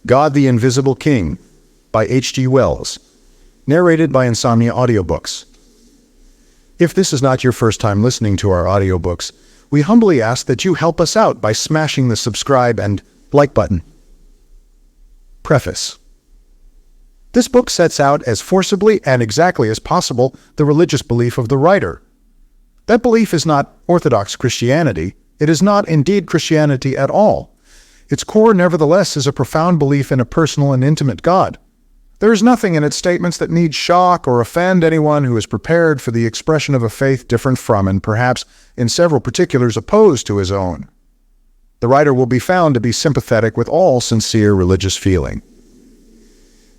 God the Invisible King by H.G. Wells, narrated by Insomnia Audiobooks. If this is not your first time listening to our audiobooks, we humbly ask that you help us out by smashing the subscribe and like button. Preface. This book sets out as forcibly and exactly as possible the religious belief of the writer. That belief is not orthodox Christianity. It is not indeed Christianity at all. Its core, nevertheless, is a profound belief in a personal and intimate God. There is nothing in its statements that needs shock or offend anyone who is prepared for the expression of a faith different from and perhaps in several particulars opposed to his own. The writer will be found to be sympathetic with all sincere religious feeling.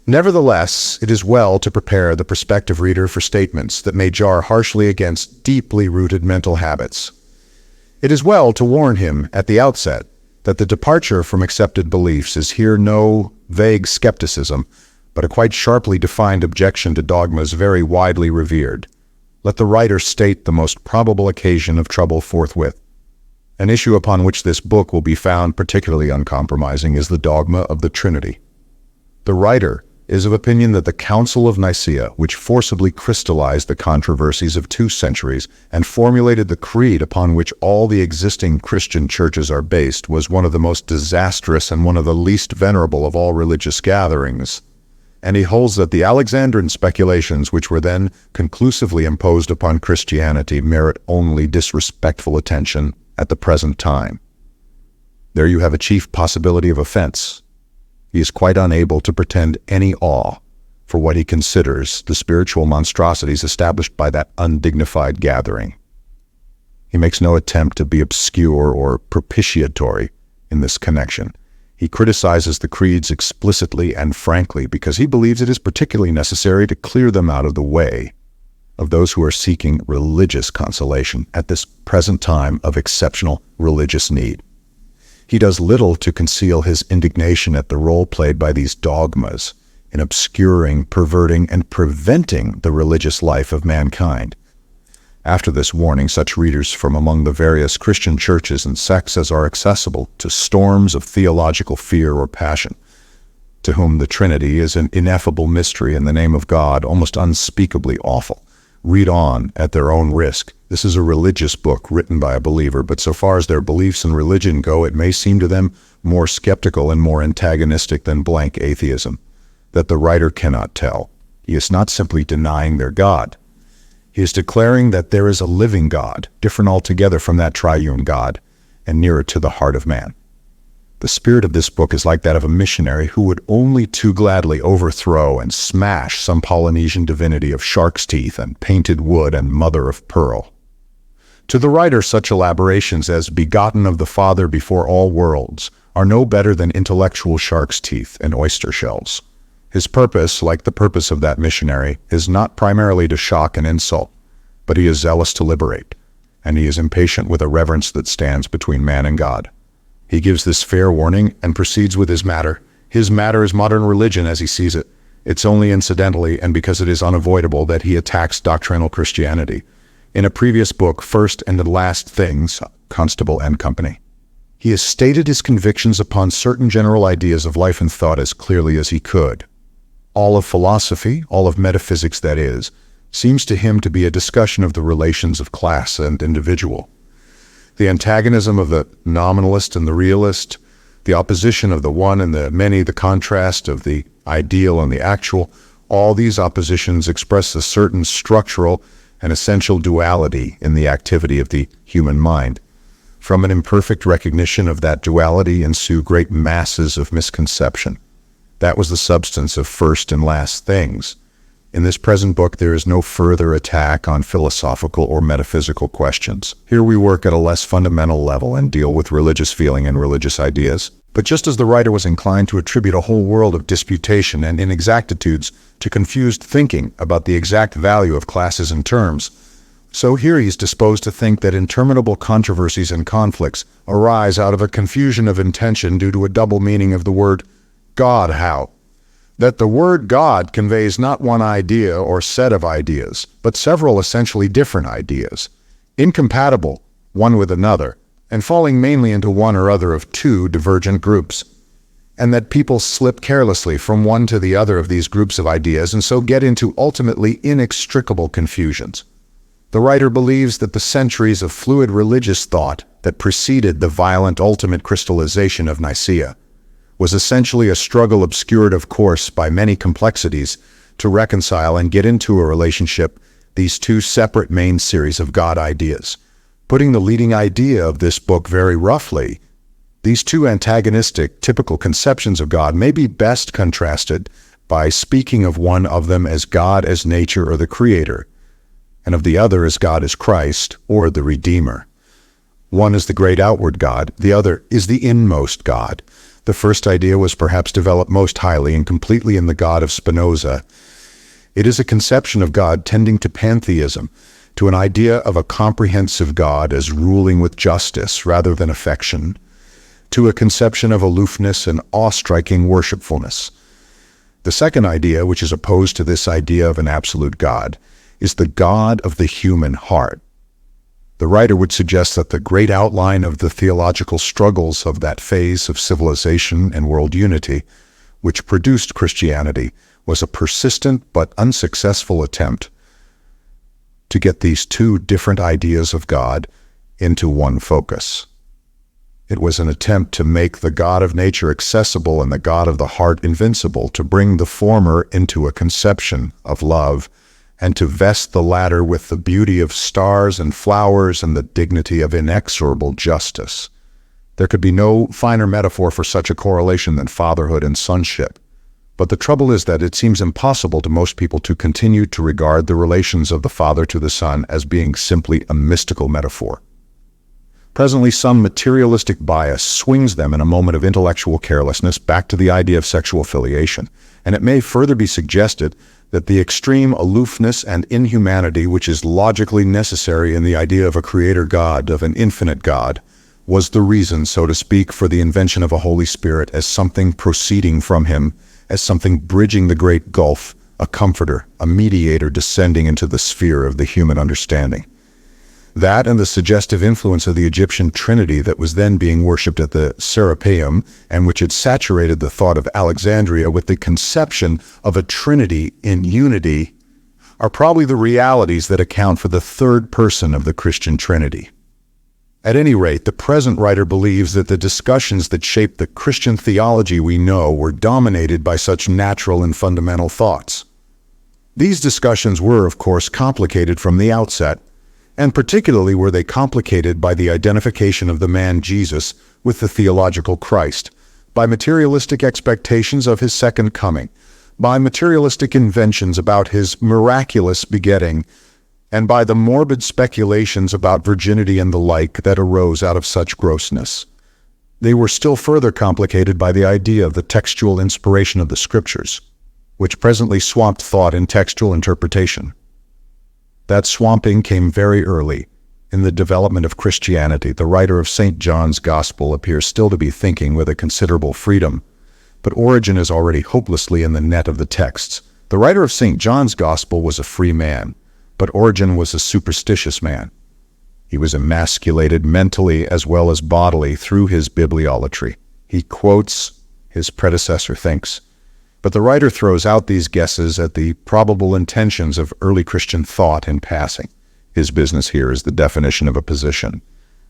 Nevertheless, it is well to prepare the prospective reader for statements that may jar harshly against deeply rooted mental habits. It is well to warn him at the outset that the departure from accepted beliefs is here no vague skepticism, but a quite sharply defined objection to dogmas very widely revered. Let the writer state the most probable occasion of trouble forthwith. An issue upon which this book will be found particularly uncompromising is the dogma of the Trinity. The writer is of opinion that the Council of Nicaea, which forcibly crystallized the controversies of 2 centuries and formulated the creed upon which all the existing Christian churches are based, was one of the most disastrous and one of the least venerable of all religious gatherings. And he holds that the Alexandrine speculations, which were then conclusively imposed upon Christianity, merit only disrespectful attention at the present time. There you have a chief possibility of offense. He is quite unable to pretend any awe for what he considers the spiritual monstrosities established by that undignified gathering. He makes no attempt to be obscure or propitiatory in this connection. He criticizes the creeds explicitly and frankly because he believes it is particularly necessary to clear them out of the way of those who are seeking religious consolation at this present time of exceptional religious need. He does little to conceal his indignation at the role played by these dogmas in obscuring, perverting, and preventing the religious life of mankind. After this warning, such readers from among the various Christian churches and sects as are accessible to storms of theological fear or passion, to whom the Trinity is an ineffable mystery in the name of God, almost unspeakably awful, read on at their own risk. This is a religious book written by a believer, but so far as their beliefs in religion go, it may seem to them more skeptical and more antagonistic than blank atheism, that the writer cannot tell. He is not simply denying their God. He is declaring that there is a living God, different altogether from that triune God, and nearer to the heart of man. The spirit of this book is like that of a missionary who would only too gladly overthrow and smash some Polynesian divinity of shark's teeth and painted wood and mother of pearl. To the writer, such elaborations as begotten of the Father before all worlds are no better than intellectual shark's teeth and oyster shells. His purpose, like the purpose of that missionary, is not primarily to shock and insult, but he is zealous to liberate, and he is impatient with a reverence that stands between man and God. He gives this fair warning and proceeds with his matter. His matter is modern religion as he sees it. It's only incidentally and because it is unavoidable that he attacks doctrinal Christianity. In a previous book, First and the Last Things, Constable and Company, he has stated his convictions upon certain general ideas of life and thought as clearly as he could. All of philosophy, all of metaphysics that is, seems to him to be a discussion of the relations of class and individual. The antagonism of the nominalist and the realist, the opposition of the one and the many, the contrast of the ideal and the actual, all these oppositions express a certain structural and essential duality in the activity of the human mind. From an imperfect recognition of that duality ensue great masses of misconception. That was the substance of First and Last Things. In this present book, there is no further attack on philosophical or metaphysical questions. Here we work at a less fundamental level and deal with religious feeling and religious ideas. But just as the writer was inclined to attribute a whole world of disputation and inexactitudes to confused thinking about the exact value of classes and terms, so here he is disposed to think that interminable controversies and conflicts arise out of a confusion of intention due to a double meaning of the word God. How? That the word God conveys not one idea or set of ideas, but several essentially different ideas, incompatible one with another, and falling mainly into one or other of 2 divergent groups. and that people slip carelessly from one to the other of these groups of ideas and so get into ultimately inextricable confusions. The writer believes that the centuries of fluid religious thought that preceded the violent ultimate crystallization of Nicaea was essentially a struggle obscured, of course, by many complexities to reconcile and get into a relationship these two separate main series of God ideas. Putting the leading idea of this book very roughly, these two antagonistic, typical conceptions of God may be best contrasted by speaking of one of them as God as nature or the Creator, and of the other as God as Christ or the Redeemer. One is the great outward God, the other is the inmost God. The first idea was perhaps developed most highly and completely in the God of Spinoza. It is a conception of God tending to pantheism, to an idea of a comprehensive God as ruling with justice rather than affection, to a conception of aloofness and awe-striking worshipfulness. The second idea, which is opposed to this idea of an absolute God, is the God of the human heart. The writer would suggest that the great outline of the theological struggles of that phase of civilization and world unity, which produced Christianity, was a persistent but unsuccessful attempt to get these two different ideas of God into one focus. It was an attempt to make the God of nature accessible and the God of the heart invincible, to bring the former into a conception of love, and to vest the latter with the beauty of stars and flowers and the dignity of inexorable justice. There could be no finer metaphor for such a correlation than fatherhood and sonship. But the trouble is that it seems impossible to most people to continue to regard the relations of the Father to the Son as being simply a mystical metaphor. Presently, some materialistic bias swings them in a moment of intellectual carelessness back to the idea of sexual filiation, and it may further be suggested that the extreme aloofness and inhumanity which is logically necessary in the idea of a creator God, of an infinite God, was the reason, so to speak, for the invention of a Holy Spirit as something proceeding from him, as something bridging the great gulf, a comforter, a mediator descending into the sphere of the human understanding. That and the suggestive influence of the Egyptian Trinity that was then being worshipped at the Serapeum, and which had saturated the thought of Alexandria with the conception of a Trinity in unity, are probably the realities that account for the third person of the Christian Trinity. At any rate, the present writer believes that the discussions that shaped the Christian theology we know were dominated by such natural and fundamental thoughts. These discussions were, of course, complicated from the outset, and particularly were they complicated by the identification of the man Jesus with the theological Christ, by materialistic expectations of his second coming, by materialistic inventions about his miraculous begetting, and by the morbid speculations about virginity and the like that arose out of such grossness. They were still further complicated by the idea of the textual inspiration of the Scriptures, which presently swamped thought in textual interpretation. That swamping came very early. In the development of Christianity, the writer of St. John's Gospel appears still to be thinking with a considerable freedom, but Origen is already hopelessly in the net of the texts. The writer of St. John's Gospel was a free man, but Origen was a superstitious man. He was emasculated mentally as well as bodily through his bibliolatry. He quotes, his predecessor thinks, but the writer throws out these guesses at the probable intentions of early Christian thought in passing. His business here is the definition of a position.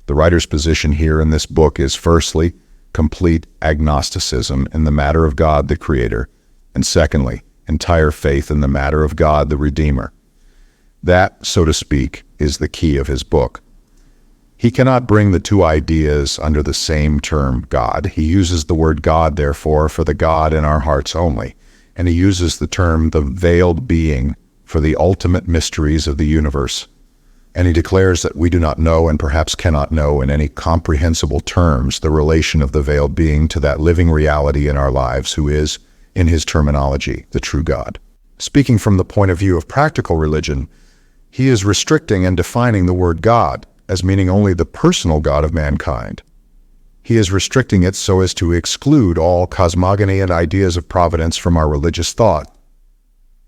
The writer's position here in this book is, firstly, complete agnosticism in the matter of God the Creator, and secondly, entire faith in the matter of God the Redeemer. That, so to speak, is the key of his book. He cannot bring the two ideas under the same term, God. He uses the word God, therefore, for the God in our hearts only, and he uses the term the veiled being for the ultimate mysteries of the universe. And he declares that we do not know and perhaps cannot know in any comprehensible terms the relation of the veiled being to that living reality in our lives who is, in his terminology, the true God. Speaking from the point of view of practical religion, he is restricting and defining the word God as meaning only the personal God of mankind. He is restricting it so as to exclude all cosmogony and ideas of providence from our religious thought,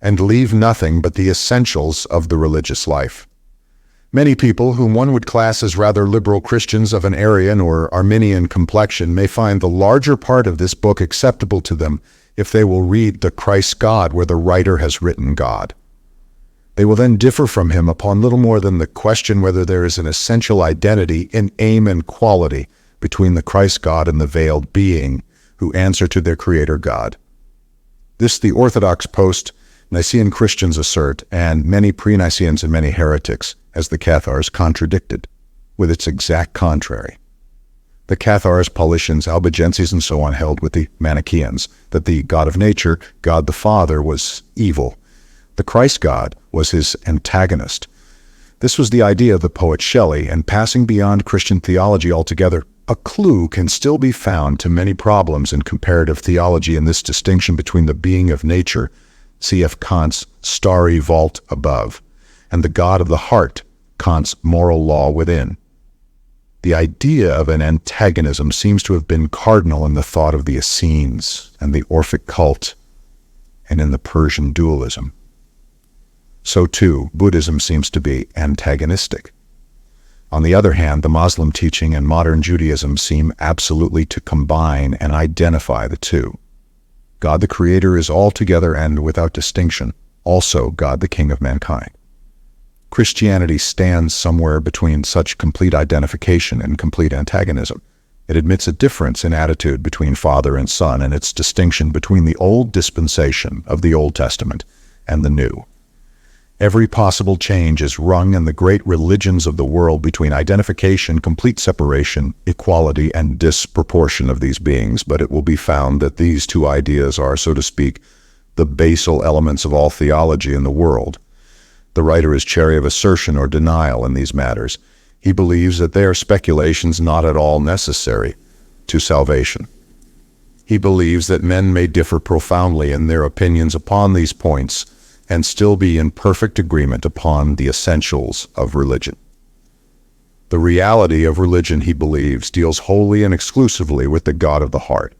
and leave nothing but the essentials of the religious life. Many people, whom one would class as rather liberal Christians of an Arian or Arminian complexion, may find the larger part of this book acceptable to them if they will read the Christ God where the writer has written God. They will then differ from him upon little more than the question whether there is an essential identity in aim and quality between the Christ God and the veiled being who answer to their Creator God. This the Orthodox post-Nicene Christians assert, and many pre-Niceans and many heretics, as the Cathars, contradicted, with its exact contrary. The Cathars, Paulicians, Albigenses, and so on held with the Manichaeans that the God of nature, God the Father, was evil. The Christ God was his antagonist. This was the idea of the poet Shelley, and passing beyond Christian theology altogether, a clue can still be found to many problems in comparative theology in this distinction between the being of nature, cf. Kant's starry vault above, and the God of the heart, Kant's moral law within. The idea of an antagonism seems to have been cardinal in the thought of the Essenes and the Orphic cult, and in the Persian dualism. So too, Buddhism seems to be antagonistic. On the other hand, the Muslim teaching and modern Judaism seem absolutely to combine and identify the two. God the Creator is altogether and without distinction, also God the King of mankind. Christianity stands somewhere between such complete identification and complete antagonism. It admits a difference in attitude between Father and Son and its distinction between the old dispensation of the Old Testament and the New. Every possible change is rung in the great religions of the world between identification, complete separation, equality, and disproportion of these beings, but it will be found that these two ideas are, so to speak, the basal elements of all theology in the world. The writer is chary of assertion or denial in these matters. He believes that they are speculations not at all necessary to salvation. He believes that men may differ profoundly in their opinions upon these points and still be in perfect agreement upon the essentials of religion. The reality of religion, he believes, deals wholly and exclusively with the God of the heart.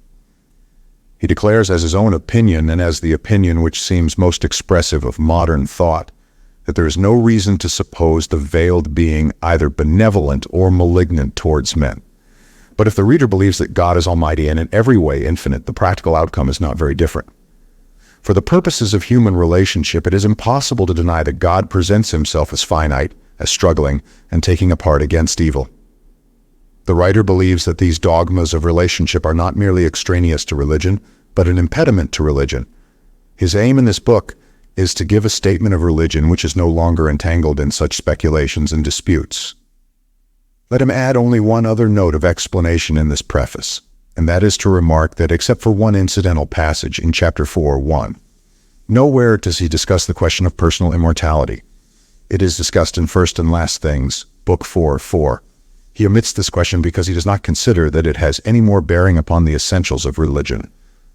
He declares as his own opinion, and as the opinion which seems most expressive of modern thought, that there is no reason to suppose the veiled being either benevolent or malignant towards men. But if the reader believes that God is almighty and in every way infinite, the practical outcome is not very different. For the purposes of human relationship, it is impossible to deny that God presents himself as finite, as struggling, and taking a part against evil. The writer believes that these dogmas of relationship are not merely extraneous to religion, but an impediment to religion. His aim in this book is to give a statement of religion which is no longer entangled in such speculations and disputes. Let him add only one other note of explanation in this preface, and that is to remark that except for one incidental passage in chapter 4:1, nowhere does he discuss the question of personal immortality. It is discussed in First and Last Things, Book 4:4. He omits this question because he does not consider that it has any more bearing upon the essentials of religion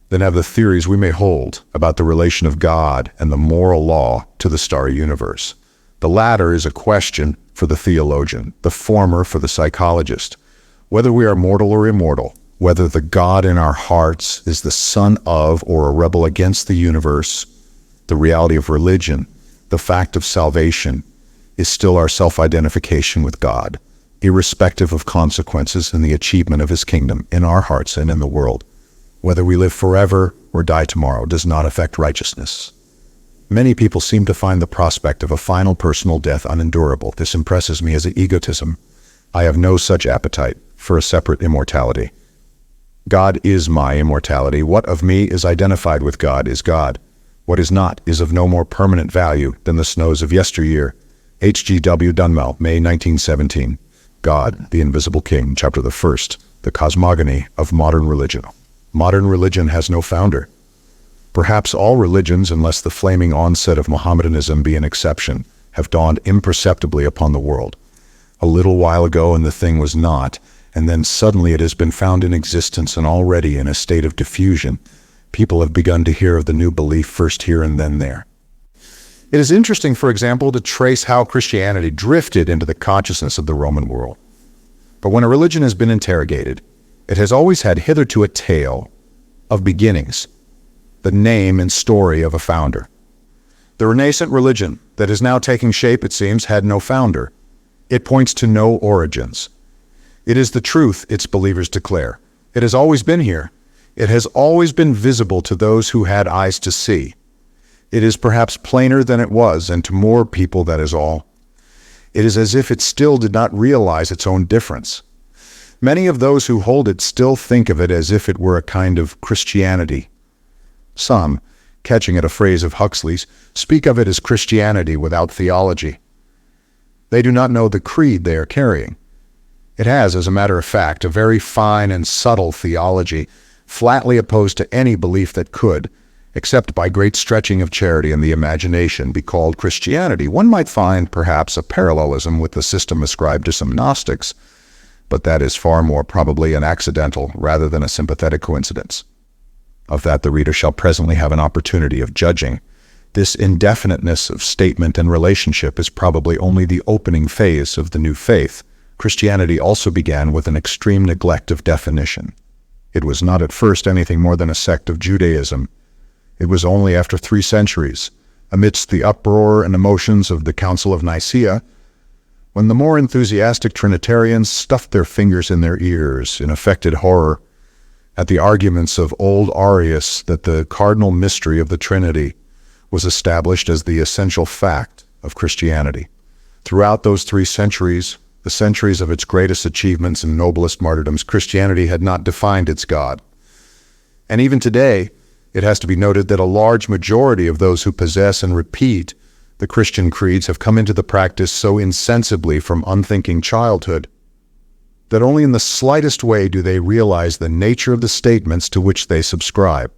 than have the theories we may hold about the relation of God and the moral law to the starry universe. The latter is a question for the theologian, the former for the psychologist. Whether we are mortal or immortal, whether the God in our hearts is the son of or a rebel against the universe, the reality of religion, the fact of salvation, is still our self-identification with God, irrespective of consequences in the achievement of his kingdom in our hearts and in the world. Whether we live forever or die tomorrow does not affect righteousness. Many people seem to find the prospect of a final personal death unendurable. This impresses me as an egotism. I have no such appetite for a separate immortality. God is my immortality. What of me is identified with God is God. What is not is of no more permanent value than the snows of yesteryear. H.G.W. Dunmel, May 1917. God, the Invisible King, Chapter the First, The Cosmogony of Modern Religion. Modern religion has no founder. Perhaps all religions, unless the flaming onset of Mohammedanism be an exception, have dawned imperceptibly upon the world. A little while ago and the thing was not, and then suddenly it has been found in existence and already in a state of diffusion. People have begun to hear of the new belief first here and then there. It is interesting, for example, to trace how Christianity drifted into the consciousness of the Roman world. But when a religion has been interrogated, it has always had hitherto a tale of beginnings, the name and story of a founder. The renascent religion that is now taking shape, it seems, had no founder. It points to no origins. It is the truth its believers declare. It has always been here. It has always been visible to those who had eyes to see. It is perhaps plainer than it was, and to more people that is all. It is as if it still did not realize its own difference. Many of those who hold it still think of it as if it were a kind of Christianity. Some, catching at a phrase of Huxley's, speak of it as Christianity without theology. They do not know the creed they are carrying. It has, as a matter of fact, a very fine and subtle theology, flatly opposed to any belief that could, except by great stretching of charity and the imagination, be called Christianity. One might find, perhaps, a parallelism with the system ascribed to some Gnostics, but that is far more probably an accidental rather than a sympathetic coincidence. Of that the reader shall presently have an opportunity of judging. This indefiniteness of statement and relationship is probably only the opening phase of the new faith. Christianity also began with an extreme neglect of definition. It was not at first anything more than a sect of Judaism. It was only after 3 centuries, amidst the uproar and emotions of the Council of Nicaea, when the more enthusiastic Trinitarians stuffed their fingers in their ears in affected horror at the arguments of old Arius that the cardinal mystery of the Trinity was established as the essential fact of Christianity. Throughout those 3 centuries, the centuries of its greatest achievements and noblest martyrdoms, Christianity had not defined its God. And even today, it has to be noted that a large majority of those who possess and repeat the Christian creeds have come into the practice so insensibly from unthinking childhood that only in the slightest way do they realize the nature of the statements to which they subscribe.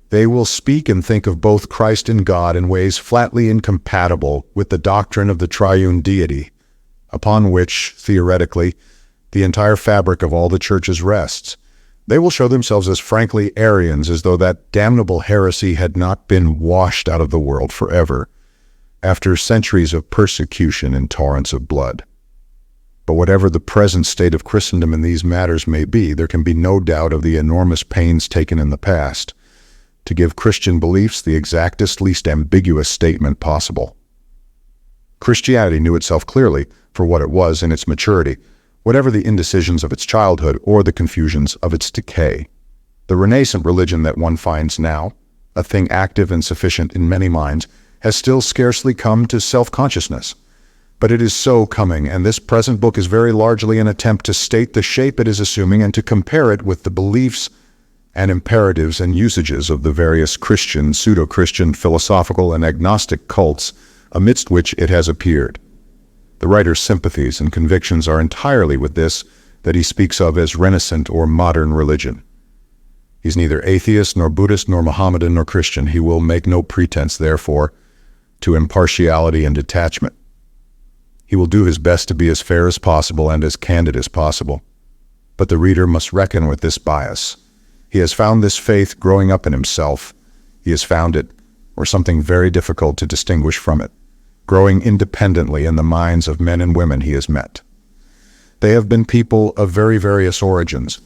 They will speak and think of both Christ and God in ways flatly incompatible with the doctrine of the triune deity, upon which, theoretically, the entire fabric of all the churches rests. They will show themselves as frankly Arians, as though that damnable heresy had not been washed out of the world forever, after centuries of persecution and torrents of blood. But whatever the present state of Christendom in these matters may be, there can be no doubt of the enormous pains taken in the past to give Christian beliefs the exactest, least ambiguous statement possible. Christianity knew itself clearly for what it was in its maturity, whatever the indecisions of its childhood or the confusions of its decay. The renascent religion that one finds now, a thing active and sufficient in many minds, has still scarcely come to self-consciousness. But it is so coming, and this present book is very largely an attempt to state the shape it is assuming and to compare it with the beliefs and imperatives and usages of the various Christian, pseudo-Christian, philosophical, and agnostic cults amidst which it has appeared. The writer's sympathies and convictions are entirely with this that he speaks of as renascent or modern religion. He's neither atheist, nor Buddhist, nor Mohammedan, nor Christian. He will make no pretense, therefore, to impartiality and detachment. He will do his best to be as fair as possible and as candid as possible. But the reader must reckon with this bias. He has found this faith growing up in himself. He has found it, or something very difficult to distinguish from it, growing independently in the minds of men and women he has met. They have been people of very various origins.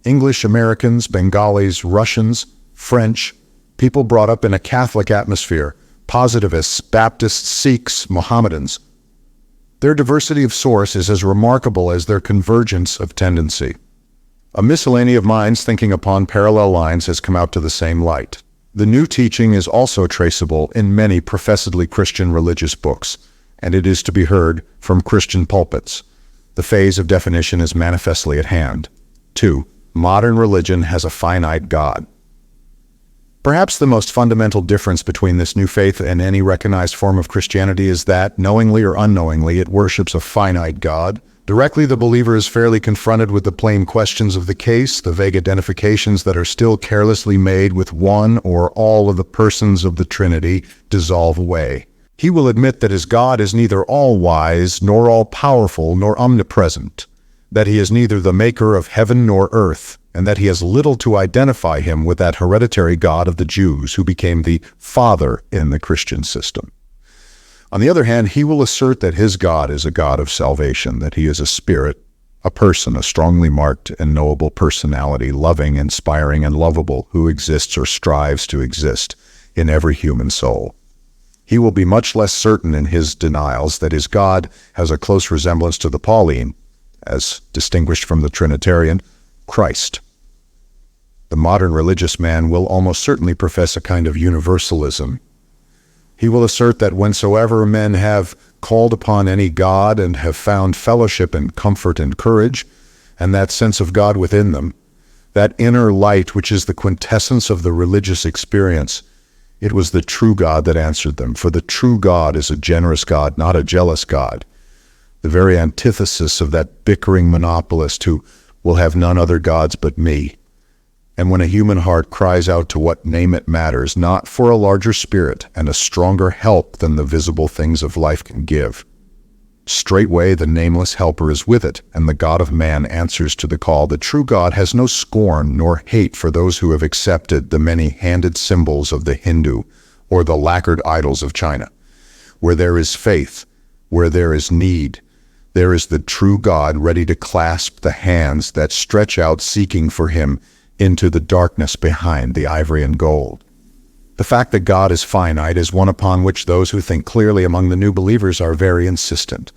English, Americans, Bengalis, Russians, French, people brought up in a Catholic atmosphere, positivists, Baptists, Sikhs, Mohammedans. Their diversity of source is as remarkable as their convergence of tendency. A miscellany of minds thinking upon parallel lines has come out to the same light. The new teaching is also traceable in many professedly Christian religious books, and it is to be heard from Christian pulpits. The phase of definition is manifestly at hand. 2. Modern religion has a finite God. Perhaps the most fundamental difference between this new faith and any recognized form of Christianity is that, knowingly or unknowingly, it worships a finite God. Directly, the believer is fairly confronted with the plain questions of the case, the vague identifications that are still carelessly made with one or all of the persons of the Trinity dissolve away. He will admit that his God is neither all-wise, nor all-powerful, nor omnipresent, that he is neither the maker of heaven nor earth, and that he has little to identify him with that hereditary God of the Jews who became the Father in the Christian system. On the other hand, he will assert that his God is a God of salvation, that he is a spirit, a person, a strongly marked and knowable personality, loving, inspiring, and lovable, who exists or strives to exist in every human soul. He will be much less certain in his denials that his God has a close resemblance to the Pauline, as distinguished from the Trinitarian, Christ. The modern religious man will almost certainly profess a kind of universalism. He will assert that whensoever men have called upon any God and have found fellowship and comfort and courage, and that sense of God within them, that inner light which is the quintessence of the religious experience, it was the true God that answered them, for the true God is a generous God, not a jealous God, the very antithesis of that bickering monopolist who will have none other gods but me. And when a human heart cries out to what name it matters, not for a larger spirit and a stronger help than the visible things of life can give, straightway the nameless helper is with it, and the God of man answers to the call. The true God has no scorn nor hate for those who have accepted the many-handed symbols of the Hindu or the lacquered idols of China. Where there is faith, where there is need, there is the true God ready to clasp the hands that stretch out seeking for him into the darkness behind the ivory and gold. The fact that God is finite is one upon which those who think clearly among the new believers are very insistent.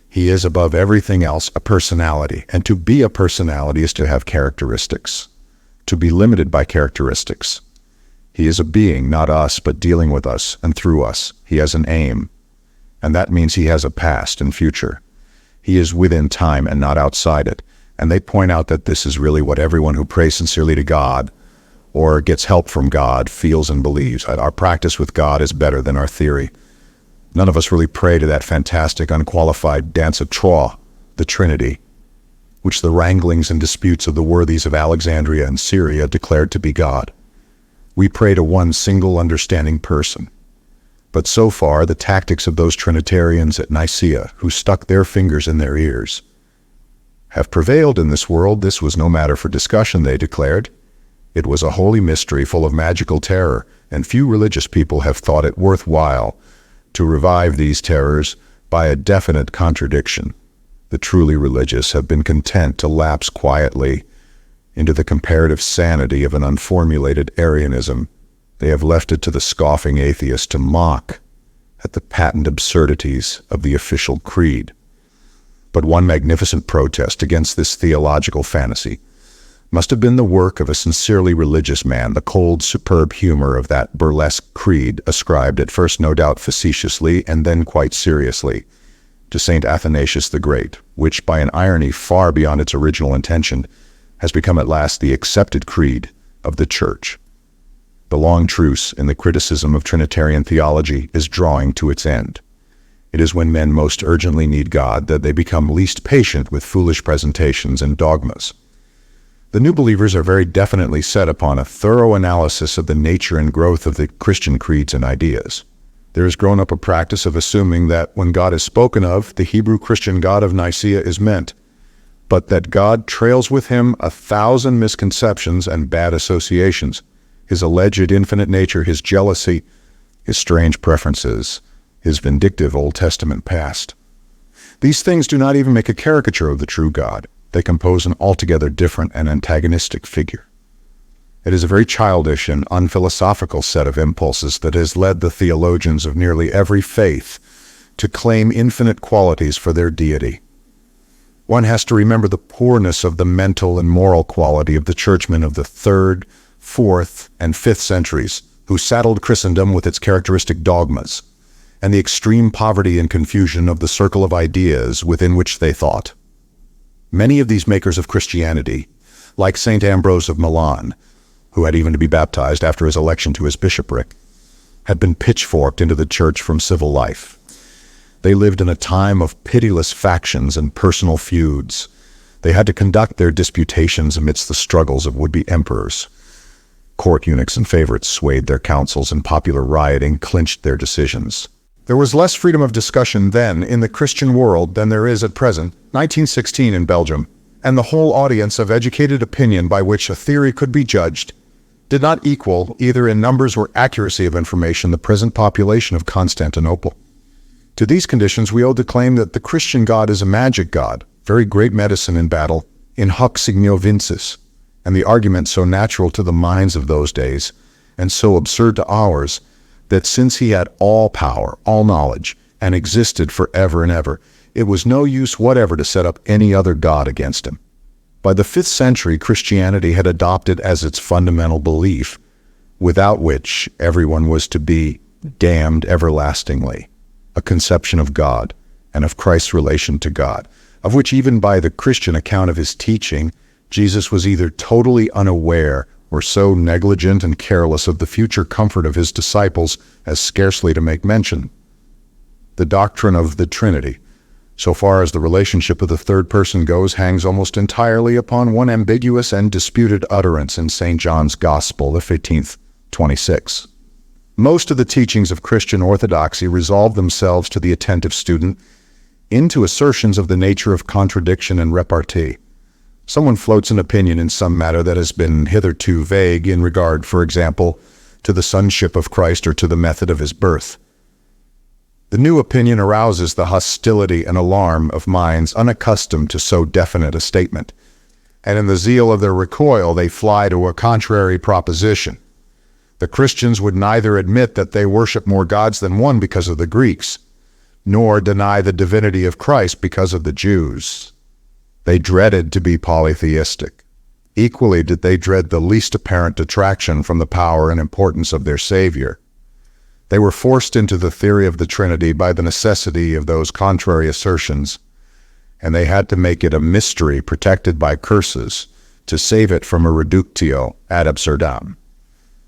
He is above everything else a personality, and to be a personality is to have characteristics, to be limited by characteristics. He is a being, not us, but dealing with us and through us. He has an aim, and that means he has a past and future. He is within time and not outside it, and they point out that this is really what everyone who prays sincerely to God or gets help from God feels and believes. Our practice with God is better than our theory. None of us really pray to that fantastic, unqualified dance of Troy, the Trinity, which the wranglings and disputes of the worthies of Alexandria and Syria declared to be God. We pray to one single understanding person. But so far, the tactics of those Trinitarians at Nicaea, who stuck their fingers in their ears, have prevailed in this world. This was no matter for discussion, they declared. It was a holy mystery full of magical terror, and few religious people have thought it worthwhile to revive these terrors by a definite contradiction. The truly religious have been content to lapse quietly into the comparative sanity of an unformulated Arianism. They have left it to the scoffing atheist to mock at the patent absurdities of the official creed. But one magnificent protest against this theological fantasy must have been the work of a sincerely religious man, the cold, superb humor of that burlesque creed ascribed at first no doubt facetiously and then quite seriously to St. Athanasius the Great, which by an irony far beyond its original intention has become at last the accepted creed of the Church. The long truce in the criticism of Trinitarian theology is drawing to its end. It is when men most urgently need God that they become least patient with foolish presentations and dogmas. The new believers are very definitely set upon a thorough analysis of the nature and growth of the Christian creeds and ideas. There has grown up a practice of assuming that when God is spoken of, the Hebrew Christian God of Nicaea is meant, but that God trails with him 1,000 misconceptions and bad associations, his alleged infinite nature, his jealousy, his strange preferences, his vindictive Old Testament past. These things do not even make a caricature of the true God. They compose an altogether different and antagonistic figure. It is a very childish and unphilosophical set of impulses that has led the theologians of nearly every faith to claim infinite qualities for their deity. One has to remember the poorness of the mental and moral quality of the churchmen of the 3rd, 4th, and 5th centuries, who saddled Christendom with its characteristic dogmas, and the extreme poverty and confusion of the circle of ideas within which they thought. Many of these makers of Christianity, like St. Ambrose of Milan, who had even to be baptized after his election to his bishopric, had been pitchforked into the church from civil life. They lived in a time of pitiless factions and personal feuds. They had to conduct their disputations amidst the struggles of would-be emperors. Court eunuchs and favorites swayed their counsels, and popular rioting clinched their decisions. There was less freedom of discussion then in the Christian world than there is at present, 1916 in Belgium, and the whole audience of educated opinion by which a theory could be judged did not equal, either in numbers or accuracy of information, the present population of Constantinople. To these conditions we owe the claim that the Christian God is a magic God, very great medicine in battle, in hoc signo vinces, and the argument so natural to the minds of those days, and so absurd to ours, that since he had all power, all knowledge, and existed forever and ever, it was no use whatever to set up any other god against him. By the 5th century, Christianity had adopted as its fundamental belief, without which everyone was to be damned everlastingly, a conception of God and of Christ's relation to God, of which even by the Christian account of his teaching, Jesus was either totally unaware or so negligent and careless of the future comfort of his disciples as scarcely to make mention. The doctrine of the Trinity, so far as the relationship of the third person goes, hangs almost entirely upon one ambiguous and disputed utterance in St. John's Gospel, the 15th, 26. Most of the teachings of Christian orthodoxy resolve themselves to the attentive student into assertions of the nature of contradiction and repartee. Someone floats an opinion in some matter that has been hitherto vague in regard, for example, to the sonship of Christ or to the method of his birth. The new opinion arouses the hostility and alarm of minds unaccustomed to so definite a statement, and in the zeal of their recoil they fly to a contrary proposition. The Christians would neither admit that they worship more gods than one because of the Greeks, nor deny the divinity of Christ because of the Jews. They dreaded to be polytheistic. Equally did they dread the least apparent detraction from the power and importance of their Savior. They were forced into the theory of the Trinity by the necessity of those contrary assertions, and they had to make it a mystery protected by curses to save it from a reductio ad absurdum.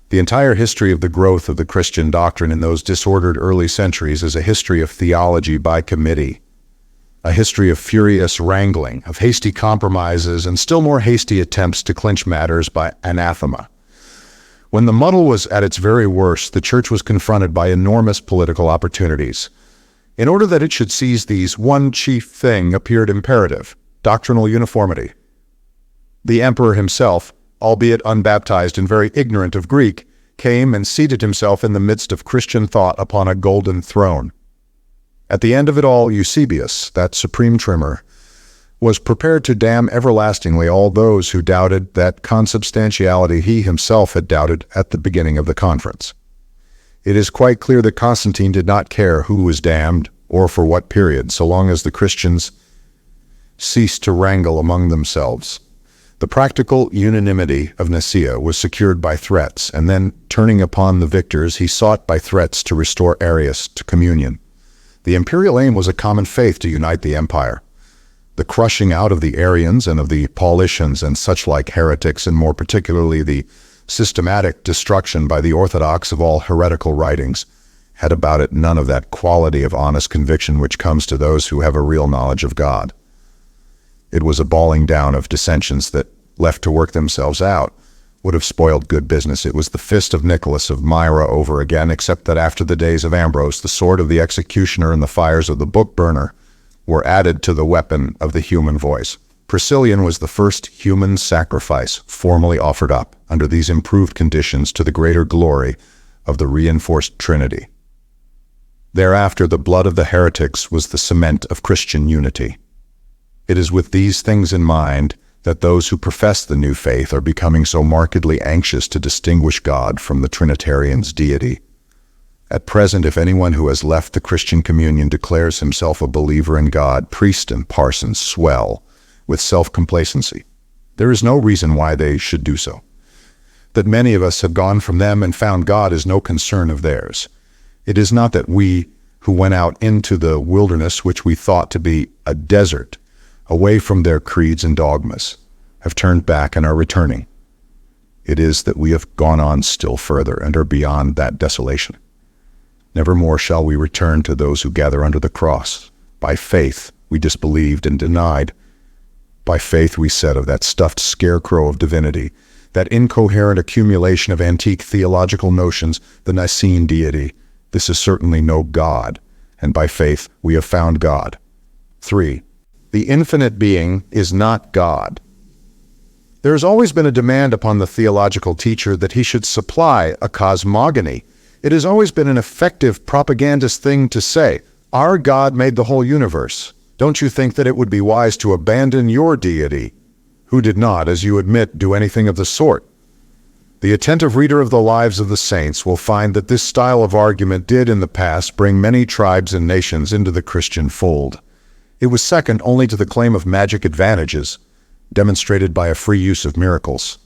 The entire history of the growth of the Christian doctrine in those disordered early centuries is a history of theology by committee, a history of furious wrangling, of hasty compromises, and still more hasty attempts to clinch matters by anathema. When the muddle was at its very worst, the Church was confronted by enormous political opportunities. In order that it should seize these, one chief thing appeared imperative: doctrinal uniformity. The emperor himself, albeit unbaptized and very ignorant of Greek, came and seated himself in the midst of Christian thought upon a golden throne. At the end of it all, Eusebius, that supreme trimmer, was prepared to damn everlastingly all those who doubted that consubstantiality he himself had doubted at the beginning of the conference. It is quite clear that Constantine did not care who was damned or for what period, so long as the Christians ceased to wrangle among themselves. The practical unanimity of Nicaea was secured by threats, and then, turning upon the victors, he sought by threats to restore Arius to communion. The imperial aim was a common faith to unite the empire. The crushing out of the Arians and of the Paulicians and such-like heretics, and more particularly the systematic destruction by the orthodox of all heretical writings, had about it none of that quality of honest conviction which comes to those who have a real knowledge of God. It was a bawling down of dissensions that, left to work themselves out, would have spoiled good business. It was the fist of Nicholas of Myra over again, except that after the days of Ambrose, the sword of the executioner and the fires of the book burner were added to the weapon of the human voice. Priscillian was the first human sacrifice formally offered up under these improved conditions to the greater glory of the reinforced Trinity. Thereafter, the blood of the heretics was the cement of Christian unity. It is with these things in mind that those who profess the new faith are becoming so markedly anxious to distinguish God from the Trinitarian's deity. At present, if anyone who has left the Christian communion declares himself a believer in God, priest and parson swell with self-complacency. There is no reason why they should do so. That many of us have gone from them and found God is no concern of theirs. It is not that we, who went out into the wilderness which we thought to be a desert, away from their creeds and dogmas, have turned back and are returning. It is that we have gone on still further and are beyond that desolation. Nevermore shall we return to those who gather under the cross. By faith we disbelieved and denied. By faith we said of that stuffed scarecrow of divinity, that incoherent accumulation of antique theological notions, the Nicene deity, this is certainly no God, and by faith we have found God. 3. The infinite being is not God. There has always been a demand upon the theological teacher that he should supply a cosmogony. It has always been an effective propagandist thing to say, our God made the whole universe. Don't you think that it would be wise to abandon your deity, who did not, as you admit, do anything of the sort? The attentive reader of the lives of the saints will find that this style of argument did in the past bring many tribes and nations into the Christian fold. It was second only to the claim of magic advantages, demonstrated by a free use of miracles.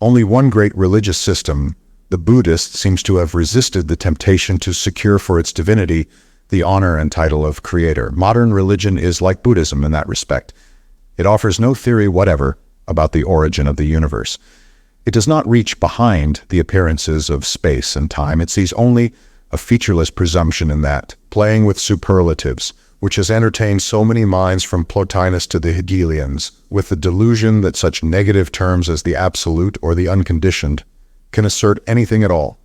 Only one great religious system, the Buddhist, seems to have resisted the temptation to secure for its divinity the honor and title of creator. Modern religion is like Buddhism in that respect. It offers no theory whatever about the origin of the universe. It does not reach behind the appearances of space and time. It sees only a featureless presumption in that, playing with superlatives, which has entertained so many minds from Plotinus to the Hegelians, with the delusion that such negative terms as the absolute or the unconditioned can assert anything at all.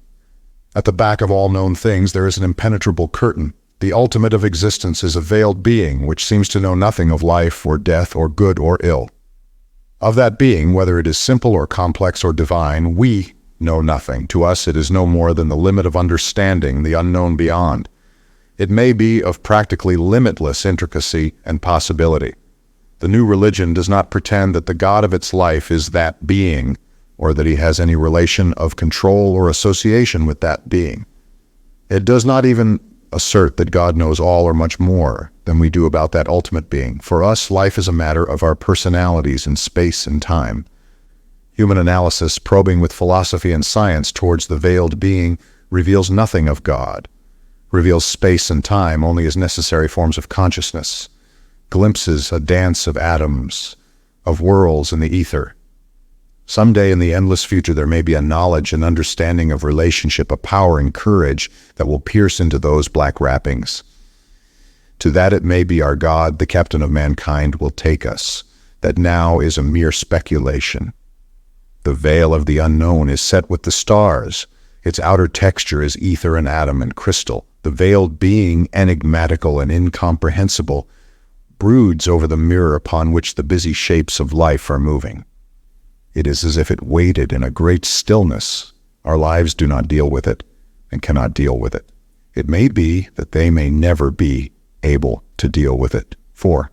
At the back of all known things there is an impenetrable curtain. The ultimate of existence is a veiled being which seems to know nothing of life or death or good or ill. Of that being, whether it is simple or complex or divine, we know nothing. To us it is no more than the limit of understanding, the unknown beyond. It may be of practically limitless intricacy and possibility. The new religion does not pretend that the God of its life is that being, or that he has any relation of control or association with that being. It does not even assert that God knows all or much more than we do about that ultimate being. For us, life is a matter of our personalities in space and time. Human analysis, probing with philosophy and science towards the veiled being, reveals nothing of God, reveals space and time only as necessary forms of consciousness, glimpses a dance of atoms, of whirls in the ether. Someday in the endless future there may be a knowledge and understanding of relationship, a power and courage that will pierce into those black wrappings. To that it may be our God, the captain of mankind, will take us. That now is a mere speculation. The veil of the unknown is set with the stars. Its outer texture is ether and atom and crystal. The veiled being, enigmatical and incomprehensible, broods over the mirror upon which the busy shapes of life are moving. It is as if it waited in a great stillness. Our lives do not deal with it and cannot deal with it. It may be that they may never be able to deal with it. For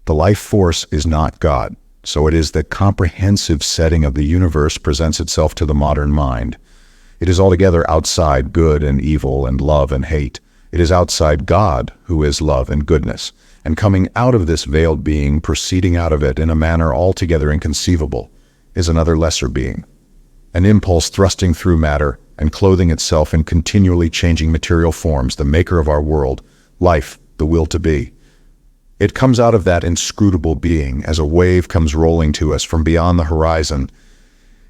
the life force is not God, so it is that comprehensive setting of the universe presents itself to the modern mind. It is altogether outside good and evil and love and hate. It is outside God, who is love and goodness, and coming out of this veiled being, proceeding out of it in a manner altogether inconceivable, is another lesser being, an impulse thrusting through matter and clothing itself in continually changing material forms, the maker of our world, life, the will to be. It comes out of that inscrutable being as a wave comes rolling to us from beyond the horizon.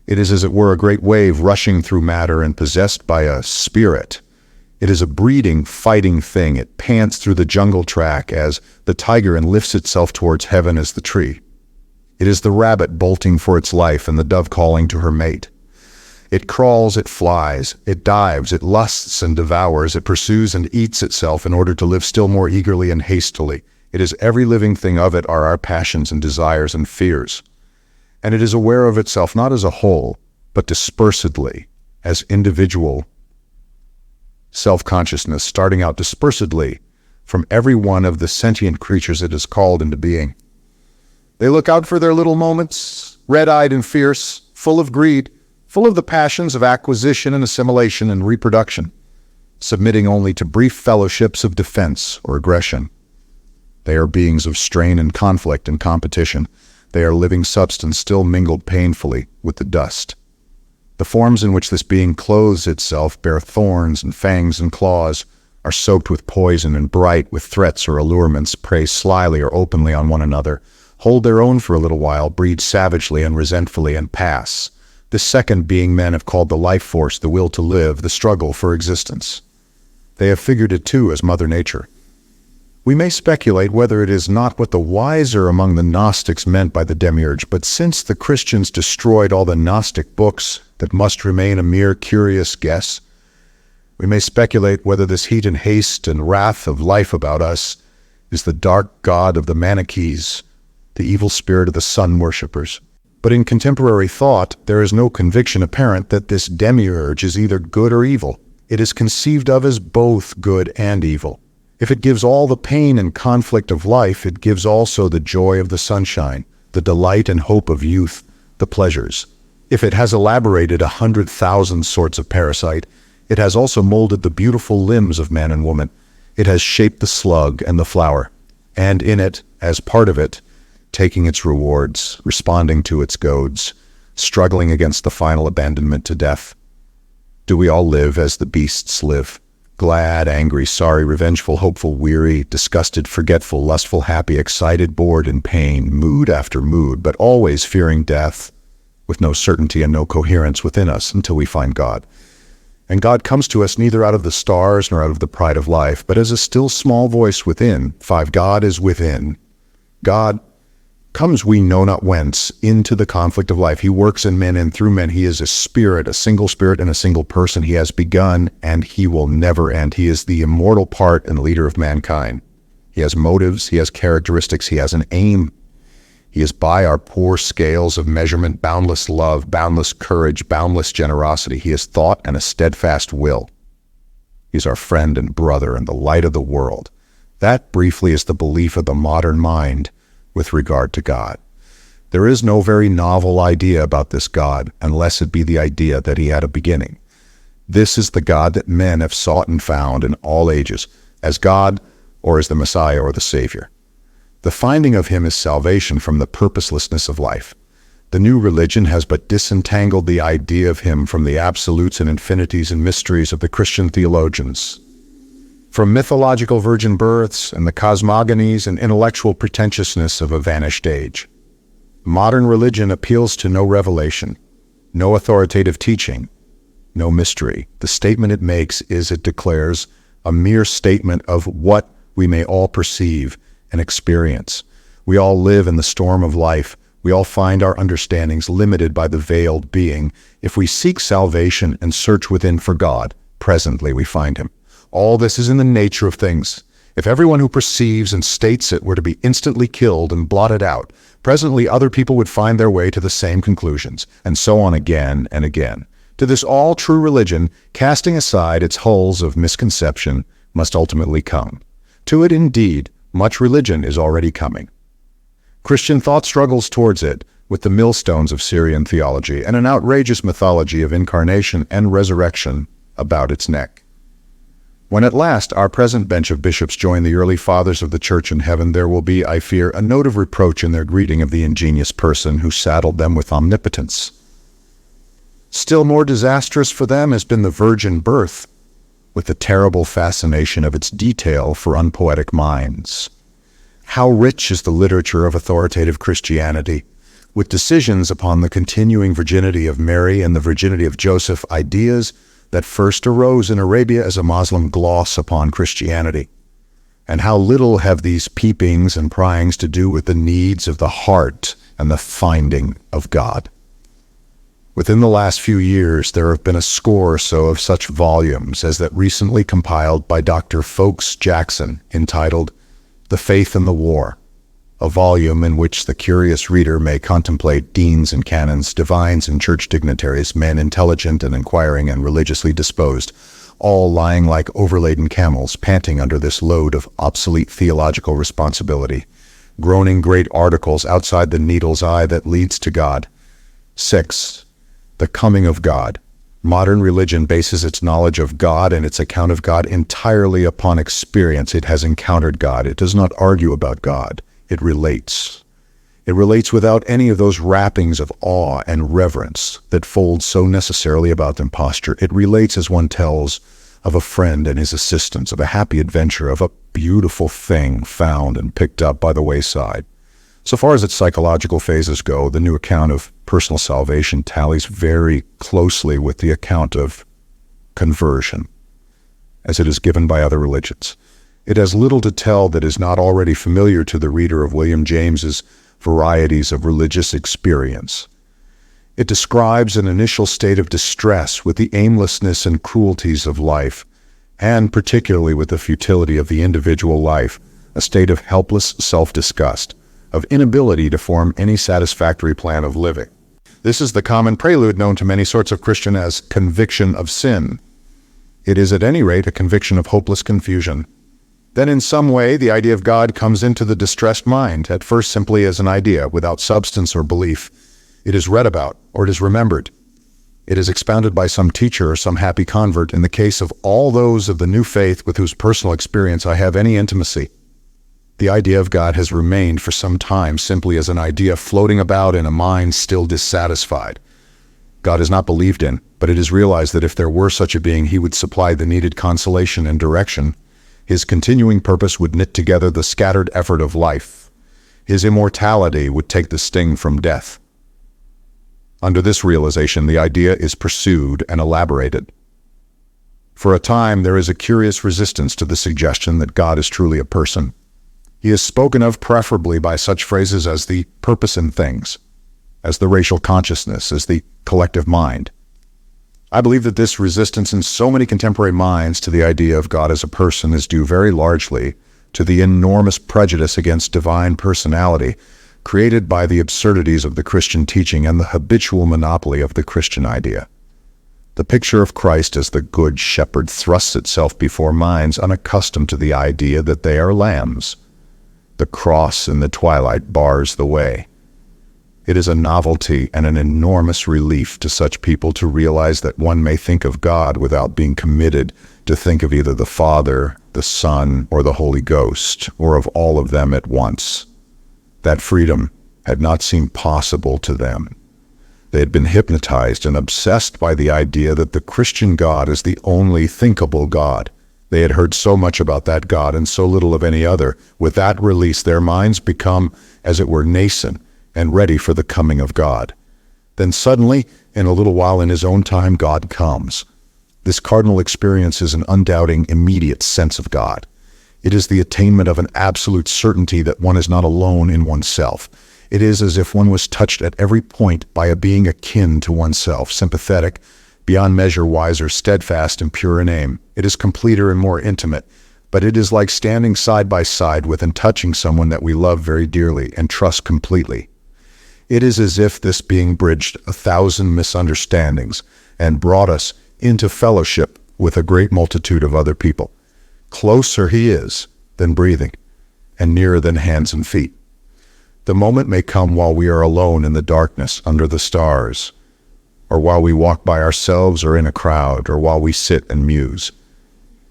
It is as it were a great wave rushing through matter and possessed by a spirit. It is a breeding, fighting thing. It pants through the jungle track as the tiger and lifts itself towards heaven as the tree. It is the rabbit bolting for its life and the dove calling to her mate. It crawls, it flies, it dives, it lusts and devours, it pursues and eats itself in order to live still more eagerly and hastily. It is every living thing of it are our passions and desires and fears. And it is aware of itself not as a whole, but dispersedly, as individual self-consciousness, starting out dispersedly from every one of the sentient creatures it has called into being. They look out for their little moments, red-eyed and fierce, full of greed, full of the passions of acquisition and assimilation and reproduction, submitting only to brief fellowships of defense or aggression. They are beings of strain and conflict and competition. They are living substance still mingled painfully with the dust. The forms in which this being clothes itself bear thorns and fangs and claws, are soaked with poison and bright with threats or allurements, prey slyly or openly on one another, hold their own for a little while, breed savagely and resentfully, and pass. This second being men have called the life force, the will to live, the struggle for existence. They have figured it too as Mother Nature. We may speculate whether it is not what the wiser among the Gnostics meant by the demiurge, but since the Christians destroyed all the Gnostic books that must remain a mere curious guess, we may speculate whether this heat and haste and wrath of life about us is the dark god of the Manichees, the evil spirit of the sun worshippers. But in contemporary thought, there is no conviction apparent that this demiurge is either good or evil. It is conceived of as both good and evil. If it gives all the pain and conflict of life, it gives also the joy of the sunshine, the delight and hope of youth, the pleasures, If it has elaborated 100,000 sorts of parasite, it has also molded the beautiful limbs of man and woman. It has shaped the slug and the flower, and in it, as part of it, taking its rewards, responding to its goads, struggling against the final abandonment to death. Do we all live as the beasts live? Glad, angry, sorry, revengeful, hopeful, weary, disgusted, forgetful, lustful, happy, excited, bored, in pain, mood after mood, but always fearing death, with no certainty and no coherence within us until we find God. And God comes to us neither out of the stars nor out of the pride of life, but as a still small voice within. 5. God is within. God comes we know not whence into the conflict of life. He works in men and through men. He is a spirit and a single person. He has begun and he will never end. He is the immortal part and leader of mankind. He has motives, he has characteristics, he has an aim. He is by our poor scales of measurement, boundless love, boundless courage, boundless generosity. He is thought and a steadfast will. He is our friend and brother and the light of the world. That, briefly, is the belief of the modern mind with regard to God. There is no very novel idea about this God, unless it be the idea that he had a beginning. This is the God that men have sought and found in all ages, as God or as the Messiah or the Savior. The finding of him is salvation from the purposelessness of life. The new religion has but disentangled the idea of him from the absolutes and infinities and mysteries of the Christian theologians. From mythological virgin births and the cosmogonies and intellectual pretentiousness of a vanished age. Modern religion appeals to no revelation, no authoritative teaching, no mystery. The statement it makes is, it declares, a mere statement of what we may all perceive and experience. We all live in the storm of life. We all find our understandings limited by the veiled being. If we seek salvation and search within for God, presently we find him. All this is in the nature of things. If everyone who perceives and states it were to be instantly killed and blotted out, presently other people would find their way to the same conclusions, and so on again and again. To this all-true religion, casting aside its hulls of misconception, must ultimately come. To it, indeed, much religion is already coming. Christian thought struggles towards it with the millstones of Syrian theology and an outrageous mythology of incarnation and resurrection about its neck. When at last our present bench of bishops join the early fathers of the Church in heaven, there will be, I fear, a note of reproach in their greeting of the ingenious person who saddled them with omnipotence. Still more disastrous for them has been the virgin birth, with the terrible fascination of its detail for unpoetic minds. How rich is the literature of authoritative Christianity, with decisions upon the continuing virginity of Mary and the virginity of Joseph, ideas that first arose in Arabia as a Muslim gloss upon Christianity. And how little have these peepings and pryings to do with the needs of the heart and the finding of God. Within the last few years, there have been a score or so of such volumes as that recently compiled by Dr. Folks Jackson, entitled The Faith and the War, a volume in which the curious reader may contemplate deans and canons, divines and church dignitaries, men intelligent and inquiring and religiously disposed, all lying like overladen camels, panting under this load of obsolete theological responsibility, groaning great articles outside the needle's eye that leads to God. 6. The coming of God. Modern religion bases its knowledge of God and its account of God entirely upon experience. It has encountered God. It does not argue about God. It relates. It relates without any of those wrappings of awe and reverence that fold so necessarily about imposture. It relates as one tells of a friend and his assistance, of a happy adventure, of a beautiful thing found and picked up by the wayside. So far as its psychological phases go, the new account of personal salvation tallies very closely with the account of conversion, as it is given by other religions. It has little to tell that is not already familiar to the reader of William James's Varieties of Religious Experience. It describes an initial state of distress with the aimlessness and cruelties of life, and particularly with the futility of the individual life, a state of helpless self-disgust, of inability to form any satisfactory plan of living. This is the common prelude known to many sorts of Christian as conviction of sin. It is at any rate a conviction of hopeless confusion. Then in some way the idea of God comes into the distressed mind, at first simply as an idea, without substance or belief. It is read about, or it is remembered. It is expounded by some teacher or some happy convert in the case of all those of the new faith with whose personal experience I have any intimacy. The idea of God has remained for some time simply as an idea floating about in a mind still dissatisfied. God is not believed in, but it is realized that if there were such a being, he would supply the needed consolation and direction. His continuing purpose would knit together the scattered effort of life. His immortality would take the sting from death. Under this realization, the idea is pursued and elaborated. For a time, there is a curious resistance to the suggestion that God is truly a person. He is spoken of preferably by such phrases as the purpose in things, as the racial consciousness, as the collective mind. I believe that this resistance in so many contemporary minds to the idea of God as a person is due very largely to the enormous prejudice against divine personality created by the absurdities of the Christian teaching and the habitual monopoly of the Christian idea. The picture of Christ as the Good Shepherd thrusts itself before minds unaccustomed to the idea that they are lambs. The cross in the twilight bars the way. It is a novelty and an enormous relief to such people to realize that one may think of God without being committed to think of either the Father, the Son, or the Holy Ghost, or of all of them at once. That freedom had not seemed possible to them. They had been hypnotized and obsessed by the idea that the Christian God is the only thinkable God. They had heard so much about that God and so little of any other. With that release, their minds become, as it were, nascent and ready for the coming of God. Then suddenly, in a little while in his own time, God comes. This cardinal experience is an undoubting, immediate sense of God. It is the attainment of an absolute certainty that one is not alone in oneself. It is as if one was touched at every point by a being akin to oneself, sympathetic, beyond measure wiser, steadfast, and pure in aim. It is completer and more intimate, but it is like standing side by side with and touching someone that we love very dearly and trust completely. It is as if this being bridged 1,000 misunderstandings and brought us into fellowship with a great multitude of other people. Closer he is than breathing, and nearer than hands and feet. The moment may come while we are alone in the darkness under the stars, or while we walk by ourselves or in a crowd, or while we sit and muse.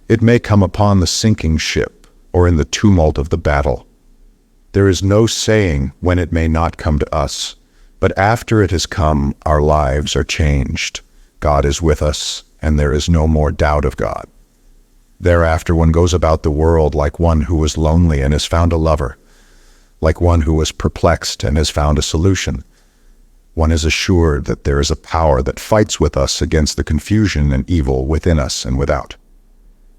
It may come upon the sinking ship, or in the tumult of the battle. There is no saying when it may not come to us, but after it has come, our lives are changed. God is with us, and there is no more doubt of God. Thereafter one goes about the world like one who was lonely and has found a lover, like one who was perplexed and has found a solution. One is assured that there is a power that fights with us against the confusion and evil within us and without.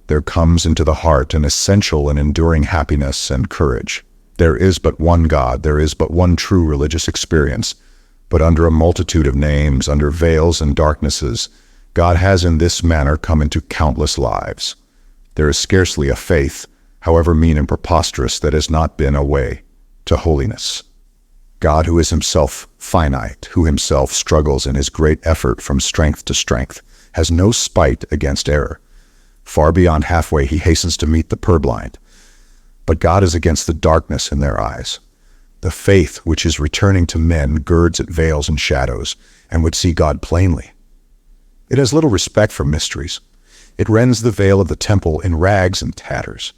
There comes into the heart an essential and enduring happiness and courage. There is but one God, there is but one true religious experience, but under a multitude of names, under veils and darknesses, God has in this manner come into countless lives. There is scarcely a faith, however mean and preposterous, that has not been a way to holiness. God, who is himself finite, who himself struggles in his great effort from strength to strength, has no spite against error. Far beyond halfway, he hastens to meet the purblind. But God is against the darkness in their eyes. The faith which is returning to men girds at veils and shadows, and would see God plainly. It has little respect for mysteries. It rends the veil of the temple in rags and tatters.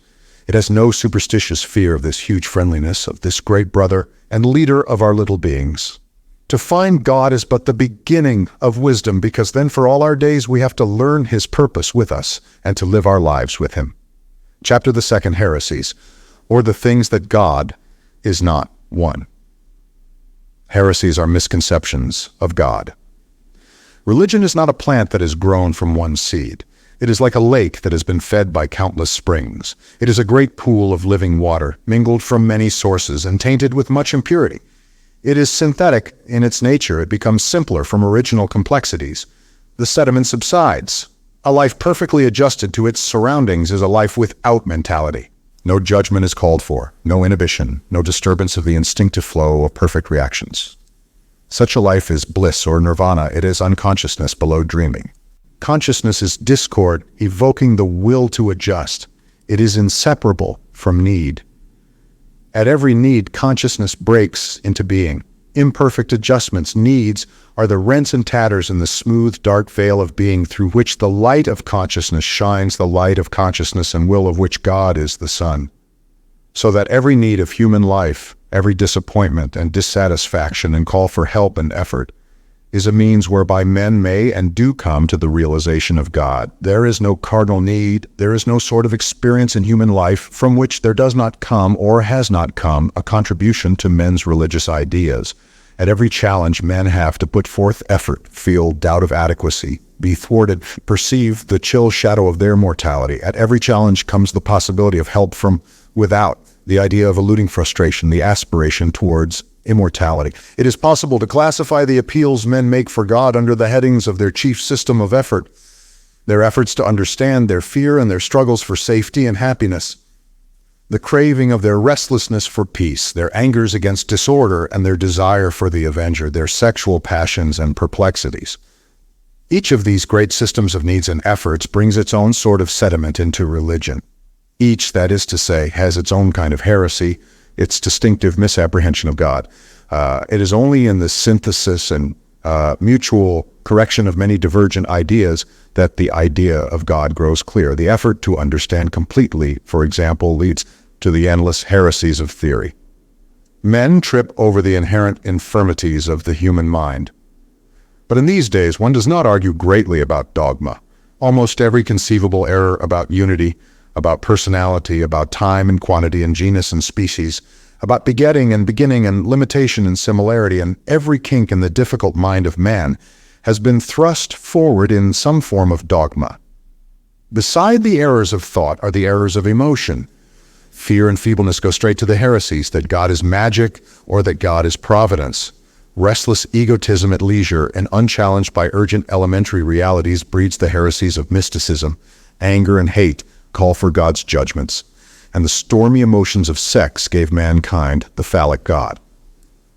It has no superstitious fear of this huge friendliness of this great brother and leader of our little beings. To find God is but the beginning of wisdom, because then for all our days we have to learn his purpose with us and to live our lives with him. Chapter the 2nd, Heresies, or the things that God is not one. Heresies are misconceptions of God. Religion is not a plant that is grown from one seed. It is like a lake that has been fed by countless springs. It is a great pool of living water, mingled from many sources and tainted with much impurity. It is synthetic in its nature. It becomes simpler from original complexities. The sediment subsides. A life perfectly adjusted to its surroundings is a life without mentality. No judgment is called for, no inhibition, no disturbance of the instinctive flow of perfect reactions. Such a life is bliss or nirvana. It is unconsciousness below dreaming. Consciousness is discord, evoking the will to adjust. It is inseparable from need. At every need, consciousness breaks into being. imperfect adjustments, needs, are the rents and tatters in the smooth, dark veil of being through which the light of consciousness shines, the light of consciousness and will of which God is the sun. So that every need of human life, every disappointment and dissatisfaction and call for help and effort, is a means whereby men may and do come to the realization of God. There is no cardinal need, there is no sort of experience in human life from which there does not come or has not come a contribution to men's religious ideas. At every challenge, men have to put forth effort, feel doubt of adequacy, be thwarted, perceive the chill shadow of their mortality. At every challenge comes the possibility of help from without, the idea of eluding frustration, the aspiration towards immortality. It is possible to classify the appeals men make for God under the headings of their chief system of effort, their efforts to understand their fear and their struggles for safety and happiness, the craving of their restlessness for peace, their angers against disorder and their desire for the avenger, their sexual passions and perplexities. Each of these great systems of needs and efforts brings its own sort of sediment into religion. Each, that is to say, has its own kind of heresy, its distinctive misapprehension of God. It is only in the synthesis and mutual correction of many divergent ideas that the idea of God grows clear. The effort to understand completely, for example, leads to the endless heresies of theory. Men trip over the inherent infirmities of the human mind. But in these days, one does not argue greatly about dogma. Almost every conceivable error about unity, about personality, about time and quantity and genus and species, about begetting and beginning and limitation and similarity, and every kink in the difficult mind of man has been thrust forward in some form of dogma. Beside the errors of thought are the errors of emotion. Fear and feebleness go straight to the heresies that God is magic or that God is providence. Restless egotism at leisure and unchallenged by urgent elementary realities breeds the heresies of mysticism. Anger and hate call for God's judgments, and the stormy emotions of sex gave mankind the phallic god.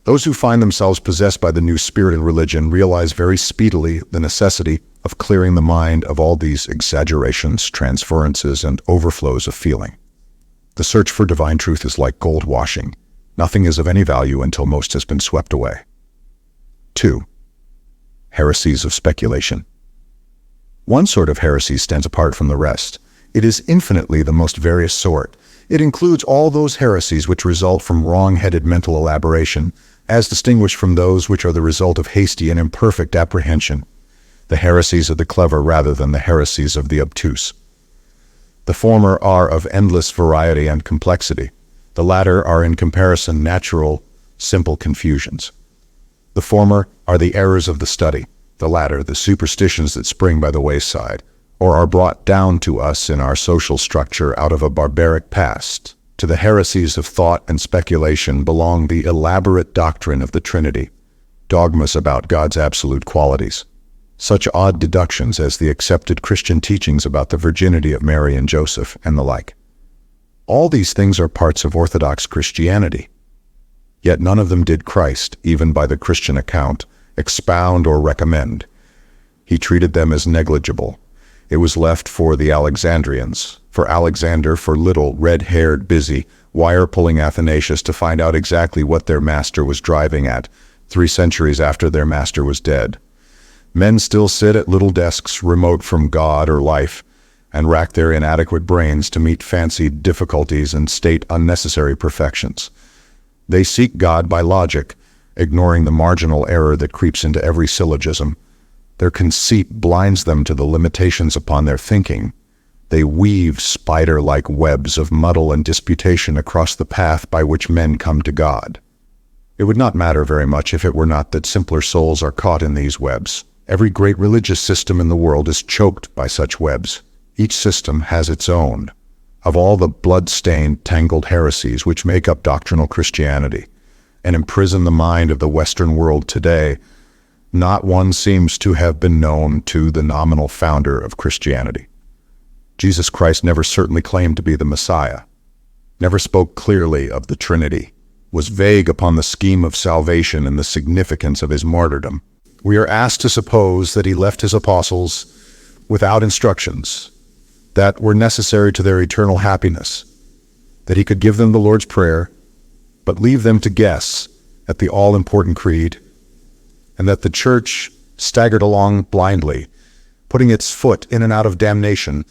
Those who find themselves possessed by the new spirit in religion realize very speedily the necessity of clearing the mind of all these exaggerations, transferences, and overflows of feeling. The search for divine truth is like gold washing. Nothing is of any value until most has been swept away. 2. Heresies of speculation. One sort of heresy stands apart from the rest. It is infinitely the most various sort. It includes all those heresies which result from wrong-headed mental elaboration, as distinguished from those which are the result of hasty and imperfect apprehension, the heresies of the clever rather than the heresies of the obtuse. The former are of endless variety and complexity. The latter are in comparison natural, simple confusions. The former are the errors of the study, the latter the superstitions that spring by the wayside, or are brought down to us in our social structure out of a barbaric past. To the heresies of thought and speculation belong the elaborate doctrine of the Trinity, dogmas about God's absolute qualities, such odd deductions as the accepted Christian teachings about the virginity of Mary and Joseph, and the like. All these things are parts of orthodox Christianity. Yet none of them did Christ, even by the Christian account, expound or recommend. He treated them as negligible. It was left for the Alexandrians, for Alexander, for little, red-haired, busy, wire-pulling Athanasius to find out exactly what their master was driving at 3 centuries after their master was dead. Men still sit at little desks remote from God or life and rack their inadequate brains to meet fancied difficulties and state unnecessary perfections. They seek God by logic, ignoring the marginal error that creeps into every syllogism. Their conceit blinds them to the limitations upon their thinking. They weave spider-like webs of muddle and disputation across the path by which men come to God. It would not matter very much if it were not that simpler souls are caught in these webs. Every great religious system in the world is choked by such webs. Each system has its own. Of all the blood-stained, tangled heresies which make up doctrinal Christianity and imprison the mind of the Western world today, not one seems to have been known to the nominal founder of Christianity. Jesus Christ never certainly claimed to be the Messiah, never spoke clearly of the Trinity, was vague upon the scheme of salvation and the significance of his martyrdom. We are asked to suppose that he left his apostles without instructions that were necessary to their eternal happiness, that he could give them the Lord's Prayer, but leave them to guess at the all-important creed, and that the church staggered along blindly, putting its foot in and out of damnation,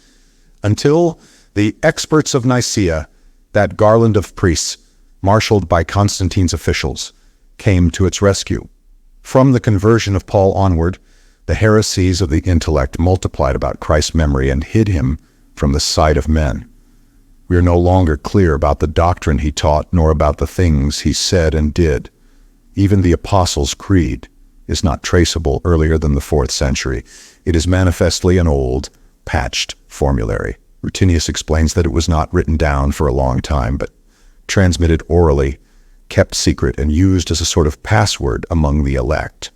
until the experts of Nicaea, that garland of priests, marshaled by Constantine's officials, came to its rescue. From the conversion of Paul onward, the heresies of the intellect multiplied about Christ's memory and hid him from the sight of men. We are no longer clear about the doctrine he taught, nor about the things he said and did. Even the Apostles' Creed is not traceable earlier than the 4th century. It is manifestly an old, patched formulary. Rutinius explains that it was not written down for a long time, but transmitted orally, kept secret, and used as a sort of password among the elect.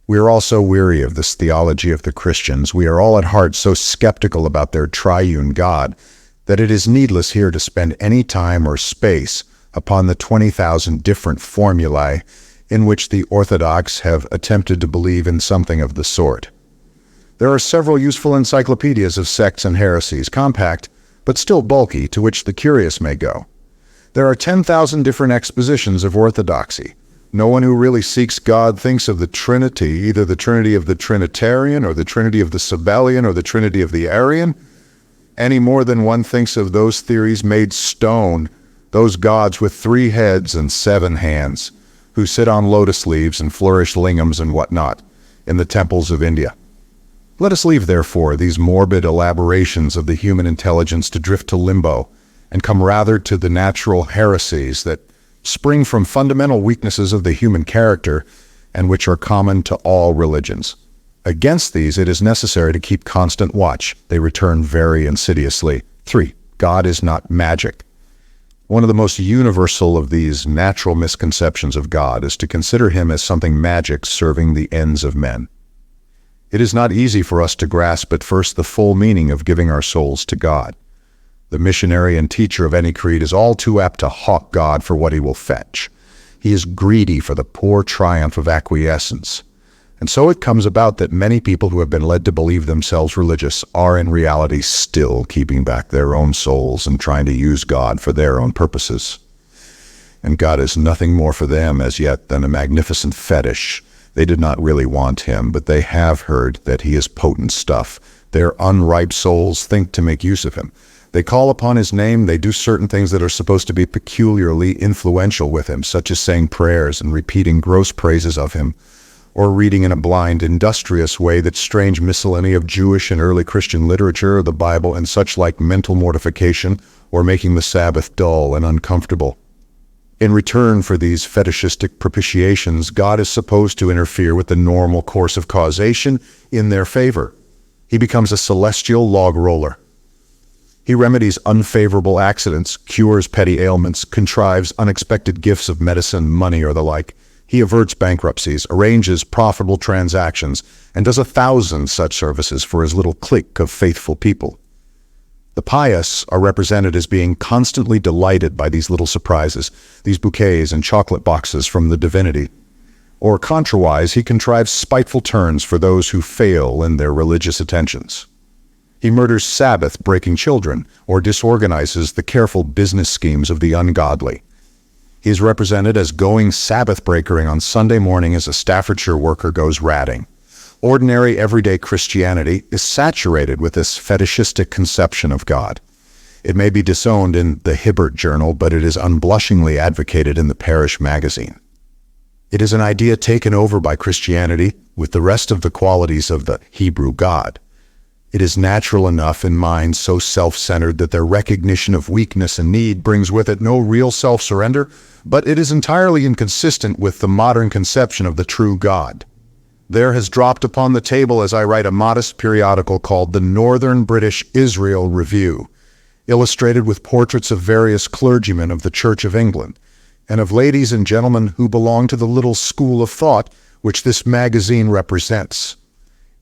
We are also weary of this theology of the Christians. We are all at heart so skeptical about their triune God that it is needless here to spend any time or space upon the 20,000 different formulae in which the orthodox have attempted to believe in something of the sort. There are several useful encyclopedias of sects and heresies, compact, but still bulky, to which the curious may go. There are 10,000 different expositions of orthodoxy. No one who really seeks God thinks of the Trinity, either the Trinity of the Trinitarian, or the Trinity of the Sabellian, or the Trinity of the Arian, any more than one thinks of those theories made stone, those gods with 3 heads and 7 hands, who sit on lotus leaves and flourish lingams and whatnot in the temples of India. Let us leave, therefore, these morbid elaborations of the human intelligence to drift to limbo, and come rather to the natural heresies that spring from fundamental weaknesses of the human character and which are common to all religions. Against these it is necessary to keep constant watch. They return very insidiously. 3. God is not magic. One of the most universal of these natural misconceptions of God is to consider him as something magic serving the ends of men. It is not easy for us to grasp at first the full meaning of giving our souls to God. The missionary and teacher of any creed is all too apt to hawk God for what he will fetch. He is greedy for the poor triumph of acquiescence. And so it comes about that many people who have been led to believe themselves religious are in reality still keeping back their own souls and trying to use God for their own purposes. And God is nothing more for them as yet than a magnificent fetish. They did not really want him, but they have heard that he is potent stuff. Their unripe souls think to make use of him. They call upon his name, they do certain things that are supposed to be peculiarly influential with him, such as saying prayers and repeating gross praises of him, or reading in a blind, industrious way that strange miscellany of Jewish and early Christian literature, the Bible, and such like mental mortification, or making the Sabbath dull and uncomfortable. In return for these fetishistic propitiations, God is supposed to interfere with the normal course of causation in their favor. He becomes a celestial log roller. He remedies unfavorable accidents, cures petty ailments, contrives unexpected gifts of medicine, money, or the like. He averts bankruptcies, arranges profitable transactions, and does 1,000 such services for his little clique of faithful people. The pious are represented as being constantly delighted by these little surprises, these bouquets and chocolate boxes from the divinity. Or contrawise, he contrives spiteful turns for those who fail in their religious attentions. He murders Sabbath-breaking children, or disorganizes the careful business schemes of the ungodly. He is represented as going Sabbath-breakering on Sunday morning as a Staffordshire worker goes ratting. Ordinary, everyday Christianity is saturated with this fetishistic conception of God. It may be disowned in the Hibbert Journal, but it is unblushingly advocated in the Parish Magazine. It is an idea taken over by Christianity with the rest of the qualities of the Hebrew God. It is natural enough in minds so self-centered that their recognition of weakness and need brings with it no real self-surrender, but it is entirely inconsistent with the modern conception of the true God. There has dropped upon the table as I write a modest periodical called the Northern British Israel Review, illustrated with portraits of various clergymen of the Church of England, and of ladies and gentlemen who belong to the little school of thought which this magazine represents.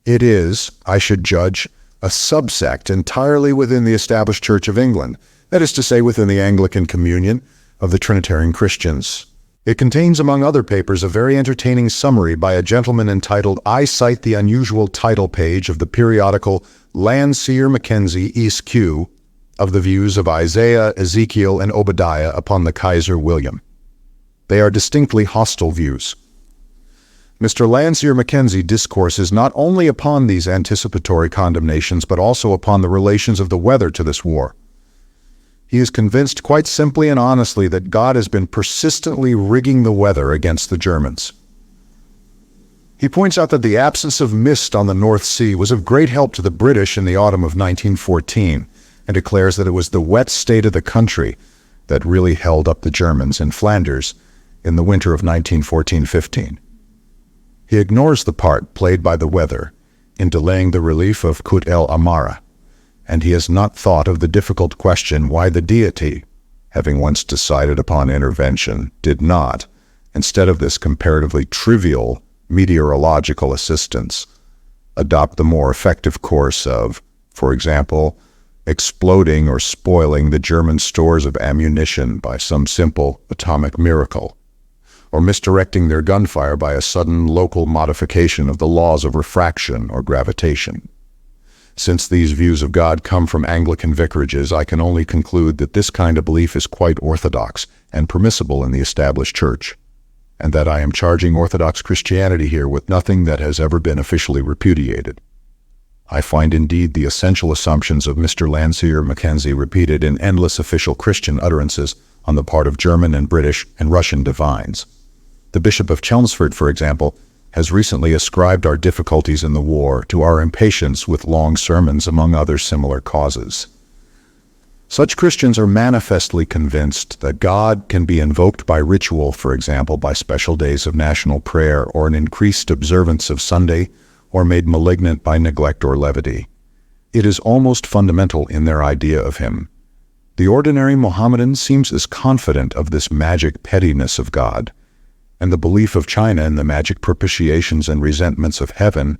It is, I should judge, a subsect entirely within the established Church of England, that is to say, within the Anglican Communion of the Trinitarian Christians. It contains, among other papers, a very entertaining summary by a gentleman entitled "I Cite the Unusual Title Page of the periodical Landseer Mackenzie East Q of the views of Isaiah, Ezekiel, and Obadiah upon the Kaiser William." They are distinctly hostile views. Mr. Landseer Mackenzie discourses not only upon these anticipatory condemnations, but also upon the relations of the weather to this war. He is convinced quite simply and honestly that God has been persistently rigging the weather against the Germans. He points out that the absence of mist on the North Sea was of great help to the British in the autumn of 1914, and declares that it was the wet state of the country that really held up the Germans in Flanders in the winter of 1914-15. He ignores the part played by the weather in delaying the relief of Kut el Amara, and he has not thought of the difficult question why the deity, having once decided upon intervention, did not, instead of this comparatively trivial meteorological assistance, adopt the more effective course of, for example, exploding or spoiling the German stores of ammunition by some simple atomic miracle, or misdirecting their gunfire by a sudden local modification of the laws of refraction or gravitation. Since these views of God come from Anglican vicarages, I can only conclude that this kind of belief is quite orthodox and permissible in the established church, and that I am charging Orthodox Christianity here with nothing that has ever been officially repudiated. I find indeed the essential assumptions of Mr. Landseer Mackenzie repeated in endless official Christian utterances on the part of German and British and Russian divines. The Bishop of Chelmsford, for example, has recently ascribed our difficulties in the war to our impatience with long sermons, among other similar causes. Such Christians are manifestly convinced that God can be invoked by ritual, for example, by special days of national prayer or an increased observance of Sunday, or made malignant by neglect or levity. It is almost fundamental in their idea of him. The ordinary Mohammedan seems as confident of this magic pettiness of God, and the belief of China in the magic propitiations and resentments of heaven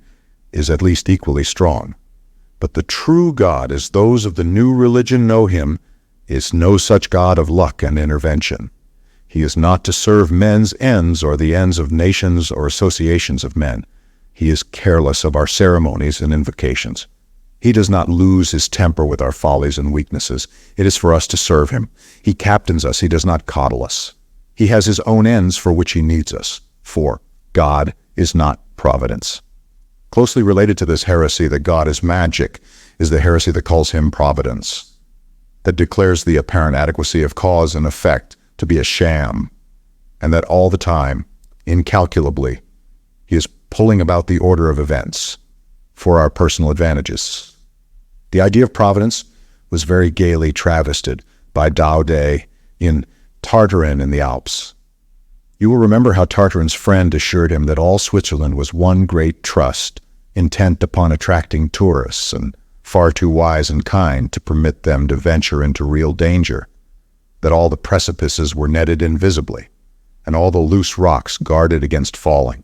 is at least equally strong. But the true God, as those of the new religion know him, is no such God of luck and intervention. He is not to serve men's ends or the ends of nations or associations of men. He is careless of our ceremonies and invocations. He does not lose his temper with our follies and weaknesses. It is for us to serve him. He captains us. He does not coddle us. He has his own ends for which he needs us. For God is not providence. Closely related to this heresy that God is magic is the heresy that calls him providence, that declares the apparent adequacy of cause and effect to be a sham, and that all the time, incalculably, he is pulling about the order of events for our personal advantages. The idea of providence was very gaily travested by Daudet in Tartarin in the Alps. You will remember how Tartarin's friend assured him that all Switzerland was one great trust, intent upon attracting tourists, and far too wise and kind to permit them to venture into real danger, that all the precipices were netted invisibly, and all the loose rocks guarded against falling,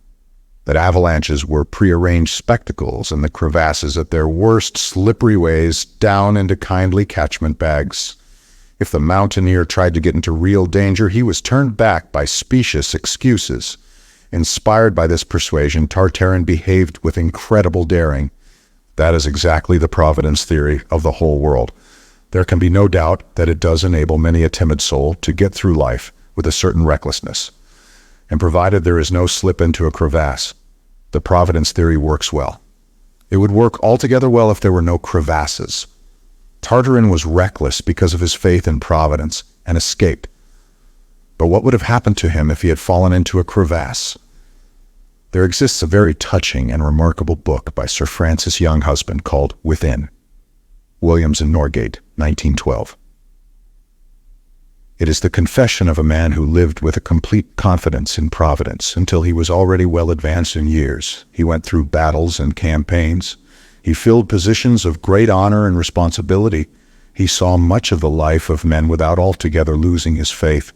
that avalanches were prearranged spectacles, and the crevasses at their worst slippery ways down into kindly catchment bags. If the mountaineer tried to get into real danger, he was turned back by specious excuses. Inspired by this persuasion, Tartarin behaved with incredible daring. That is exactly the providence theory of the whole world. There can be no doubt that it does enable many a timid soul to get through life with a certain recklessness. And provided there is no slip into a crevasse, the providence theory works well. It would work altogether well if there were no crevasses. Tartarin was reckless because of his faith in providence and escaped. But what would have happened to him if he had fallen into a crevasse? There exists a very touching and remarkable book by Sir Francis Younghusband called Within. Williams and Norgate, 1912. It is the confession of a man who lived with a complete confidence in providence until he was already well advanced in years. He went through battles and campaigns. He filled positions of great honor and responsibility. He saw much of the life of men without altogether losing his faith.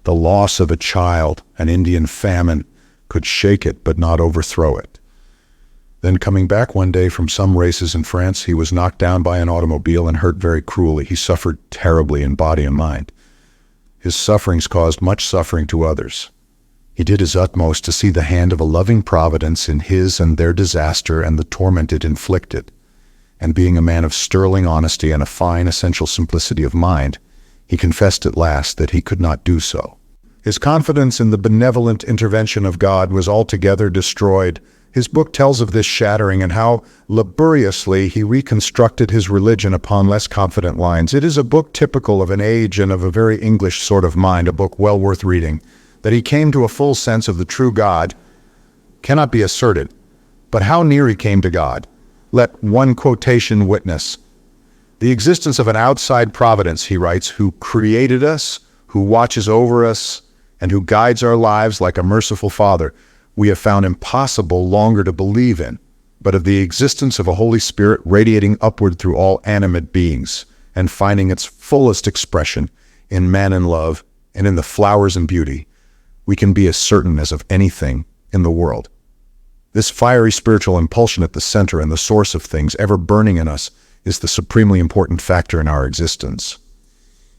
The loss of a child, an Indian famine, could shake it but not overthrow it. Then coming back one day from some races in France, he was knocked down by an automobile and hurt very cruelly. He suffered terribly in body and mind. His sufferings caused much suffering to others. He did his utmost to see the hand of a loving providence in his and their disaster and the torment it inflicted. And being a man of sterling honesty and a fine essential simplicity of mind, he confessed at last that he could not do so. His confidence in the benevolent intervention of God was altogether destroyed. His book tells of this shattering and how laboriously he reconstructed his religion upon less confident lines. It is a book typical of an age and of a very English sort of mind, a book well worth reading. That he came to a full sense of the true God cannot be asserted, but how near he came to God, let one quotation witness. The existence of an outside providence, he writes, who created us, who watches over us, and who guides our lives like a merciful Father, we have found impossible longer to believe in, but of the existence of a Holy Spirit radiating upward through all animate beings and finding its fullest expression in man and love and in the flowers and beauty, we can be as certain as of anything in the world. This fiery spiritual impulsion at the center and the source of things ever burning in us is the supremely important factor in our existence.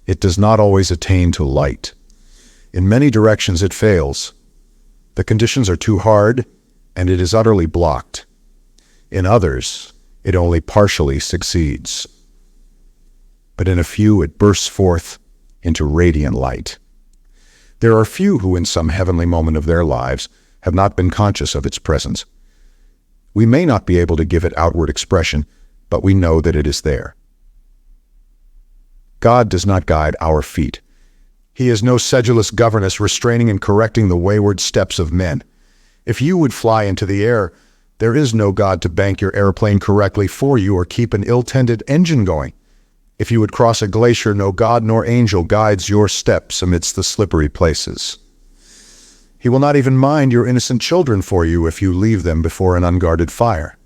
It does not always attain to light. In many directions it fails. The conditions are too hard, and it is utterly blocked. In others, it only partially succeeds. But in a few, it bursts forth into radiant light. There are few who, in some heavenly moment of their lives, have not been conscious of its presence. We may not be able to give it outward expression, but we know that it is there. God does not guide our feet. He is no sedulous governess restraining and correcting the wayward steps of men. If you would fly into the air, there is no God to bank your airplane correctly for you or keep an ill-tended engine going. If you would cross a glacier, no God nor angel guides your steps amidst the slippery places. He will not even mind your innocent children for you if you leave them before an unguarded fire.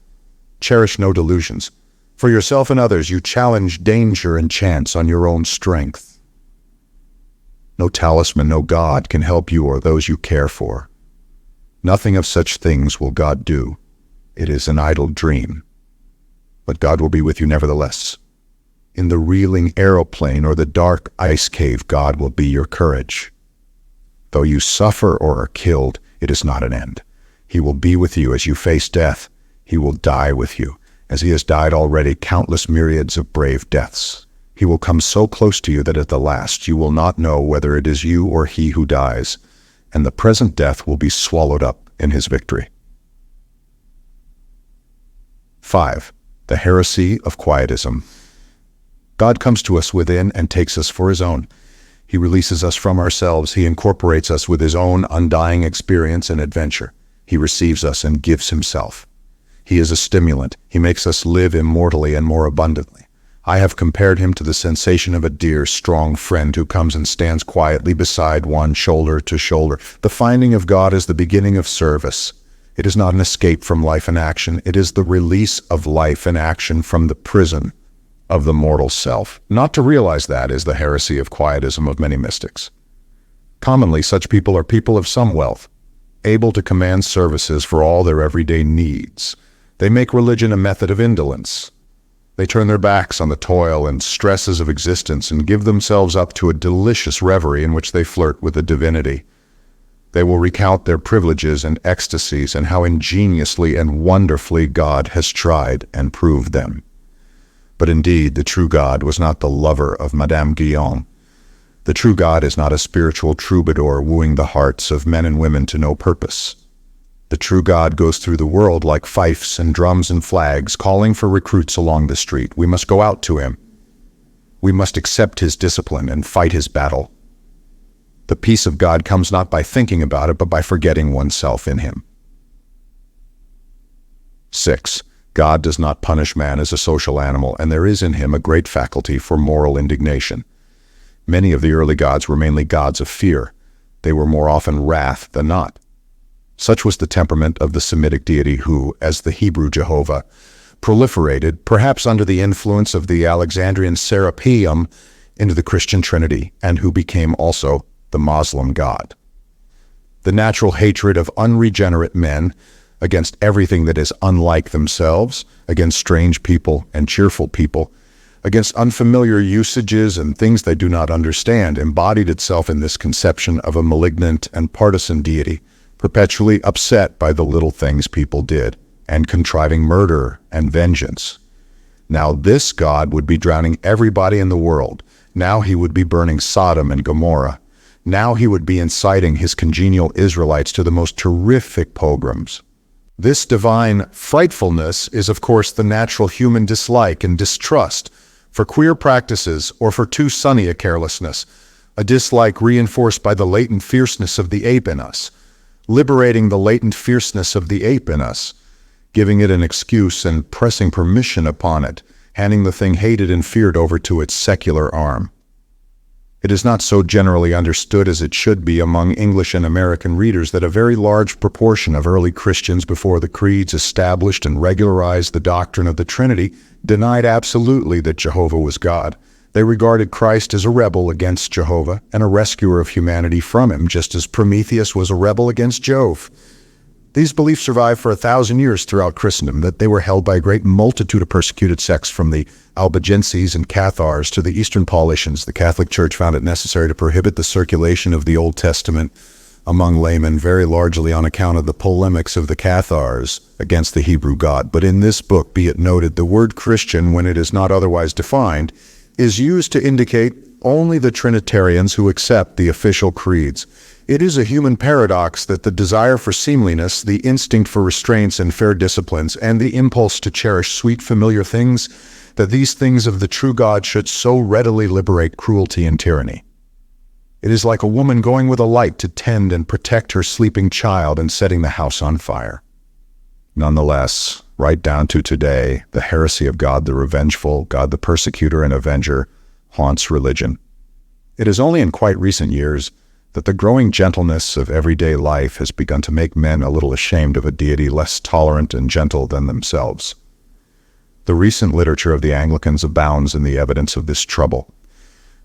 Cherish no delusions. For yourself and others, you challenge danger and chance on your own strength. No talisman, no God can help you or those you care for. Nothing of such things will God do. It is an idle dream. But God will be with you nevertheless. In the reeling aeroplane or the dark ice cave, God will be your courage. Though you suffer or are killed, it is not an end. He will be with you as you face death. He will die with you, as he has died already countless myriads of brave deaths. He will come so close to you that at the last you will not know whether it is you or he who dies, and the present death will be swallowed up in his victory. 5. The heresy of quietism. God comes to us within and takes us for his own. He releases us from ourselves. He incorporates us with his own undying experience and adventure. He receives us and gives himself. He is a stimulant. He makes us live immortally and more abundantly. I have compared him to the sensation of a dear, strong friend who comes and stands quietly beside one, shoulder to shoulder. The finding of God is the beginning of service. It is not an escape from life and action. It is the release of life and action from the prison of the mortal self. Not to realize that is the heresy of quietism of many mystics. Commonly, such people are people of some wealth, able to command services for all their everyday needs. They make religion a method of indolence. They turn their backs on the toil and stresses of existence and give themselves up to a delicious reverie in which they flirt with the divinity. They will recount their privileges and ecstasies and how ingeniously and wonderfully God has tried and proved them. But indeed, the true God was not the lover of Madame Guyon. The true God is not a spiritual troubadour wooing the hearts of men and women to no purpose. The true God goes through the world like fifes and drums and flags, calling for recruits along the street. We must go out to him. We must accept his discipline and fight his battle. The peace of God comes not by thinking about it, but by forgetting oneself in him. 6. God does not punish man as a social animal, and there is in him a great faculty for moral indignation. Many of the early gods were mainly gods of fear. They were more often wrath than not. Such was the temperament of the Semitic deity who, as the Hebrew Jehovah, proliferated, perhaps under the influence of the Alexandrian Serapeum, into the Christian Trinity, and who became also the Muslim God. The natural hatred of unregenerate men against everything that is unlike themselves, against strange people and cheerful people, against unfamiliar usages and things they do not understand, embodied itself in this conception of a malignant and partisan deity, perpetually upset by the little things people did, and contriving murder and vengeance. Now this God would be drowning everybody in the world. Now he would be burning Sodom and Gomorrah. Now he would be inciting his congenial Israelites to the most terrific pogroms. This divine frightfulness is, of course, the natural human dislike and distrust for queer practices or for too sunny a carelessness, a dislike reinforced by the latent fierceness of the ape in us, liberating the latent fierceness of the ape in us, giving it an excuse and pressing permission upon it, handing the thing hated and feared over to its secular arm. It is not so generally understood as it should be among English and American readers that a very large proportion of early Christians before the creeds established and regularized the doctrine of the Trinity denied absolutely that Jehovah was God. They regarded Christ as a rebel against Jehovah and a rescuer of humanity from him, just as Prometheus was a rebel against Jove. These beliefs survived for 1,000 years throughout Christendom, that they were held by a great multitude of persecuted sects from the Albigenses and Cathars to the Eastern Paulicians. The Catholic Church found it necessary to prohibit the circulation of the Old Testament among laymen, very largely on account of the polemics of the Cathars against the Hebrew God. But in this book, be it noted, the word Christian, when it is not otherwise defined, is used to indicate only the Trinitarians who accept the official creeds. It is a human paradox that the desire for seemliness, the instinct for restraints and fair disciplines, and the impulse to cherish sweet familiar things, that these things of the true God should so readily liberate cruelty and tyranny. It is like a woman going with a light to tend and protect her sleeping child and setting the house on fire. Nonetheless, right down to today, the heresy of God the revengeful, God the persecutor and avenger, haunts religion. It is only in quite recent years that the growing gentleness of everyday life has begun to make men a little ashamed of a deity less tolerant and gentle than themselves. The recent literature of the Anglicans abounds in the evidence of this trouble.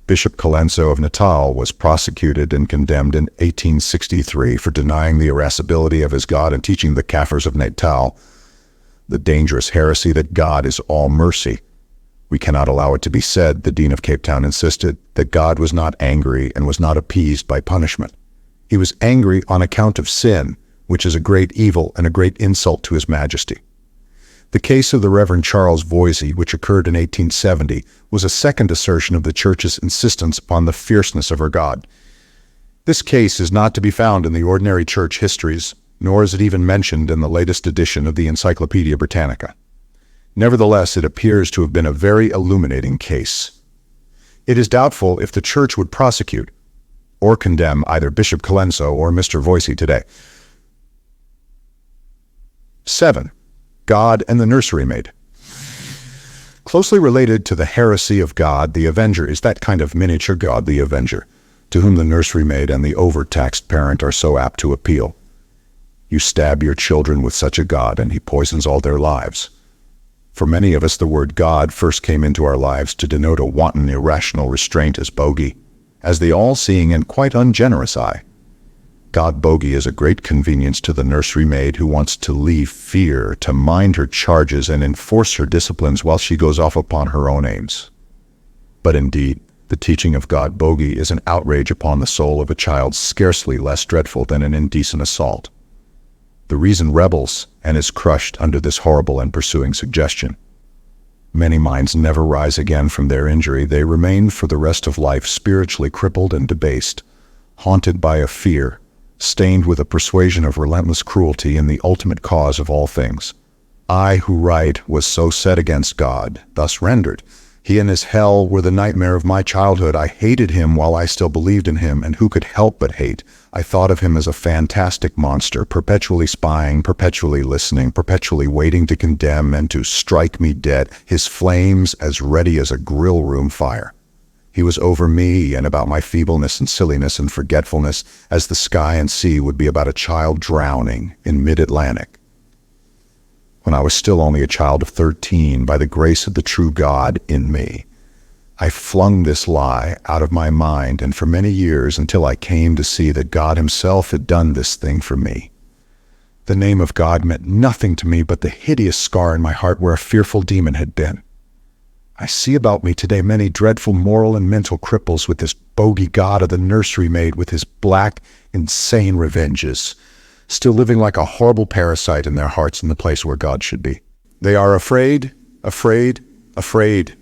Bishop Colenso of Natal was prosecuted and condemned in 1863 for denying the irascibility of his God and teaching the Kafirs of Natal the dangerous heresy that God is all mercy. We cannot allow it to be said, the Dean of Cape Town insisted, that God was not angry and was not appeased by punishment. He was angry on account of sin, which is a great evil and a great insult to his majesty. The case of the Reverend Charles Voysey, which occurred in 1870, was a second assertion of the Church's insistence upon the fierceness of her God. This case is not to be found in the ordinary church histories, nor is it even mentioned in the latest edition of the Encyclopedia Britannica. Nevertheless, it appears to have been a very illuminating case. It is doubtful if the Church would prosecute or condemn either Bishop Colenso or Mr. Voysey today. 7. God and the Nursery Maid. Closely related to the heresy of God, the Avenger is that kind of miniature God, the Avenger, to whom the nursery maid and the overtaxed parent are so apt to appeal. You stab your children with such a God, and he poisons all their lives. For many of us, the word God first came into our lives to denote a wanton, irrational restraint as bogey, as the all-seeing and quite ungenerous eye. God bogey is a great convenience to the nursery maid who wants to leave fear, to mind her charges and enforce her disciplines while she goes off upon her own aims. But indeed, the teaching of God bogey is an outrage upon the soul of a child scarcely less dreadful than an indecent assault. The reason rebels and is crushed under this horrible and pursuing suggestion. Many minds never rise again from their injury. They remain for the rest of life spiritually crippled and debased, haunted by a fear, stained with a persuasion of relentless cruelty in the ultimate cause of all things. I who write was so set against God, thus rendered. He and his hell were the nightmare of my childhood. I hated him while I still believed in him, and who could help but hate? I thought of him as a fantastic monster, perpetually spying, perpetually listening, perpetually waiting to condemn and to strike me dead, his flames as ready as a grill room fire. He was over me and about my feebleness and silliness and forgetfulness, as the sky and sea would be about a child drowning in mid-Atlantic. When I was still only a child of 13, by the grace of the true God in me, I flung this lie out of my mind, and for many years, until I came to see that God himself had done this thing for me. The name of God meant nothing to me but the hideous scar in my heart where a fearful demon had been. I see about me today many dreadful moral and mental cripples with this bogey God of the nursery maid, with his black, insane revenges, still living like a horrible parasite in their hearts in the place where God should be. They are afraid, afraid, afraid.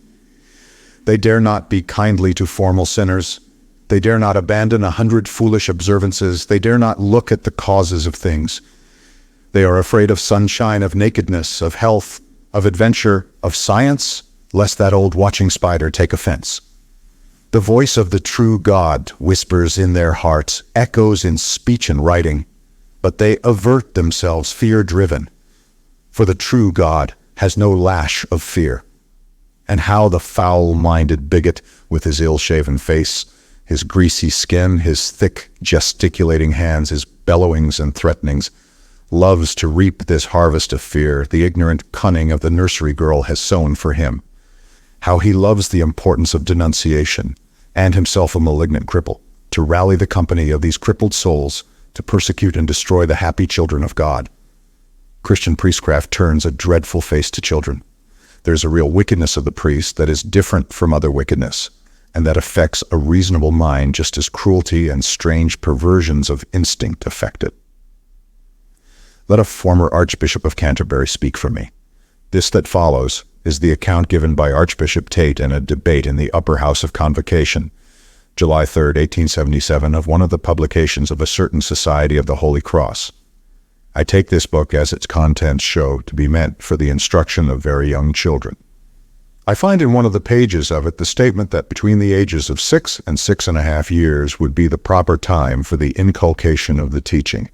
They dare not be kindly to formal sinners. They dare not abandon 100 foolish observances. They dare not look at the causes of things. They are afraid of sunshine, of nakedness, of health, of adventure, of science, lest that old watching spider take offense. The voice of the true God whispers in their hearts, echoes in speech and writing, but they avert themselves fear-driven, for the true God has no lash of fear. And how the foul-minded bigot, with his ill-shaven face, his greasy skin, his thick gesticulating hands, his bellowings and threatenings, loves to reap this harvest of fear the ignorant cunning of the nursery girl has sown for him. How he loves the importance of denunciation, and himself a malignant cripple, to rally the company of these crippled souls to persecute and destroy the happy children of God. Christian priestcraft turns a dreadful face to children. There's a real wickedness of the priest that is different from other wickedness, and that affects a reasonable mind just as cruelty and strange perversions of instinct affect it. Let a former Archbishop of Canterbury speak for me. This that follows is the account given by Archbishop Tate in a debate in the Upper House of Convocation, July 3, 1877, of one of the publications of a certain Society of the Holy Cross. I take this book, as its contents show, to be meant for the instruction of very young children. I find in one of the pages of it the statement that between the ages of 6 and 6.5 years would be the proper time for the inculcation of the teaching,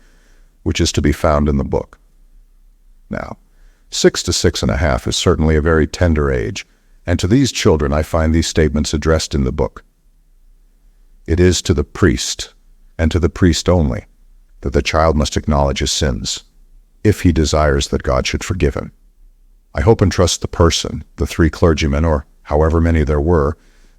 which is to be found in the book. Now, 6 to 6.5 is certainly a very tender age, and to these children I find these statements addressed in the book. It is to the priest, and to the priest only, that the child must acknowledge his sins, if he desires that God should forgive him. I hope and trust the person, the 3 clergymen, or however many there were,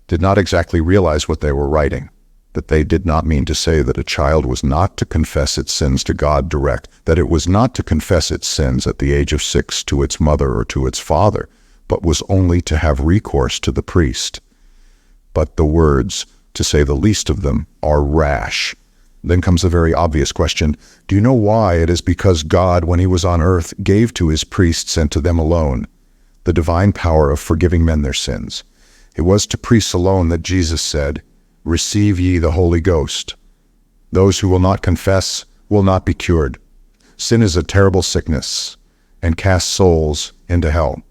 did not exactly realize what they were writing, that they did not mean to say that a child was not to confess its sins to God direct, that it was not to confess its sins at the age of 6 to its mother or to its father, but was only to have recourse to the priest. But the words, to say the least of them, are rash. Then comes the very obvious question, do you know why? It is because God, when he was on earth, gave to his priests and to them alone the divine power of forgiving men their sins. It was to priests alone that Jesus said, "Receive ye the Holy Ghost." Those who will not confess will not be cured. Sin is a terrible sickness and casts souls into hell.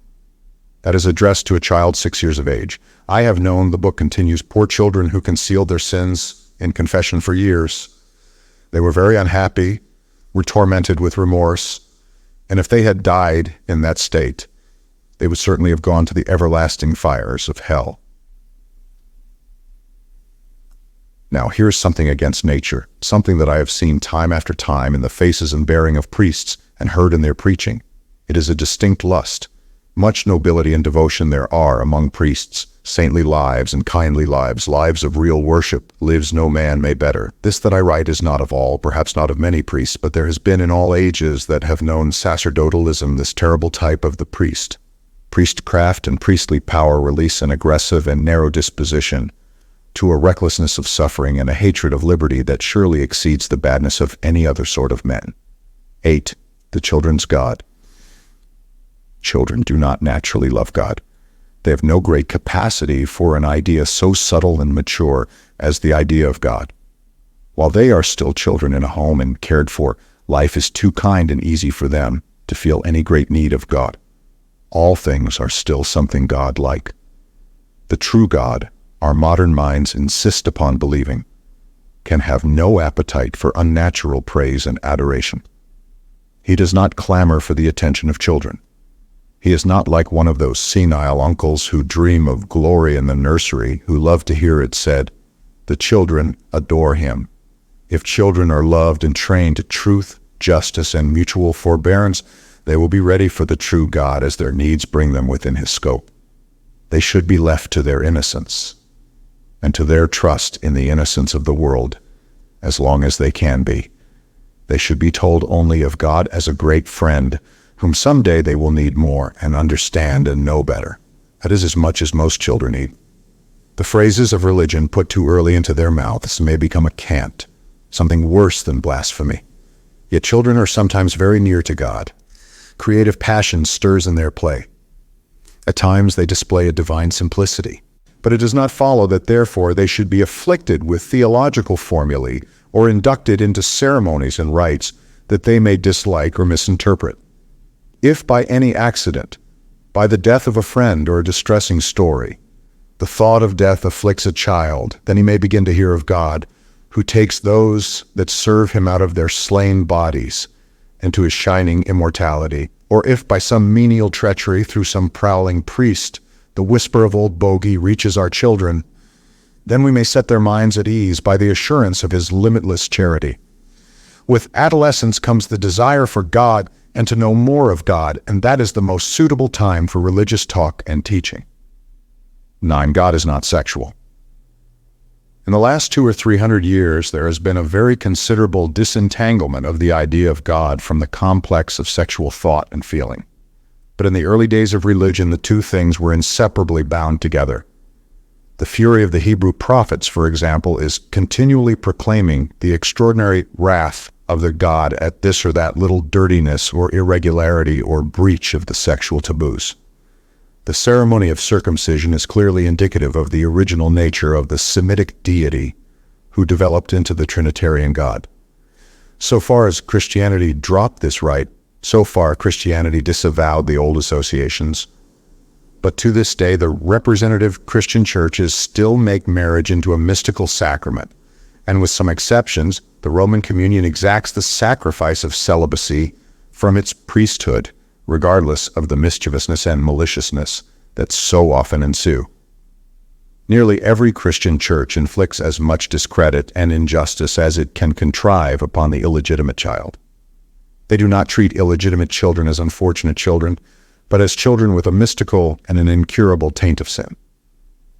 That is addressed to a child 6 years of age. I have known, the book continues, poor children who concealed their sins in confession for years. They were very unhappy, were tormented with remorse, and if they had died in that state, they would certainly have gone to the everlasting fires of hell. Now, here's something against nature, something that I have seen time after time in the faces and bearing of priests and heard in their preaching. It is a distinct lust. Much nobility and devotion there are among priests, saintly lives and kindly lives, lives of real worship, lives no man may better. This that I write is not of all, perhaps not of many priests, but there has been in all ages that have known sacerdotalism, this terrible type of the priest. Priestcraft and priestly power release an aggressive and narrow disposition to a recklessness of suffering and a hatred of liberty that surely exceeds the badness of any other sort of men. 8. The children's God. Children do not naturally love God. They have no great capacity for an idea so subtle and mature as the idea of God. While they are still children in a home and cared for, life is too kind and easy for them to feel any great need of God. All things are still something God-like. The true God, our modern minds insist upon believing, can have no appetite for unnatural praise and adoration. He does not clamor for the attention of children. He is not like one of those senile uncles who dream of glory in the nursery, who love to hear it said, "The children adore him." If children are loved and trained to truth, justice, and mutual forbearance, they will be ready for the true God as their needs bring them within his scope. They should be left to their innocence and to their trust in the innocence of the world as long as they can be. They should be told only of God as a great friend whom someday they will need more and understand and know better. That is as much as most children need. The phrases of religion put too early into their mouths may become a cant, something worse than blasphemy. Yet children are sometimes very near to God. Creative passion stirs in their play. At times they display a divine simplicity. but it does not follow that therefore they should be afflicted with theological formulae or inducted into ceremonies and rites that they may dislike or misinterpret. If by any accident, by the death of a friend or a distressing story, the thought of death afflicts a child, then he may begin to hear of God, who takes those that serve him out of their slain bodies into his shining immortality. Or if by some menial treachery through some prowling priest, the whisper of old bogey reaches our children, then we may set their minds at ease by the assurance of his limitless charity. With adolescence comes the desire for God and to know more of God, and that is the most suitable time for religious talk and teaching. 9. God is not sexual. In the last 200 or 300 years, there has been a very considerable disentanglement of the idea of God from the complex of sexual thought and feeling. But in the early days of religion, the two things were inseparably bound together. The fury of the Hebrew prophets, for example, is continually proclaiming the extraordinary wrath of the God at this or that little dirtiness or irregularity or breach of the sexual taboos. The ceremony of circumcision is clearly indicative of the original nature of the Semitic deity who developed into the Trinitarian God. So far as Christianity dropped this rite, so far Christianity disavowed the old associations. But to this day, the representative Christian churches still make marriage into a mystical sacrament. And with some exceptions, the Roman communion exacts the sacrifice of celibacy from its priesthood, regardless of the mischievousness and maliciousness that so often ensue. Nearly every Christian church inflicts as much discredit and injustice as it can contrive upon the illegitimate child. They do not treat illegitimate children as unfortunate children, but as children with a mystical and an incurable taint of sin.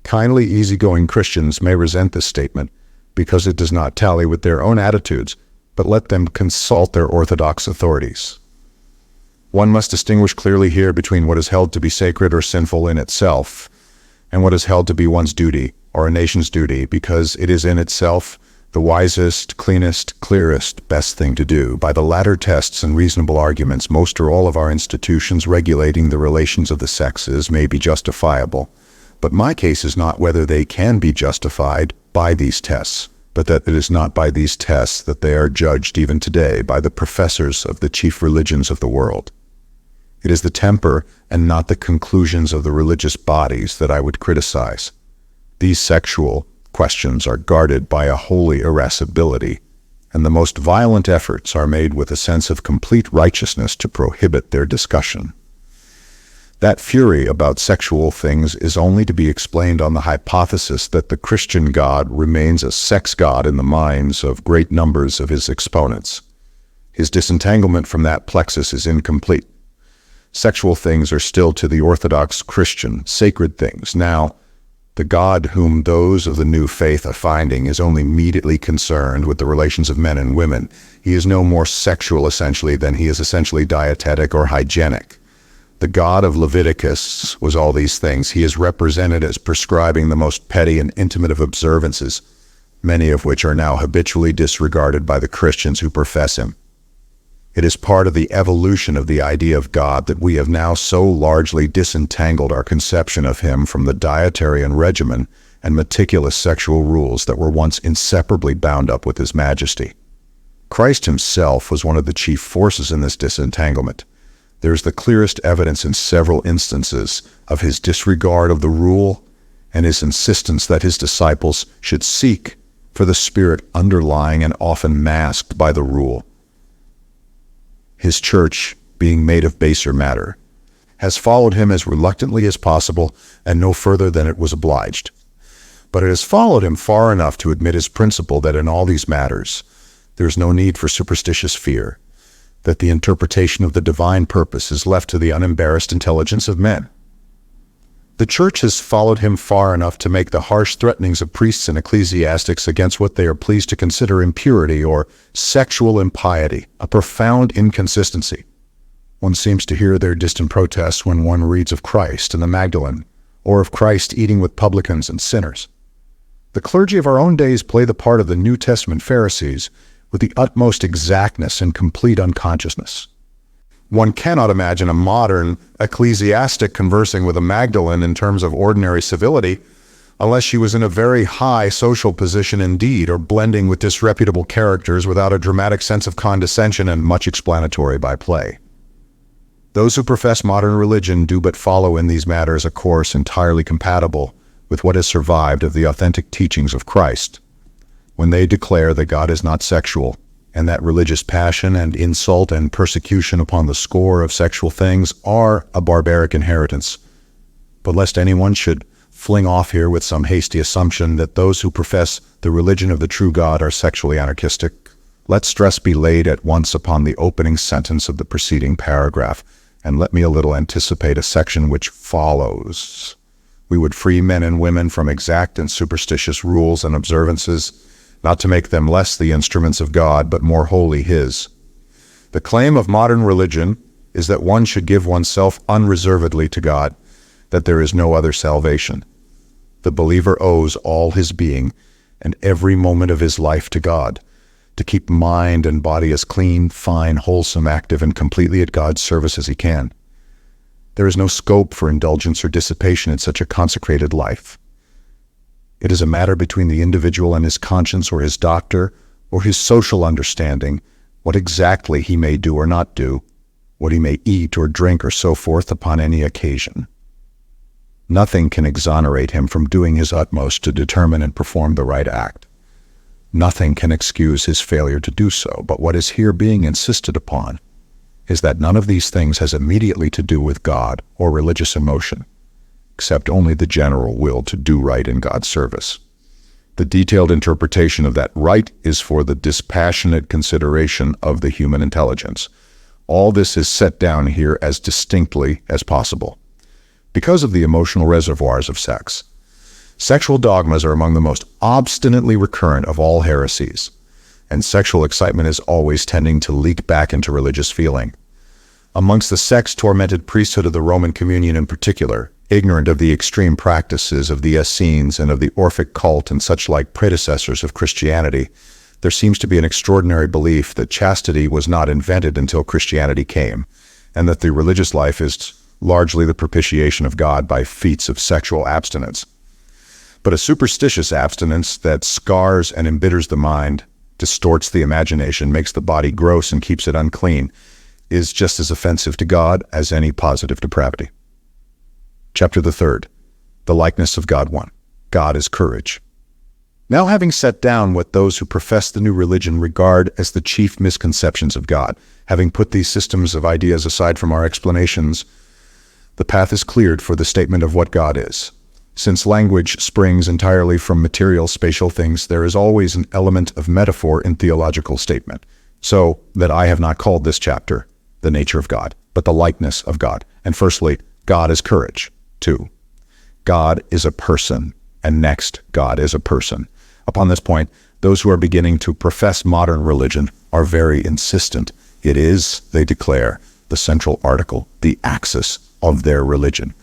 Kindly, easygoing Christians may resent this statement because it does not tally with their own attitudes, but let them consult their orthodox authorities. One must distinguish clearly here between what is held to be sacred or sinful in itself and what is held to be one's duty or a nation's duty, because it is in itself the wisest, cleanest, clearest, best thing to do. By the latter tests and reasonable arguments, most or all of our institutions regulating the relations of the sexes may be justifiable. But my case is not whether they can be justified by these tests, but that it is not by these tests that they are judged even today by the professors of the chief religions of the world. It is the temper and not the conclusions of the religious bodies that I would criticize. These sexual questions are guarded by a holy irascibility, and the most violent efforts are made with a sense of complete righteousness to prohibit their discussion. That fury about sexual things is only to be explained on the hypothesis that the Christian God remains a sex god in the minds of great numbers of his exponents. His disentanglement from that plexus is incomplete. Sexual things are still to the orthodox Christian sacred things. Now, the God whom those of the new faith are finding is only immediately concerned with the relations of men and women. He is no more sexual essentially than he is essentially dietetic or hygienic. The God of Leviticus was all these things. He is represented as prescribing the most petty and intimate of observances, many of which are now habitually disregarded by the Christians who profess him. It is part of the evolution of the idea of God that we have now so largely disentangled our conception of him from the dietarian regimen and meticulous sexual rules that were once inseparably bound up with his majesty. Christ himself was one of the chief forces in this disentanglement. There is the clearest evidence in several instances of his disregard of the rule and his insistence that his disciples should seek for the spirit underlying and often masked by the rule. His church, being made of baser matter, has followed him as reluctantly as possible and no further than it was obliged. But it has followed him far enough to admit his principle that in all these matters there is no need for superstitious fear, that the interpretation of the divine purpose is left to the unembarrassed intelligence of men. The church has followed him far enough to make the harsh threatenings of priests and ecclesiastics against what they are pleased to consider impurity or sexual impiety a profound inconsistency. One seems to hear their distant protests when one reads of Christ and the Magdalene, or of Christ eating with publicans and sinners. The clergy of our own days play the part of the New Testament Pharisees with the utmost exactness and complete unconsciousness. One cannot imagine a modern ecclesiastic conversing with a Magdalene in terms of ordinary civility, unless she was in a very high social position indeed, or blending with disreputable characters without a dramatic sense of condescension and much explanatory by play. Those who profess modern religion do but follow in these matters a course entirely compatible with what has survived of the authentic teachings of Christ, when they declare that God is not sexual, and that religious passion and insult and persecution upon the score of sexual things are a barbaric inheritance. But lest anyone should fling off here with some hasty assumption that those who profess the religion of the true God are sexually anarchistic, let stress be laid at once upon the opening sentence of the preceding paragraph, and let me a little anticipate a section which follows. We would free men and women from exact and superstitious rules and observances, not to make them less the instruments of God, but more wholly His. The claim of modern religion is that one should give oneself unreservedly to God, that there is no other salvation. The believer owes all his being and every moment of his life to God, to keep mind and body as clean, fine, wholesome, active, and completely at God's service as he can. There is no scope for indulgence or dissipation in such a consecrated life. It is a matter between the individual and his conscience or his doctor or his social understanding, what exactly he may do or not do, what he may eat or drink or so forth upon any occasion. Nothing can exonerate him from doing his utmost to determine and perform the right act. Nothing can excuse his failure to do so, but what is here being insisted upon is that none of these things has immediately to do with God or religious emotion, except only the general will to do right in God's service. The detailed interpretation of that right is for the dispassionate consideration of the human intelligence. All this is set down here as distinctly as possible. Because of the emotional reservoirs of sex, sexual dogmas are among the most obstinately recurrent of all heresies, and sexual excitement is always tending to leak back into religious feeling. Amongst the sex-tormented priesthood of the Roman communion in particular, ignorant of the extreme practices of the Essenes and of the Orphic cult and such like predecessors of Christianity, there seems to be an extraordinary belief that chastity was not invented until Christianity came, and that the religious life is largely the propitiation of God by feats of sexual abstinence. But a superstitious abstinence that scars and embitters the mind, distorts the imagination, makes the body gross and keeps it unclean, is just as offensive to God as any positive depravity. Chapter the 3rd, the likeness of God 1. God is courage. Now, having set down what those who profess the new religion regard as the chief misconceptions of God, having put these systems of ideas aside from our explanations, the path is cleared for the statement of what God is. Since language springs entirely from material spatial things, there is always an element of metaphor in theological statement, so that I have not called this chapter the nature of God, but the likeness of God. And firstly, God is courage. 2. God is a person, and next, God is a person. Upon this point, those who are beginning to profess modern religion are very insistent. It is, they declare, the central article, the axis of their religion.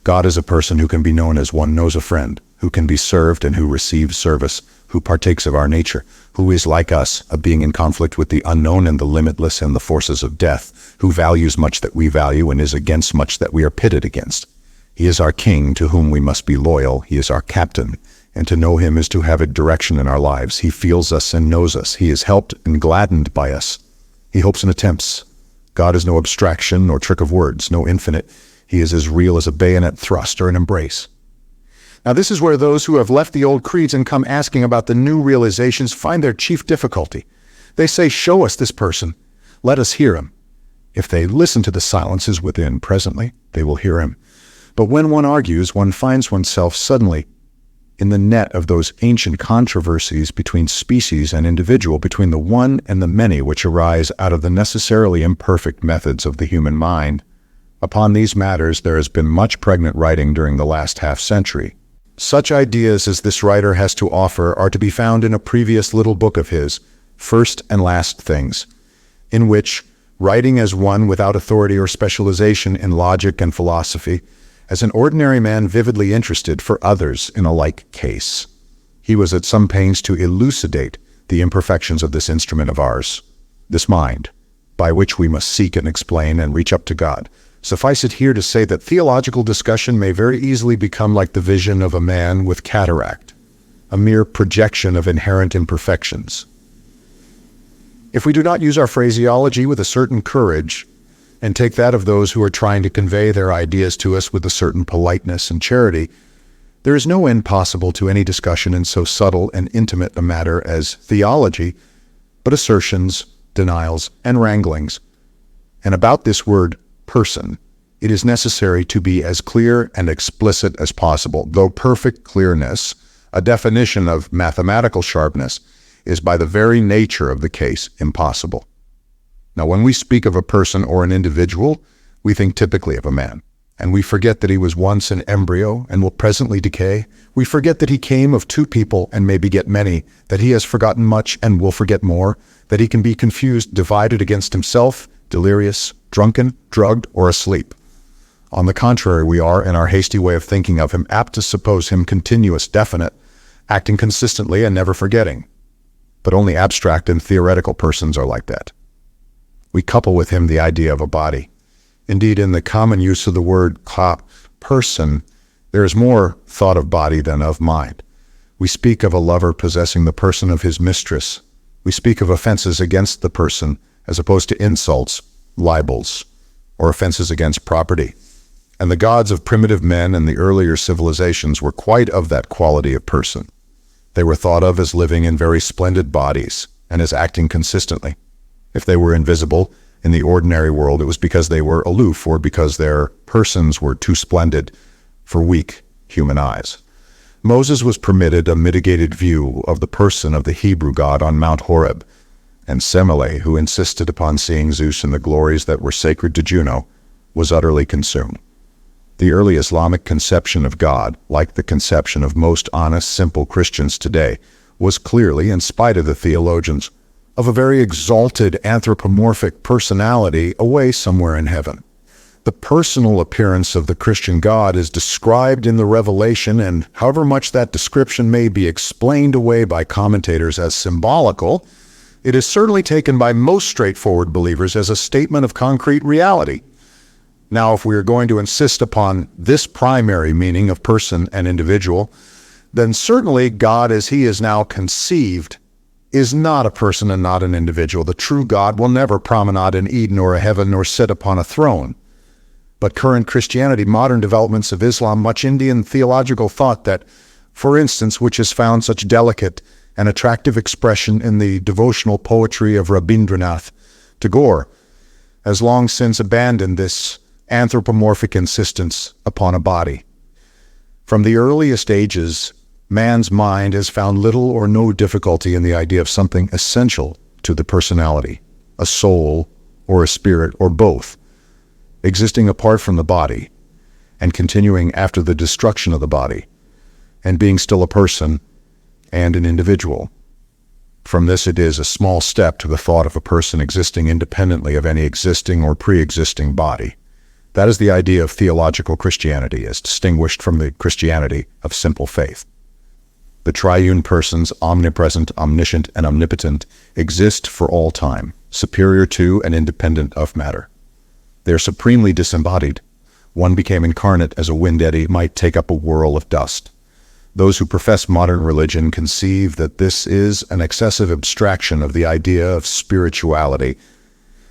God is a person who can be known as one knows a friend, who can be served and who receives service, who partakes of our nature, who is like us, a being in conflict with the unknown and the limitless and the forces of death, who values much that we value and is against much that we are pitted against. He is our king to whom we must be loyal. He is our captain, and to know him is to have a direction in our lives. He feels us and knows us. He is helped and gladdened by us. He hopes and attempts. God is no abstraction nor trick of words, no infinite. He is as real as a bayonet thrust or an embrace. Now, this is where those who have left the old creeds and come asking about the new realizations find their chief difficulty. They say, show us this person. Let us hear him. If they listen to the silences within presently, they will hear him. But when one argues, one finds oneself suddenly in the net of those ancient controversies between species and individual, between the one and the many, which arise out of the necessarily imperfect methods of the human mind. Upon these matters there has been much pregnant writing during the last half-century. Such ideas as this writer has to offer are to be found in a previous little book of his, First and Last Things, in which, writing as one without authority or specialization in logic and philosophy, as an ordinary man vividly interested for others in a like case, he was at some pains to elucidate the imperfections of this instrument of ours, this mind, by which we must seek and explain and reach up to God, Suffice it here to say that theological discussion may very easily become like the vision of a man with cataract, a mere projection of inherent imperfections. If we do not use our phraseology with a certain courage, and take that of those who are trying to convey their ideas to us with a certain politeness and charity, there is no end possible to any discussion in so subtle and intimate a matter as theology, but assertions, denials, and wranglings. And about this word person, it is necessary to be as clear and explicit as possible, though perfect clearness, a definition of mathematical sharpness, is by the very nature of the case impossible. Now, when we speak of a person or an individual, we think typically of a man, and we forget that he was once an embryo and will presently decay. We forget that he came of two people and may beget many, that he has forgotten much and will forget more, that he can be confused, divided against himself, delirious, drunken, drugged, or asleep. On the contrary, we are, in our hasty way of thinking of him, apt to suppose him continuous, definite, acting consistently and never forgetting. But only abstract and theoretical persons are like that. We couple with him the idea of a body. Indeed, in the common use of the word person, there is more thought of body than of mind. We speak of a lover possessing the person of his mistress. We speak of offenses against the person as opposed to insults, libels, or offenses against property. And the gods of primitive men and the earlier civilizations were quite of that quality of person. They were thought of as living in very splendid bodies and as acting consistently. If they were invisible in the ordinary world, it was because they were aloof or because their persons were too splendid for weak human eyes. Moses was permitted a mitigated view of the person of the Hebrew god on Mount Horeb, and Semele, who insisted upon seeing Zeus in the glories that were sacred to Juno, was utterly consumed. The early Islamic conception of God, like the conception of most honest, simple Christians today, was clearly, in spite of the theologians, of a very exalted anthropomorphic personality away somewhere in heaven. The personal appearance of the Christian God is described in the Revelation, and however much that description may be explained away by commentators as symbolical, it is certainly taken by most straightforward believers as a statement of concrete reality. Now, if we are going to insist upon this primary meaning of person and individual, then certainly God as he is now conceived is not a person and not an individual. The true God will never promenade in Eden or a heaven nor sit upon a throne. But current Christianity, modern developments of Islam, much Indian theological thought that, for instance, which has found such delicate and attractive expression in the devotional poetry of Rabindranath Tagore, has long since abandoned this anthropomorphic insistence upon a body. From the earliest ages, man's mind has found little or no difficulty in the idea of something essential to the personality, a soul or a spirit or both, existing apart from the body and continuing after the destruction of the body, and being still a person and an individual. From this it is a small step to the thought of a person existing independently of any existing or pre-existing body. That is the idea of theological Christianity as distinguished from the Christianity of simple faith. The triune persons, omnipresent, omniscient, and omnipotent, exist for all time, superior to and independent of matter. They are supremely disembodied. One became incarnate as a wind eddy might take up a whirl of dust. Those who profess modern religion conceive that this is an excessive abstraction of the idea of spirituality,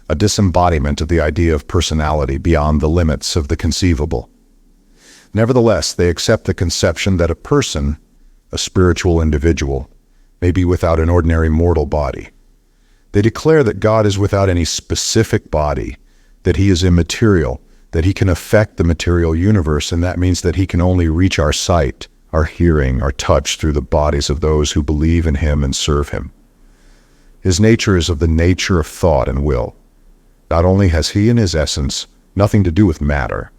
a disembodiment of the idea of personality beyond the limits of the conceivable. Nevertheless, they accept the conception that a person, a spiritual individual, may be without an ordinary mortal body. They declare that God is without any specific body, that he is immaterial, that he can affect the material universe, and that means that he can only reach our sight, our hearing, our touch through the bodies of those who believe in him and serve him. His nature is of the nature of thought and will. Not only has he in his essence nothing to do with matter,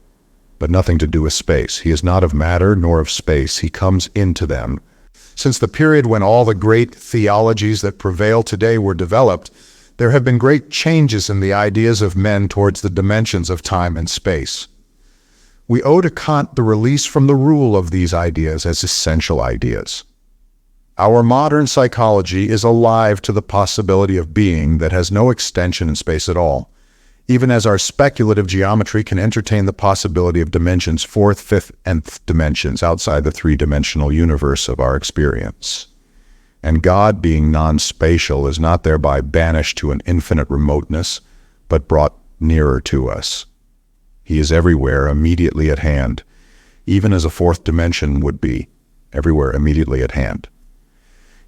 but nothing to do with space. He is not of matter nor of space. He comes into them. Since the period when all the great theologies that prevail today were developed, there have been great changes in the ideas of men towards the dimensions of time and space. We owe to Kant the release from the rule of these ideas as essential ideas. Our modern psychology is alive to the possibility of being that has no extension in space at all. even as our speculative geometry can entertain the possibility of dimensions, fourth, fifth, nth dimensions outside the three-dimensional universe of our experience. And God, being non-spatial, is not thereby banished to an infinite remoteness, but brought nearer to us. He is everywhere, immediately at hand, even as a fourth dimension would be, everywhere immediately at hand.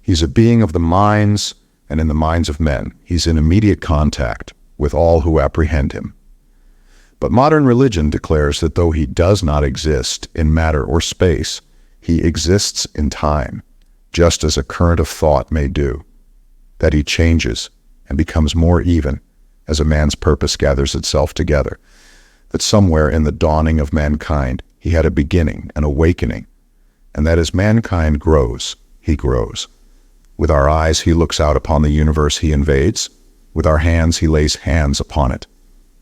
He's a being of the minds and in the minds of men. He's in immediate contact with all who apprehend him. But modern religion declares that though he does not exist in matter or space, he exists in time, just as a current of thought may do, that he changes and becomes more even as a man's purpose gathers itself together, that somewhere in the dawning of mankind he had a beginning, an awakening, and that as mankind grows, he grows. With our eyes he looks out upon the universe he invades. With our hands he lays hands upon it.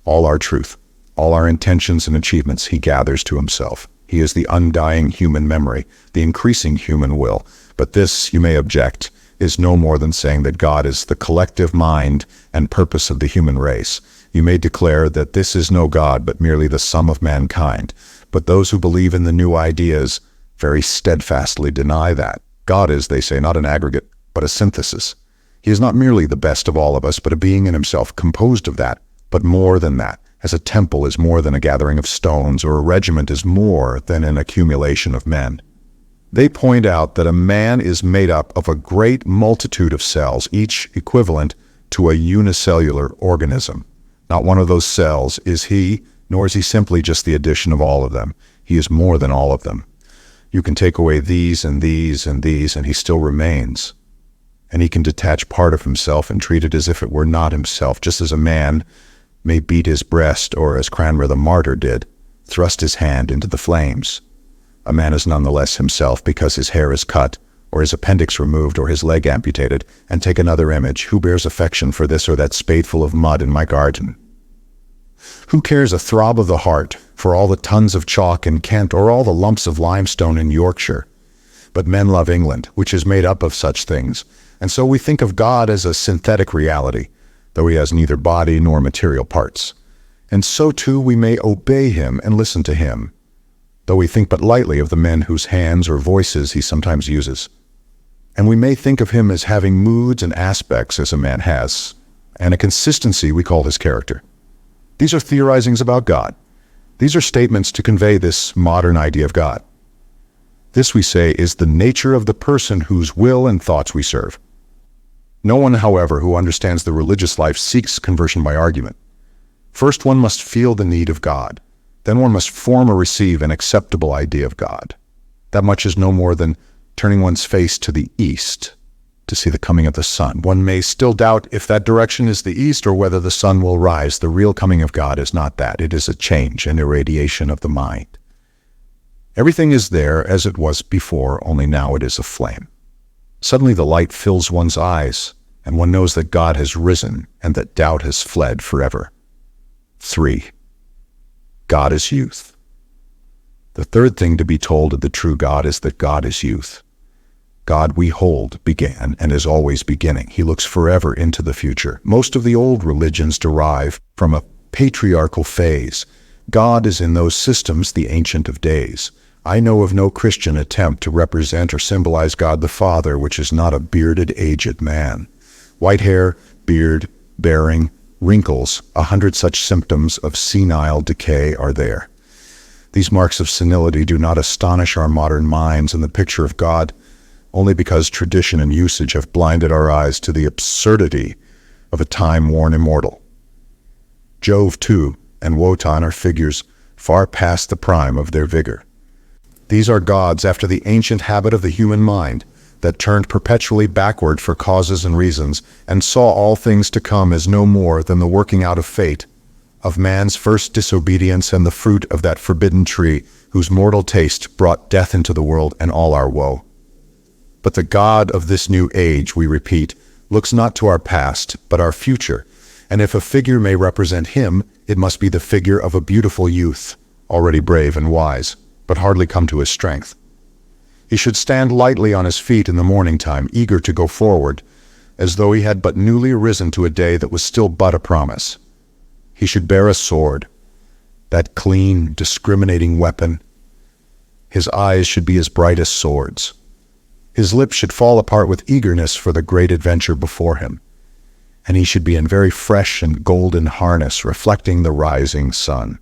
All our truth, all our intentions and achievements he gathers to himself. He is the undying human memory, the increasing human will. But this, you may object, is no more than saying that God is the collective mind and purpose of the human race. You may declare that this is no God, but merely the sum of mankind. But those who believe in the new ideas very steadfastly deny that. God is, they say, not an aggregate, but a synthesis. He is not merely the best of all of us, but a being in himself, composed of that, but more than that, as a temple is more than a gathering of stones, or a regiment is more than an accumulation of men. They point out that a man is made up of a great multitude of cells, each equivalent to a unicellular organism. Not one of those cells is he, nor is he simply just the addition of all of them. He is more than all of them. You can take away these and these and these, and he still remains. And he can detach part of himself and treat it as if it were not himself, just as a man may beat his breast, or as Cranmer the martyr did, thrust his hand into the flames. A man is nonetheless himself because his hair is cut, or his appendix removed, or his leg amputated. And take another image. Who bears affection for this or that spadeful of mud in my garden? Who cares a throb of the heart for all the tons of chalk in Kent, or all the lumps of limestone in Yorkshire? But men love England, which is made up of such things. And so we think of God as a synthetic reality, though he has neither body nor material parts. And so too we may obey him and listen to him, though we think but lightly of the men whose hands or voices he sometimes uses. And we may think of him as having moods and aspects as a man has, and a consistency we call his character. These are theorizings about God. These are statements to convey this modern idea of God. This, we say, is the nature of the person whose will and thoughts we serve. No one, however, who understands the religious life seeks conversion by argument. First, one must feel the need of God. Then one must form or receive an acceptable idea of God. That much is no more than turning one's face to the east to see the coming of the sun. One may still doubt if that direction is the east or whether the sun will rise. The real coming of God is not that. It is a change, an irradiation of the mind. Everything is there as it was before, only now it is aflame. Suddenly the light fills one's eyes, and one knows that God has risen and that doubt has fled forever. 3. God is youth. The third thing to be told of the true God is that God is youth. God, we hold, began and is always beginning. He looks forever into the future. Most of the old religions derive from a patriarchal phase. God is in those systems the Ancient of Days. I know of no Christian attempt to represent or symbolize God the Father, which is not a bearded, aged man. White hair, beard, bearing, wrinkles, 100 such symptoms of senile decay are there. These marks of senility do not astonish our modern minds in the picture of God, only because tradition and usage have blinded our eyes to the absurdity of a time-worn immortal. Jove, too, and Wotan are figures far past the prime of their vigor. These are gods after the ancient habit of the human mind, that turned perpetually backward for causes and reasons, and saw all things to come as no more than the working out of fate, of man's first disobedience and the fruit of that forbidden tree, whose mortal taste brought death into the world and all our woe. But the God of this new age, we repeat, looks not to our past, but our future, and if a figure may represent him, it must be the figure of a beautiful youth, already brave and wise, but hardly come to his strength. He should stand lightly on his feet in the morning time, eager to go forward, as though he had but newly arisen to a day that was still but a promise. He should bear a sword, that clean, discriminating weapon. His eyes should be as bright as swords. His lips should fall apart with eagerness for the great adventure before him, and he should be in very fresh and golden harness reflecting the rising sun.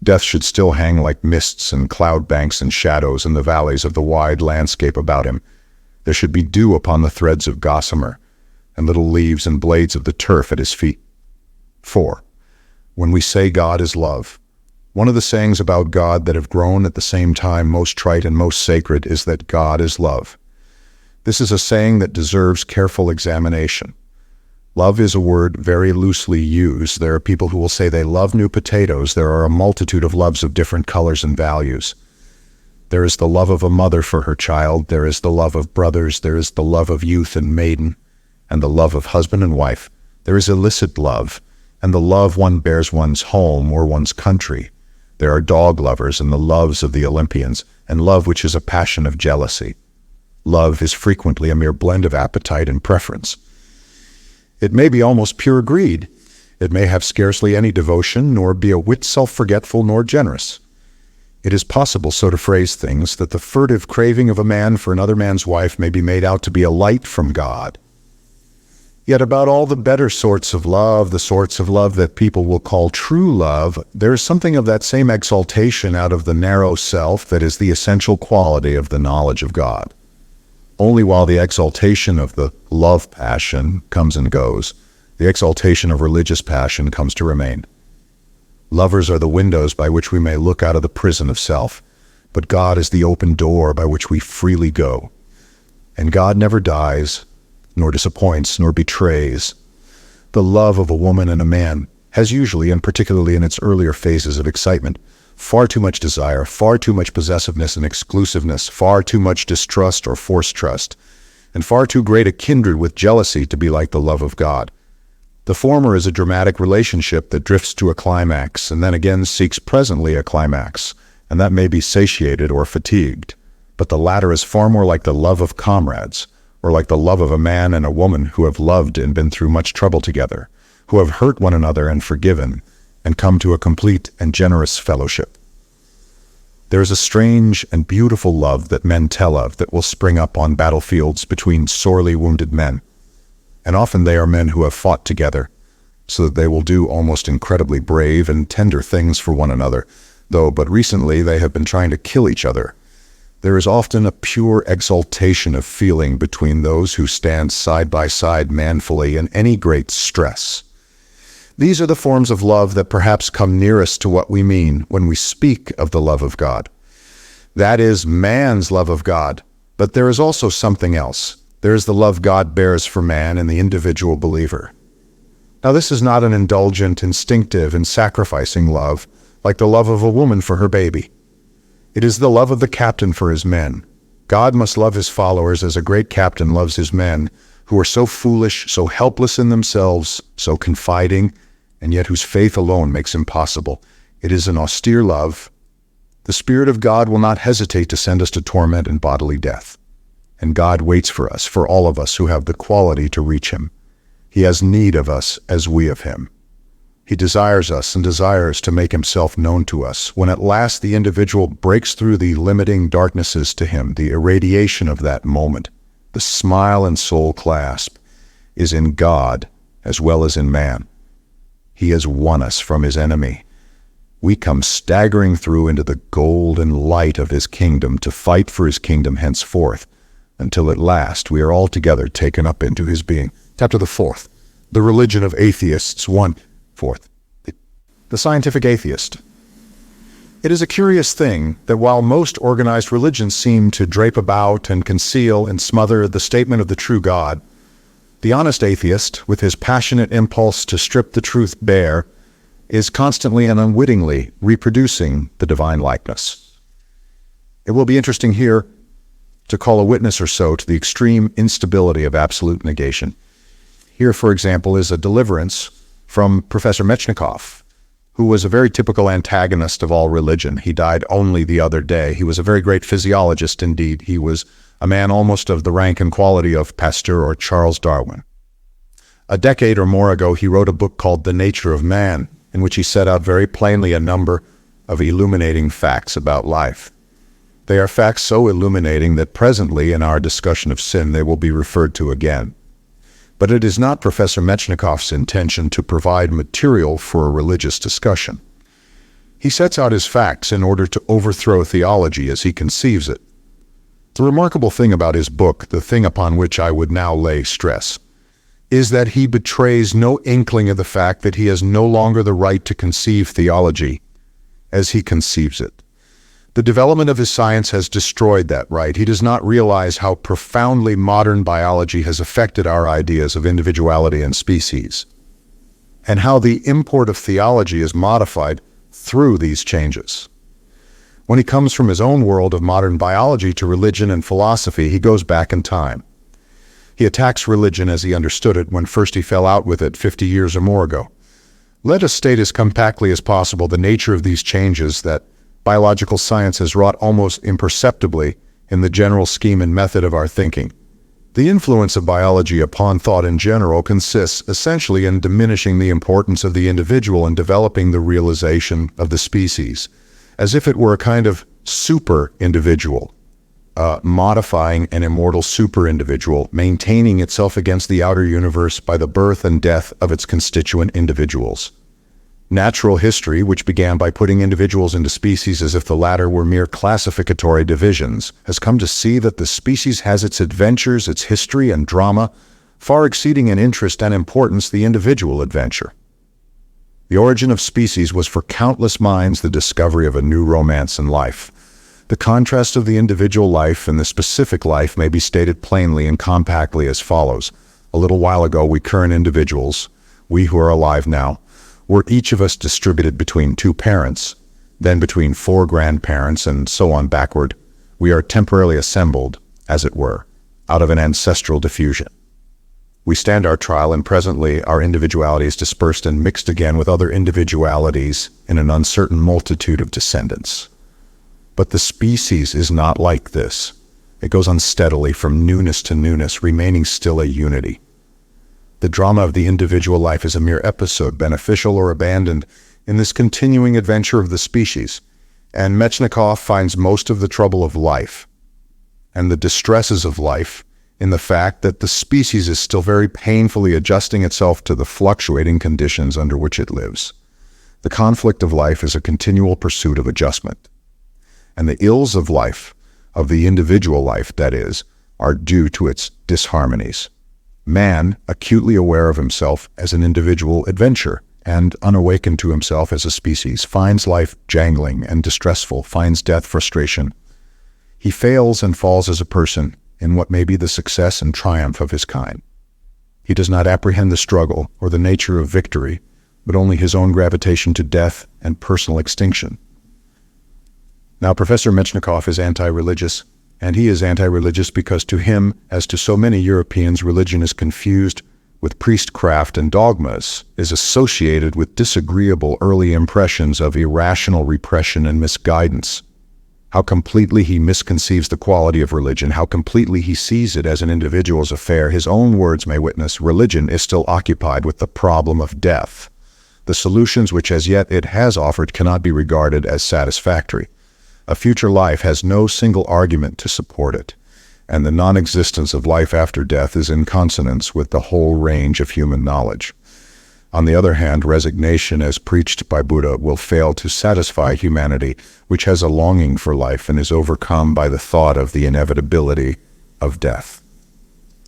Death should still hang like mists and cloud banks and shadows in the valleys of the wide landscape about him. There should be dew upon the threads of gossamer, and little leaves and blades of the turf at his feet. 4. When we say God is love, one of the sayings about God that have grown at the same time most trite and most sacred is that God is love. This is a saying that deserves careful examination. Love is a word very loosely used. There are people who will say they love new potatoes. There are a multitude of loves of different colors and values. There is the love of a mother for her child. There is the love of brothers. There is the love of youth and maiden, and the love of husband and wife. There is illicit love, and the love one bears one's home or one's country. There are dog lovers and the loves of the Olympians, and love which is a passion of jealousy. Love is frequently a mere blend of appetite and preference. It may be almost pure greed. It may have scarcely any devotion, nor be a whit self-forgetful nor generous. It is possible so to phrase things that the furtive craving of a man for another man's wife may be made out to be a light from God. Yet about all the better sorts of love, the sorts of love that people will call true love, there is something of that same exaltation out of the narrow self that is the essential quality of the knowledge of God. Only while the exaltation of the love passion comes and goes, the exaltation of religious passion comes to remain. Lovers are the windows by which we may look out of the prison of self, but God is the open door by which we freely go. And God never dies, nor disappoints, nor betrays. The love of a woman and a man has usually, and particularly in its earlier phases of excitement, far too much desire, far too much possessiveness and exclusiveness, far too much distrust or forced trust, and far too great a kindred with jealousy to be like the love of God. The former is a dramatic relationship that drifts to a climax and then again seeks presently a climax, and that may be satiated or fatigued. But the latter is far more like the love of comrades, or like the love of a man and a woman who have loved and been through much trouble together, who have hurt one another and forgiven, and come to a complete and generous fellowship. There is a strange and beautiful love that men tell of that will spring up on battlefields between sorely wounded men. And often they are men who have fought together, so that they will do almost incredibly brave and tender things for one another, though but recently they have been trying to kill each other. There is often a pure exaltation of feeling between those who stand side by side manfully in any great stress. These are the forms of love that perhaps come nearest to what we mean when we speak of the love of God. That is man's love of God, but there is also something else. There is the love God bears for man and the individual believer. Now this is not an indulgent, instinctive, and sacrificing love, like the love of a woman for her baby. It is the love of the captain for his men. God must love his followers as a great captain loves his men, who are so foolish, so helpless in themselves, so confiding, and yet whose faith alone makes him possible. It is an austere love. The Spirit of God will not hesitate to send us to torment and bodily death. And God waits for us, for all of us who have the quality to reach him. He has need of us as we of him. He desires us and desires to make himself known to us. When at last the individual breaks through the limiting darknesses to him, the irradiation of that moment, the smile and soul clasp, is in God as well as in man. He has won us from his enemy. We come staggering through into the golden light of his kingdom to fight for his kingdom henceforth, until at last we are altogether taken up into his being. Chapter the 4th. The religion of atheists. 1. 4th. The scientific atheist. It is a curious thing that while most organized religions seem to drape about and conceal and smother the statement of the true God, the honest atheist, with his passionate impulse to strip the truth bare, is constantly and unwittingly reproducing the divine likeness. It will be interesting here to call a witness or so to the extreme instability of absolute negation. Here, for example, is a deliverance from Professor Metchnikoff, who was a very typical antagonist of all religion. He died only the other day. He was a very great physiologist indeed. He was a man almost of the rank and quality of Pasteur or Charles Darwin. A decade or more ago, he wrote a book called The Nature of Man, in which he set out very plainly a number of illuminating facts about life. They are facts so illuminating that presently in our discussion of sin they will be referred to again. But it is not Professor Metchnikoff's intention to provide material for a religious discussion. He sets out his facts in order to overthrow theology as he conceives it. The remarkable thing about his book, the thing upon which I would now lay stress, is that he betrays no inkling of the fact that he has no longer the right to conceive theology as he conceives it. The development of his science has destroyed that right. He does not realize how profoundly modern biology has affected our ideas of individuality and species, and how the import of theology is modified through these changes. When he comes from his own world of modern biology to religion and philosophy, he goes back in time. He attacks religion as he understood it when first he fell out with it 50 years or more ago. Let us state as compactly as possible the nature of these changes that biological science has wrought almost imperceptibly in the general scheme and method of our thinking. The influence of biology upon thought in general consists essentially in diminishing the importance of the individual and developing the realization of the species, as if it were a kind of super-individual, modifying an immortal super-individual, maintaining itself against the outer universe by the birth and death of its constituent individuals. Natural history, which began by putting individuals into species as if the latter were mere classificatory divisions, has come to see that the species has its adventures, its history and drama, far exceeding in interest and importance the individual adventure. The origin of species was for countless minds the discovery of a new romance in life. The contrast of the individual life and the specific life may be stated plainly and compactly as follows. A little while ago, we current individuals, we who are alive now, were each of us distributed between two parents, then between four grandparents, and so on backward. We are temporarily assembled, as it were, out of an ancestral diffusion. We stand our trial, and presently our individuality is dispersed and mixed again with other individualities in an uncertain multitude of descendants. But the species is not like this. It goes unsteadily from newness to newness, remaining still a unity. The drama of the individual life is a mere episode, beneficial or abandoned, in this continuing adventure of the species, and Metchnikoff finds most of the trouble of life and the distresses of life in the fact that the species is still very painfully adjusting itself to the fluctuating conditions under which it lives. The conflict of life is a continual pursuit of adjustment, and the ills of life, of the individual life, that is, are due to its disharmonies. Man, acutely aware of himself as an individual adventure and unawakened to himself as a species, finds life jangling and distressful, finds death frustration. He fails and falls as a person in what may be the success and triumph of his kind. He does not apprehend the struggle or the nature of victory, but only his own gravitation to death and personal extinction. Now, Professor Metchnikoff is anti-religious, and he is anti-religious because to him, as to so many Europeans, religion is confused with priestcraft and dogmas, is associated with disagreeable early impressions of irrational repression and misguidance. How completely he misconceives the quality of religion, how completely he sees it as an individual's affair. His own words may witness, religion is still occupied with the problem of death. The solutions which as yet it has offered cannot be regarded as satisfactory. A future life has no single argument to support it, and the non-existence of life after death is in consonance with the whole range of human knowledge. On the other hand, resignation as preached by Buddha will fail to satisfy humanity, which has a longing for life and is overcome by the thought of the inevitability of death.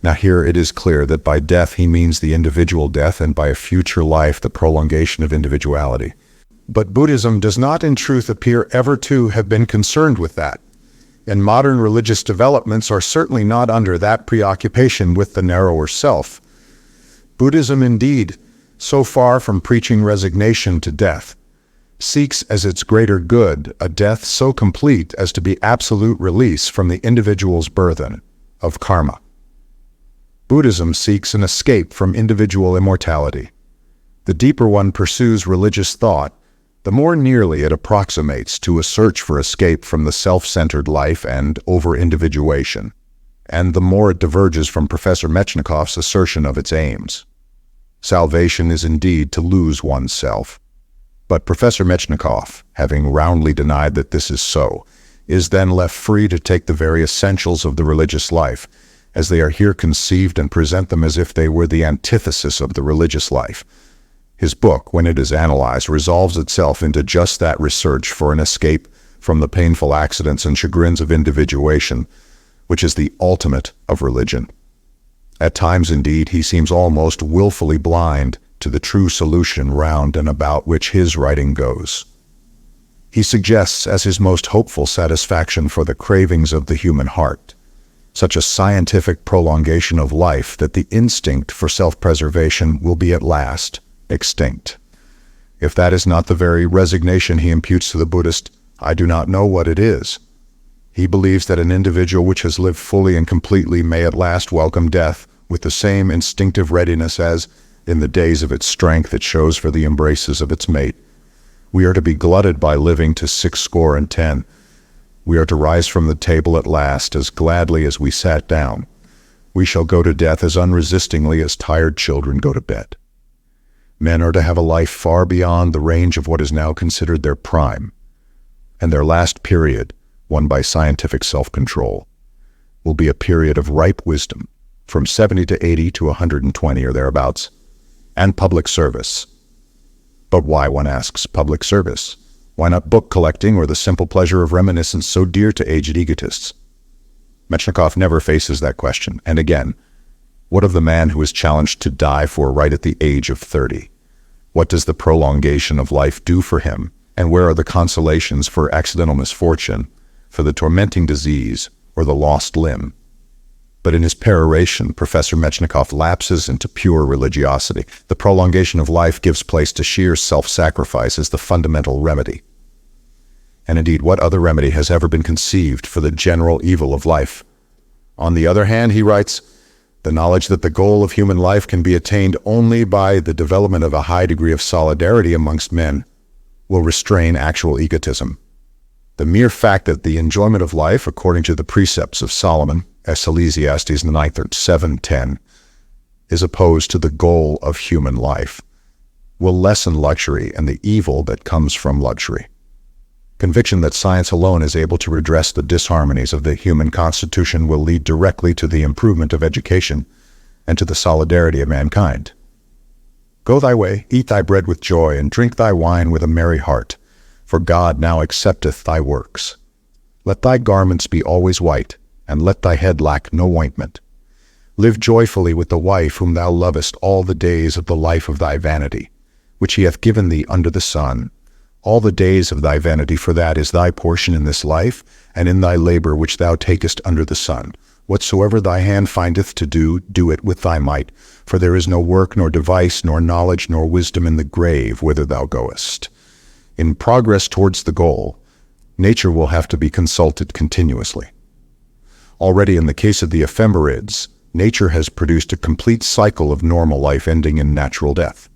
Now here it is clear that by death he means the individual death, and by a future life the prolongation of individuality. But Buddhism does not in truth appear ever to have been concerned with that, and modern religious developments are certainly not under that preoccupation with the narrower self. Buddhism indeed, so far from preaching resignation to death, seeks as its greater good a death so complete as to be absolute release from the individual's burden of karma. Buddhism seeks an escape from individual immortality. The deeper one pursues religious thought, the more nearly it approximates to a search for escape from the self-centered life and over-individuation, and the more it diverges from Professor Metchnikoff's assertion of its aims. Salvation is indeed to lose oneself. But Professor Metchnikoff, having roundly denied that this is so, is then left free to take the very essentials of the religious life, as they are here conceived, and present them as if they were the antithesis of the religious life. His book, when it is analyzed, resolves itself into just that research for an escape from the painful accidents and chagrins of individuation, which is the ultimate of religion. At times, indeed, he seems almost willfully blind to the true solution round and about which his writing goes. He suggests as his most hopeful satisfaction for the cravings of the human heart such a scientific prolongation of life that the instinct for self-preservation will be at last extinct. If that is not the very resignation he imputes to the Buddhist, I do not know what it is. He believes that an individual which has lived fully and completely may at last welcome death with the same instinctive readiness as, in the days of its strength, it shows for the embraces of its mate. We are to be glutted by living to 60. We are to rise from the table at last as gladly as we sat down. We shall go to death as unresistingly as tired children go to bed. Men are to have a life far beyond the range of what is now considered their prime, and their last period, won by scientific self-control, will be a period of ripe wisdom, from 70 to 80 to 120 or thereabouts, and public service. But why, one asks, public service? Why not book collecting or the simple pleasure of reminiscence so dear to aged egotists? Metchnikoff never faces that question. And again, what of the man who is challenged to die for right at the age of 30? What does the prolongation of life do for him? And where are the consolations for accidental misfortune, for the tormenting disease, or the lost limb? But in his peroration, Professor Metchnikoff lapses into pure religiosity. The prolongation of life gives place to sheer self-sacrifice as the fundamental remedy. And indeed, what other remedy has ever been conceived for the general evil of life? On the other hand, he writes, the knowledge that the goal of human life can be attained only by the development of a high degree of solidarity amongst men will restrain actual egotism. The mere fact that the enjoyment of life, according to the precepts of Solomon, Ecclesiastes 7:10, is opposed to the goal of human life, will lessen luxury and the evil that comes from luxury. Conviction that science alone is able to redress the disharmonies of the human constitution will lead directly to the improvement of education and to the solidarity of mankind. Go thy way, eat thy bread with joy, and drink thy wine with a merry heart, for God now accepteth thy works. Let thy garments be always white, and let thy head lack no ointment. Live joyfully with the wife whom thou lovest all the days of the life of thy vanity, which he hath given thee under the sun, all the days of thy vanity, for that is thy portion in this life, and in thy labor which thou takest under the sun. Whatsoever thy hand findeth to do, do it with thy might, for there is no work, nor device, nor knowledge, nor wisdom in the grave whither thou goest. In progress towards the goal, nature will have to be consulted continuously. Already in the case of the ephemerids, nature has produced a complete cycle of normal life ending in natural death.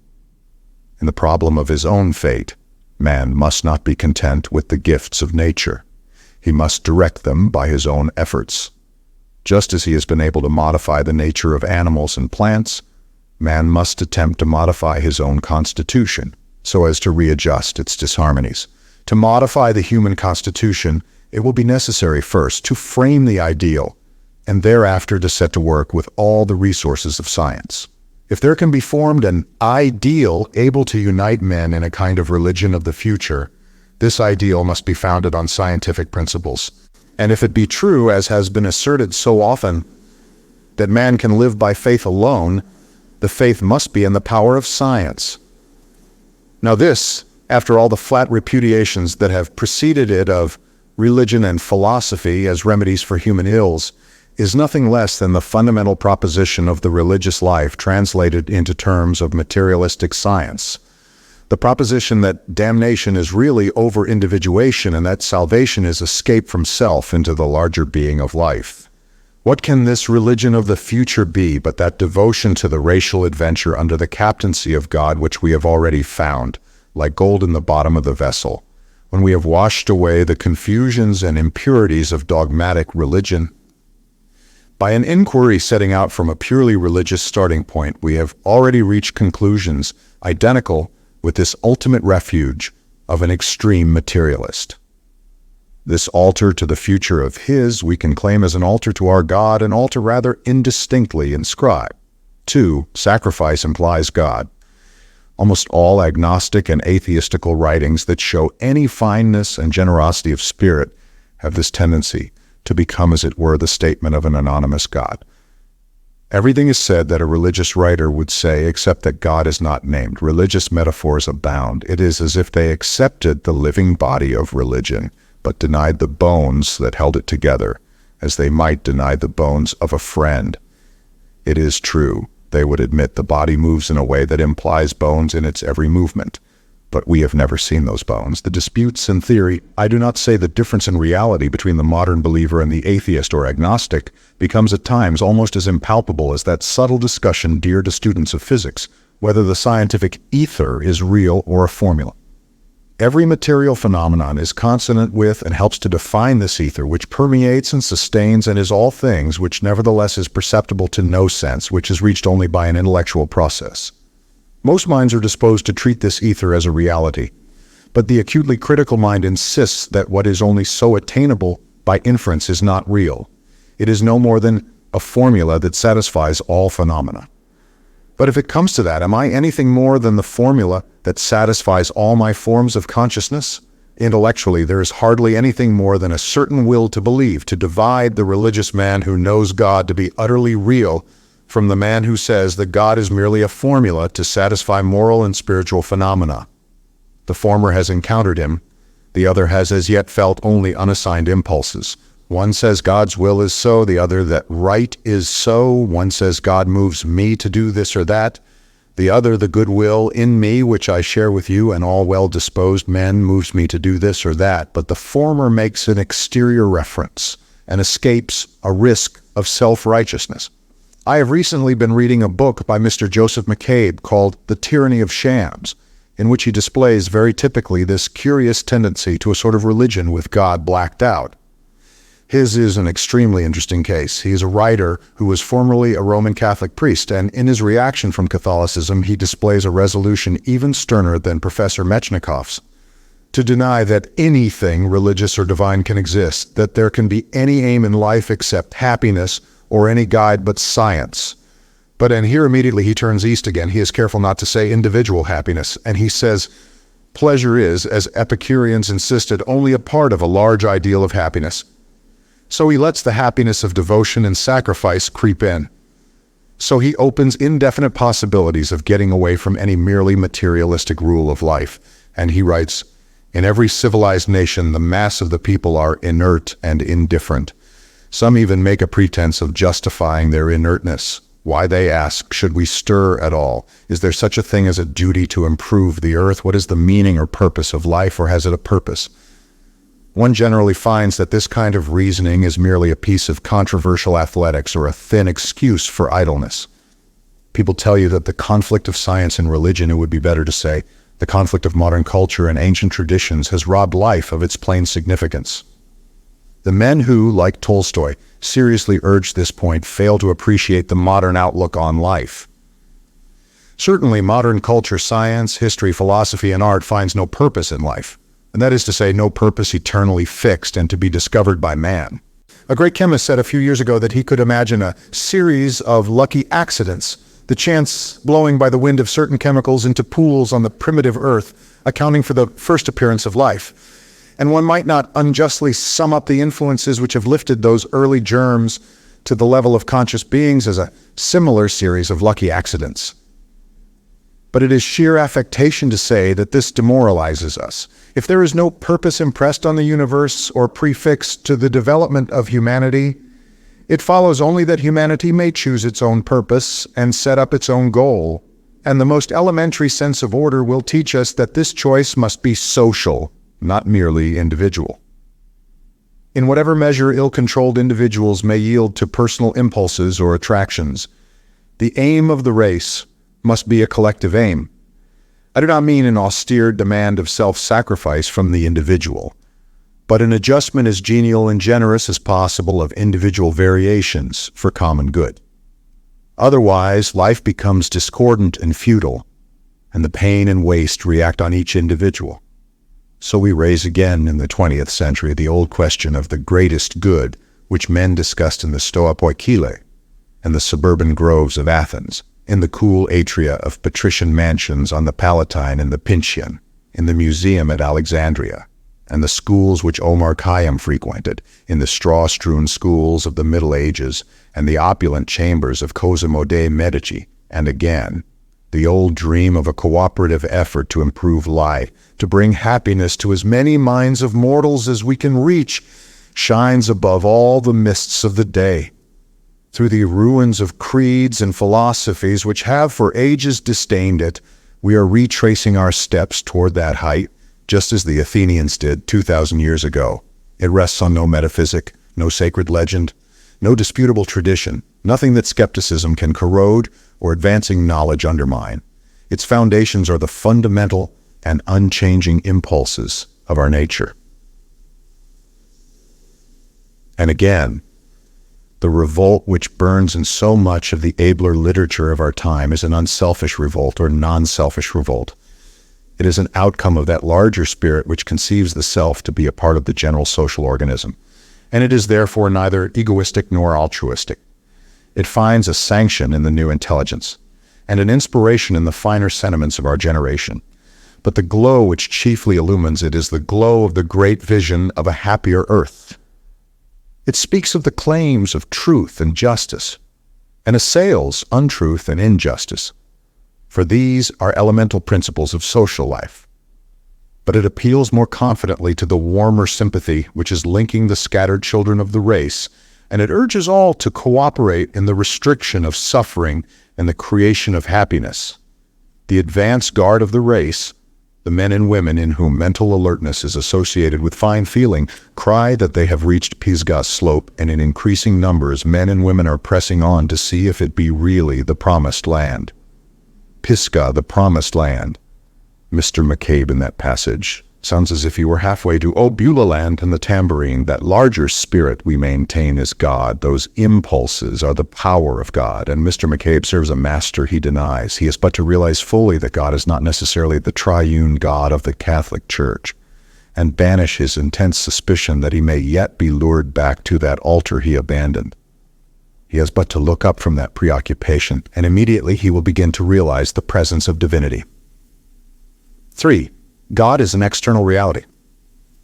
In the problem of his own fate, man must not be content with the gifts of nature. He must direct them by his own efforts. Just as he has been able to modify the nature of animals and plants, man must attempt to modify his own constitution so as to readjust its disharmonies. To modify the human constitution, it will be necessary first to frame the ideal, and thereafter to set to work with all the resources of science. If there can be formed an ideal able to unite men in a kind of religion of the future, this ideal must be founded on scientific principles. And if it be true, as has been asserted so often, that man can live by faith alone, the faith must be in the power of science. Now this, after all the flat repudiations that have preceded it of religion and philosophy as remedies for human ills, is nothing less than the fundamental proposition of the religious life translated into terms of materialistic science. The proposition that damnation is really over-individuation and that salvation is escape from self into the larger being of life. What can this religion of the future be but that devotion to the racial adventure under the captaincy of God which we have already found, like gold in the bottom of the vessel, when we have washed away the confusions and impurities of dogmatic religion? By an inquiry setting out from a purely religious starting point, we have already reached conclusions identical with this ultimate refuge of an extreme materialist. This altar to the future of his we can claim as an altar to our God, an altar rather indistinctly inscribed. 2. Sacrifice implies God. Almost all agnostic and atheistical writings that show any fineness and generosity of spirit have this tendency to become, as it were, the statement of an anonymous God. Everything is said that a religious writer would say, except that God is not named. Religious metaphors abound. It is as if they accepted the living body of religion, but denied the bones that held it together, as they might deny the bones of a friend. It is true, they would admit the body moves in a way that implies bones in its every movement. But we have never seen those bones. The disputes in theory, I do not say the difference in reality between the modern believer and the atheist or agnostic becomes at times almost as impalpable as that subtle discussion dear to students of physics, whether the scientific ether is real or a formula. Every material phenomenon is consonant with and helps to define this ether, which permeates and sustains and is all things, which nevertheless is perceptible to no sense, which is reached only by an intellectual process. Most minds are disposed to treat this ether as a reality, but the acutely critical mind insists that what is only so attainable by inference is not real. It is no more than a formula that satisfies all phenomena. But if it comes to that, am I anything more than the formula that satisfies all my forms of consciousness? Intellectually, there is hardly anything more than a certain will to believe, to divide the religious man who knows God to be utterly real from the man who says that God is merely a formula to satisfy moral and spiritual phenomena. The former has encountered him, the other has as yet felt only unassigned impulses. One says God's will is so, the other that right is so. One says God moves me to do this or that, the other the good will in me which I share with you and all well-disposed men moves me to do this or that. But the former makes an exterior reference and escapes a risk of self-righteousness. I have recently been reading a book by Mr. Joseph McCabe called The Tyranny of Shams, in which he displays very typically this curious tendency to a sort of religion with God blacked out. His is an extremely interesting case. He is a writer who was formerly a Roman Catholic priest, and in his reaction from Catholicism, he displays a resolution even sterner than Professor Metchnikoff's, to deny that anything religious or divine can exist, that there can be any aim in life except happiness, or any guide but science. And here immediately he turns east again. He is careful not to say individual happiness, and he says, pleasure is, as Epicureans insisted, only a part of a large ideal of happiness. So he lets the happiness of devotion and sacrifice creep in. So he opens indefinite possibilities of getting away from any merely materialistic rule of life. And he writes, in every civilized nation, the mass of the people are inert and indifferent. Some even make a pretense of justifying their inertness. Why, they ask, should we stir at all? Is there such a thing as a duty to improve the earth? What is the meaning or purpose of life, or has it a purpose? One generally finds that this kind of reasoning is merely a piece of controversial athletics or a thin excuse for idleness. People tell you that the conflict of science and religion, it would be better to say, the conflict of modern culture and ancient traditions has robbed life of its plain significance. The men who, like Tolstoy, seriously urge this point fail to appreciate the modern outlook on life. Certainly, modern culture, science, history, philosophy, and art finds no purpose in life, and that is to say, no purpose eternally fixed and to be discovered by man. A great chemist said a few years ago that he could imagine a series of lucky accidents, the chance blowing by the wind of certain chemicals into pools on the primitive earth, accounting for the first appearance of life. And one might not unjustly sum up the influences which have lifted those early germs to the level of conscious beings as a similar series of lucky accidents. But it is sheer affectation to say that this demoralizes us. If there is no purpose impressed on the universe or prefixed to the development of humanity, it follows only that humanity may choose its own purpose and set up its own goal. And the most elementary sense of order will teach us that this choice must be social, not merely individual. In whatever measure ill-controlled individuals may yield to personal impulses or attractions, the aim of the race must be a collective aim. I do not mean an austere demand of self-sacrifice from the individual, but an adjustment as genial and generous as possible of individual variations for common good. Otherwise, life becomes discordant and futile, and the pain and waste react on each individual. So we raise again in the 20th century the old question of the greatest good, which men discussed in the Stoa Poikile and the suburban groves of Athens, in the cool atria of patrician mansions on the Palatine and the Pincian, in the museum at Alexandria, and the schools which Omar Khayyam frequented, in the straw-strewn schools of the Middle Ages and the opulent chambers of Cosimo de' Medici, and again, the old dream of a cooperative effort to improve life, to bring happiness to as many minds of mortals as we can reach, shines above all the mists of the day. Through the ruins of creeds and philosophies which have for ages disdained it, we are retracing our steps toward that height, just as the Athenians did 2,000 years ago. It rests on no metaphysic, no sacred legend, no disputable tradition, nothing that skepticism can corrode or advancing knowledge undermine. Its foundations are the fundamental and unchanging impulses of our nature. And again, the revolt which burns in so much of the abler literature of our time is an unselfish revolt or non-selfish revolt. It is an outcome of that larger spirit which conceives the self to be a part of the general social organism, and it is therefore neither egoistic nor altruistic. It finds a sanction in the new intelligence, and an inspiration in the finer sentiments of our generation. But the glow which chiefly illumines it is the glow of the great vision of a happier earth. It speaks of the claims of truth and justice, and assails untruth and injustice, for these are elemental principles of social life. But it appeals more confidently to the warmer sympathy which is linking the scattered children of the race, and it urges all to cooperate in the restriction of suffering and the creation of happiness. The advance guard of the race, the men and women in whom mental alertness is associated with fine feeling, cry that they have reached Pisgah's slope, and in increasing numbers men and women are pressing on to see if it be really the promised land. Pisgah, the promised land. Mr. McCabe in that passage sounds as if he were halfway to O Beulah land and the tambourine. That larger spirit we maintain is God. Those impulses are the power of God, and Mr. McCabe serves a master he denies. He is but to realize fully that God is not necessarily the triune God of the Catholic Church, and banish his intense suspicion that he may yet be lured back to that altar he abandoned. He has but to look up from that preoccupation, and immediately he will begin to realize the presence of divinity. 3. God is an external reality.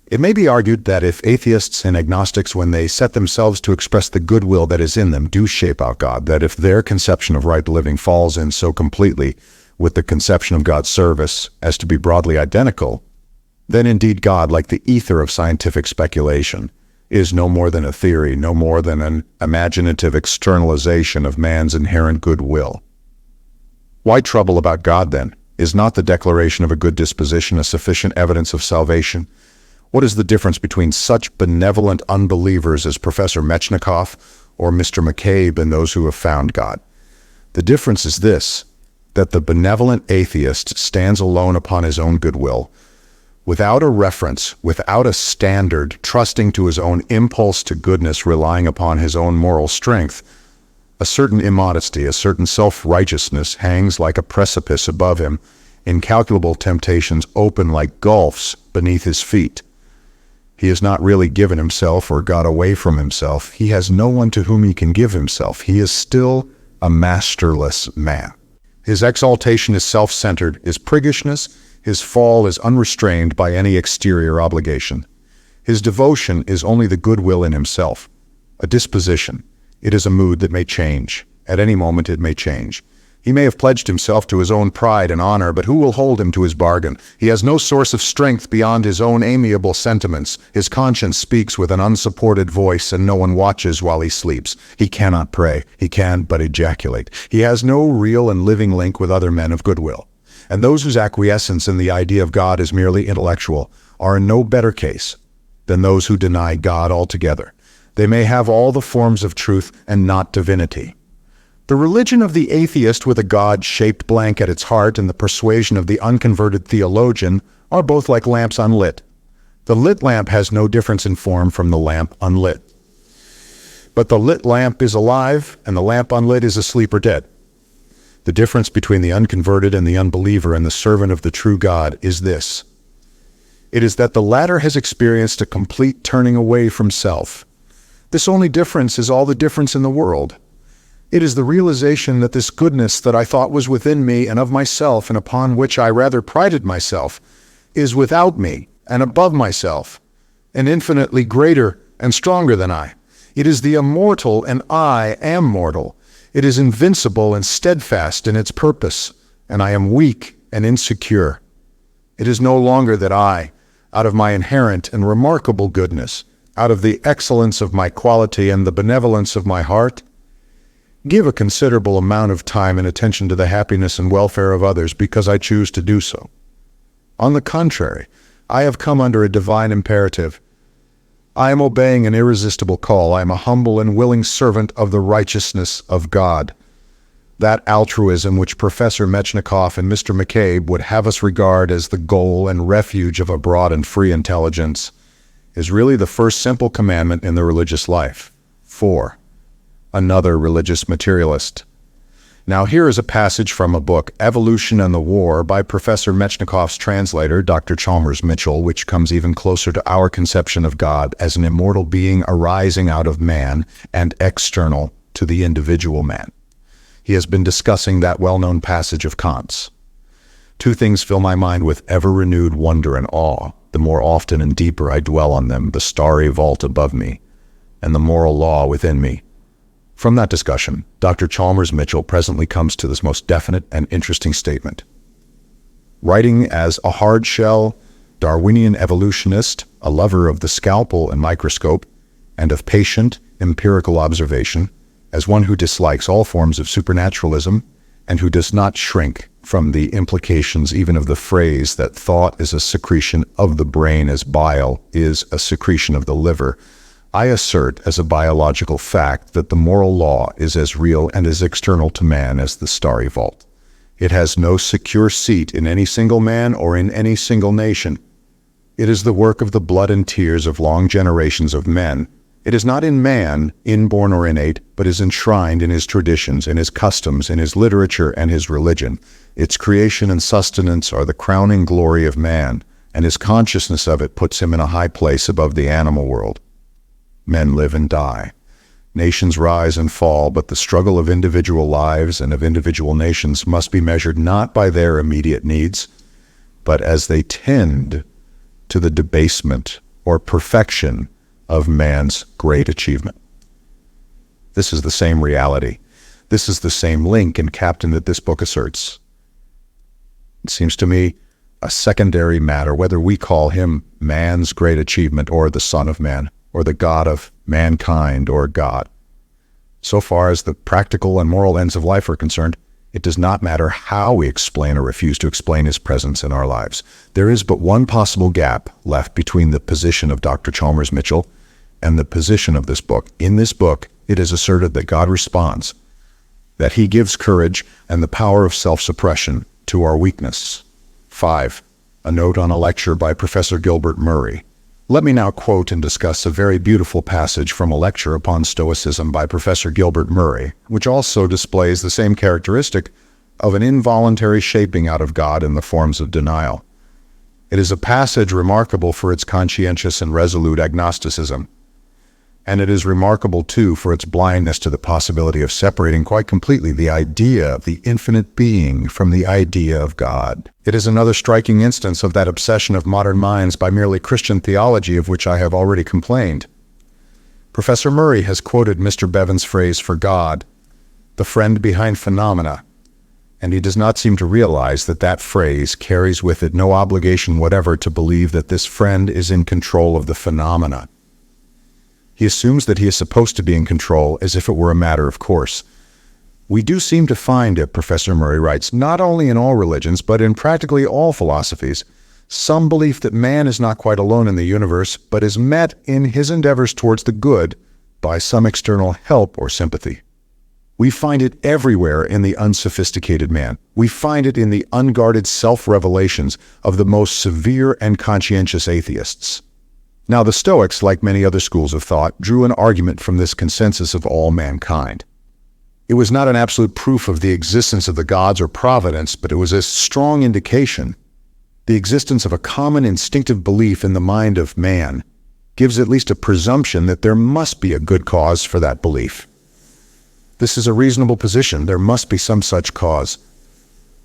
It may be argued that if atheists and agnostics, when they set themselves to express the goodwill that is in them, do shape out God, that if their conception of right living falls in so completely with the conception of God's service as to be broadly identical, then indeed God, like the ether of scientific speculation, is no more than a theory, no more than an imaginative externalization of man's inherent goodwill. Why trouble about God, then? Is not the declaration of a good disposition a sufficient evidence of salvation? What is the difference between such benevolent unbelievers as Professor Metchnikoff or Mr. McCabe and those who have found God? The difference is this, that the benevolent atheist stands alone upon his own goodwill, without a reference, without a standard, trusting to his own impulse to goodness, relying upon his own moral strength. A certain immodesty, a certain self-righteousness hangs like a precipice above him. Incalculable temptations open like gulfs beneath his feet. He has not really given himself or got away from himself. He has no one to whom he can give himself. He is still a masterless man. His exaltation is self-centered, his priggishness, his fall is unrestrained by any exterior obligation. His devotion is only the goodwill in himself, a disposition. It is a mood that may change. At any moment it may change. He may have pledged himself to his own pride and honor, but who will hold him to his bargain? He has no source of strength beyond his own amiable sentiments. His conscience speaks with an unsupported voice, and no one watches while he sleeps. He cannot pray. He can but ejaculate. He has no real and living link with other men of goodwill. And those whose acquiescence in the idea of God is merely intellectual are in no better case than those who deny God altogether. They may have all the forms of truth and not divinity. The religion of the atheist with a God-shaped blank at its heart and the persuasion of the unconverted theologian are both like lamps unlit. The lit lamp has no difference in form from the lamp unlit. But the lit lamp is alive, and the lamp unlit is asleep or dead. The difference between the unconverted and the unbeliever and the servant of the true God is this. It is that the latter has experienced a complete turning away from self. This only difference is all the difference in the world. It is the realization that this goodness that I thought was within me and of myself and upon which I rather prided myself is without me and above myself and infinitely greater and stronger than I. It is the immortal and I am mortal. It is invincible and steadfast in its purpose, and I am weak and insecure. It is no longer that I, out of my inherent and remarkable goodness, out of the excellence of my quality and the benevolence of my heart, give a considerable amount of time and attention to the happiness and welfare of others because I choose to do so. On the contrary, I have come under a divine imperative. I am obeying an irresistible call. I am a humble and willing servant of the righteousness of God. That altruism which Professor Metchnikoff and Mr. McCabe would have us regard as the goal and refuge of a broad and free intelligence is really the first simple commandment in the religious life. 4. Another religious materialist. Now here is a passage from a book, Evolution and the War, by Professor Metchnikoff's translator, Dr. Chalmers Mitchell, which comes even closer to our conception of God as an immortal being arising out of man and external to the individual man. He has been discussing that well-known passage of Kant's. Two things fill my mind with ever-renewed wonder and awe. The more often and deeper I dwell on them, the starry vault above me, and the moral law within me. From that discussion, Dr. Chalmers Mitchell presently comes to this most definite and interesting statement. Writing as a hard-shell, Darwinian evolutionist, a lover of the scalpel and microscope, and of patient, empirical observation, as one who dislikes all forms of supernaturalism, and who does not shrink from the implications even of the phrase that thought is a secretion of the brain as bile is a secretion of the liver, I assert as a biological fact that the moral law is as real and as external to man as the starry vault. It has no secure seat in any single man or in any single nation. It is the work of the blood and tears of long generations of men. It is not in man, inborn or innate, but is enshrined in his traditions, in his customs, in his literature and his religion. Its creation and sustenance are the crowning glory of man, and his consciousness of it puts him in a high place above the animal world. Men live and die. Nations rise and fall, but the struggle of individual lives and of individual nations must be measured not by their immediate needs, but as they tend to the debasement or perfection of man's great achievement. This is the same reality. This is the same link and captain that this book asserts. It seems to me a secondary matter whether we call him man's great achievement or the Son of Man, or the God of mankind, or God. So far as the practical and moral ends of life are concerned, it does not matter how we explain or refuse to explain his presence in our lives. There is but one possible gap left between the position of Dr. Chalmers Mitchell and the position of this book. In this book, it is asserted that God responds, that he gives courage and the power of self-suppression to our weakness. 5. A note on a lecture by Professor Gilbert Murray. Let me now quote and discuss a very beautiful passage from a lecture upon Stoicism by Professor Gilbert Murray, which also displays the same characteristic of an involuntary shaping out of God in the forms of denial. It is a passage remarkable for its conscientious and resolute agnosticism, and it is remarkable too for its blindness to the possibility of separating quite completely the idea of the infinite being from the idea of God. It is another striking instance of that obsession of modern minds by merely Christian theology of which I have already complained. Professor Murray has quoted Mr. Bevan's phrase for God, the friend behind phenomena, and he does not seem to realize that that phrase carries with it no obligation whatever to believe that this friend is in control of the phenomena. He assumes that he is supposed to be in control as if it were a matter of course. We do seem to find it, Professor Murray writes, not only in all religions, but in practically all philosophies, some belief that man is not quite alone in the universe, but is met in his endeavors towards the good by some external help or sympathy. We find it everywhere in the unsophisticated man. We find it in the unguarded self-revelations of the most severe and conscientious atheists. Now, the Stoics, like many other schools of thought, drew an argument from this consensus of all mankind. It was not an absolute proof of the existence of the gods or providence, but it was a strong indication. The existence of a common instinctive belief in the mind of man gives at least a presumption that there must be a good cause for that belief. This is a reasonable position. There must be some such cause.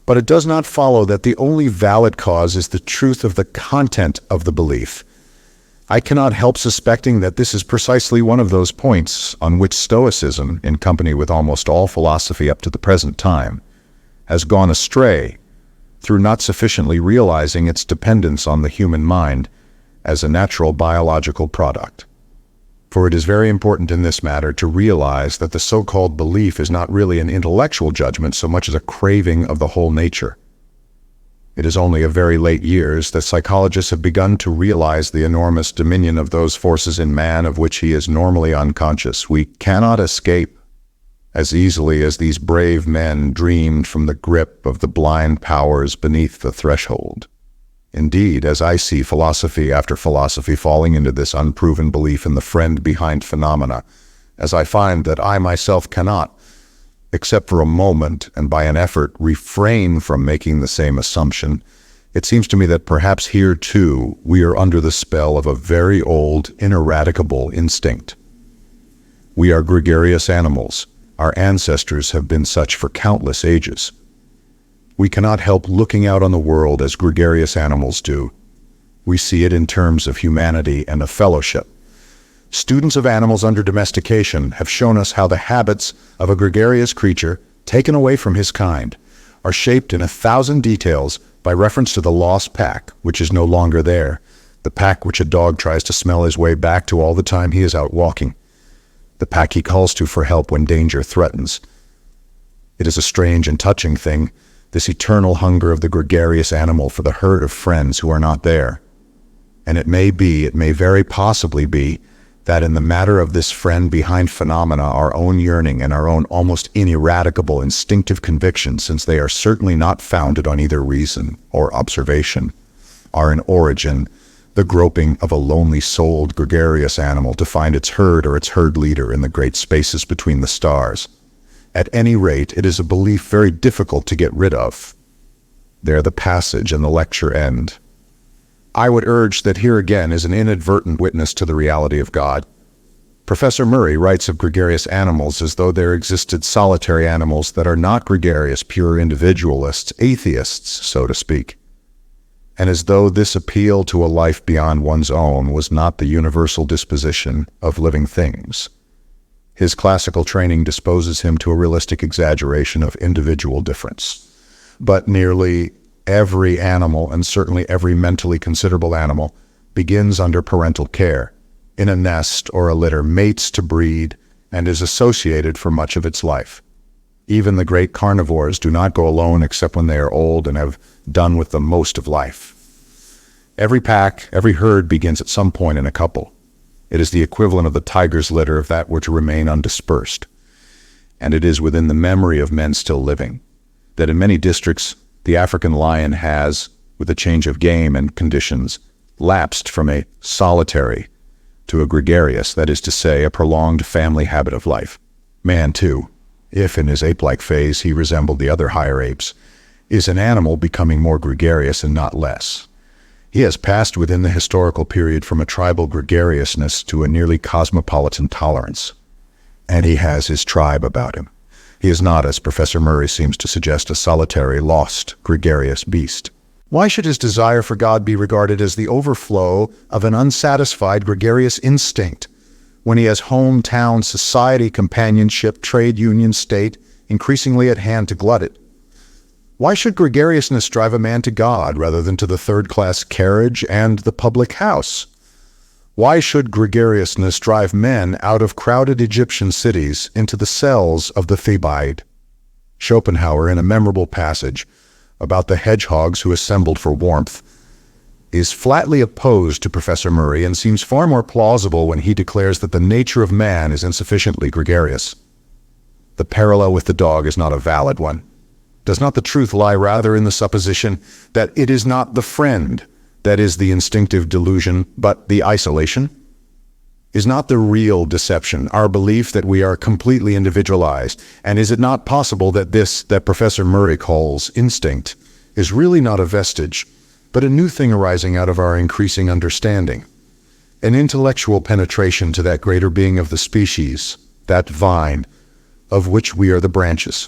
But it does not follow that the only valid cause is the truth of the content of the belief. I cannot help suspecting that this is precisely one of those points on which Stoicism, in company with almost all philosophy up to the present time, has gone astray through not sufficiently realizing its dependence on the human mind as a natural biological product. For it is very important in this matter to realize that the so-called belief is not really an intellectual judgment so much as a craving of the whole nature. It is only of very late years that psychologists have begun to realize the enormous dominion of those forces in man of which he is normally unconscious. We cannot escape as easily as these brave men dreamed from the grip of the blind powers beneath the threshold. Indeed, as I see philosophy after philosophy falling into this unproven belief in the friend behind phenomena, as I find that I myself cannot, except for a moment and by an effort, refrain from making the same assumption, it seems to me that perhaps here too we are under the spell of a very old, ineradicable instinct. We are gregarious animals. Our ancestors have been such for countless ages. We cannot help looking out on the world as gregarious animals do. We see it in terms of humanity and of fellowship. Students of animals under domestication have shown us how the habits of a gregarious creature, taken away from his kind, are shaped in 1,000 details by reference to the lost pack, which is no longer there, the pack which a dog tries to smell his way back to all the time he is out walking, the pack he calls to for help when danger threatens. It is a strange and touching thing, this eternal hunger of the gregarious animal for the herd of friends who are not there. And it may very possibly be, that in the matter of this friend behind phenomena, our own yearning and our own almost ineradicable instinctive convictions, since they are certainly not founded on either reason or observation, are in origin the groping of a lonely-souled gregarious animal to find its herd or its herd leader in the great spaces between the stars. At any rate, it is a belief very difficult to get rid of. There the passage and the lecture end. I would urge that here again is an inadvertent witness to the reality of God. Professor Murray writes of gregarious animals as though there existed solitary animals that are not gregarious, pure individualists, atheists, so to speak, and as though this appeal to a life beyond one's own was not the universal disposition of living things. His classical training disposes him to a realistic exaggeration of individual difference. But nearly every animal, and certainly every mentally considerable animal, begins under parental care, in a nest or a litter, mates to breed, and is associated for much of its life. Even the great carnivores do not go alone except when they are old and have done with the most of life. Every pack, every herd begins at some point in a couple. It is the equivalent of the tiger's litter if that were to remain undispersed. And it is within the memory of men still living that in many districts the African lion has, with a change of game and conditions, lapsed from a solitary to a gregarious, that is to say, a prolonged family habit of life. Man, too, if in his ape-like phase he resembled the other higher apes, is an animal becoming more gregarious and not less. He has passed within the historical period from a tribal gregariousness to a nearly cosmopolitan tolerance. And he has his tribe about him. He is not, as Professor Murray seems to suggest, a solitary, lost, gregarious beast. Why should his desire for God be regarded as the overflow of an unsatisfied gregarious instinct, when he has home, town, society, companionship, trade union, state, increasingly at hand to glut it? Why should gregariousness drive a man to God rather than to the third-class carriage and the public house? Why should gregariousness drive men out of crowded Egyptian cities into the cells of the Thebaid? Schopenhauer, in a memorable passage about the hedgehogs who assembled for warmth, is flatly opposed to Professor Murray and seems far more plausible when he declares that the nature of man is insufficiently gregarious. The parallel with the dog is not a valid one. Does not the truth lie rather in the supposition that it is not the friend, that is the instinctive delusion, but the isolation? Is not the real deception our belief that we are completely individualized? And is it not possible that this, that Professor Murray calls instinct, is really not a vestige, but a new thing arising out of our increasing understanding? An intellectual penetration to that greater being of the species, that vine, of which we are the branches.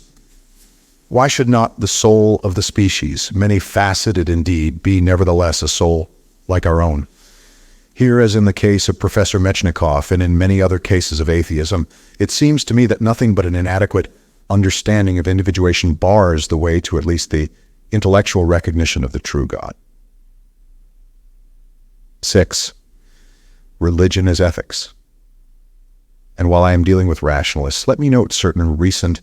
Why should not the soul of the species, many-faceted indeed, be nevertheless a soul like our own? Here, as in the case of Professor Metchnikoff and in many other cases of atheism, it seems to me that nothing but an inadequate understanding of individuation bars the way to at least the intellectual recognition of the true God. 6. Religion as ethics. And while I am dealing with rationalists, let me note certain recent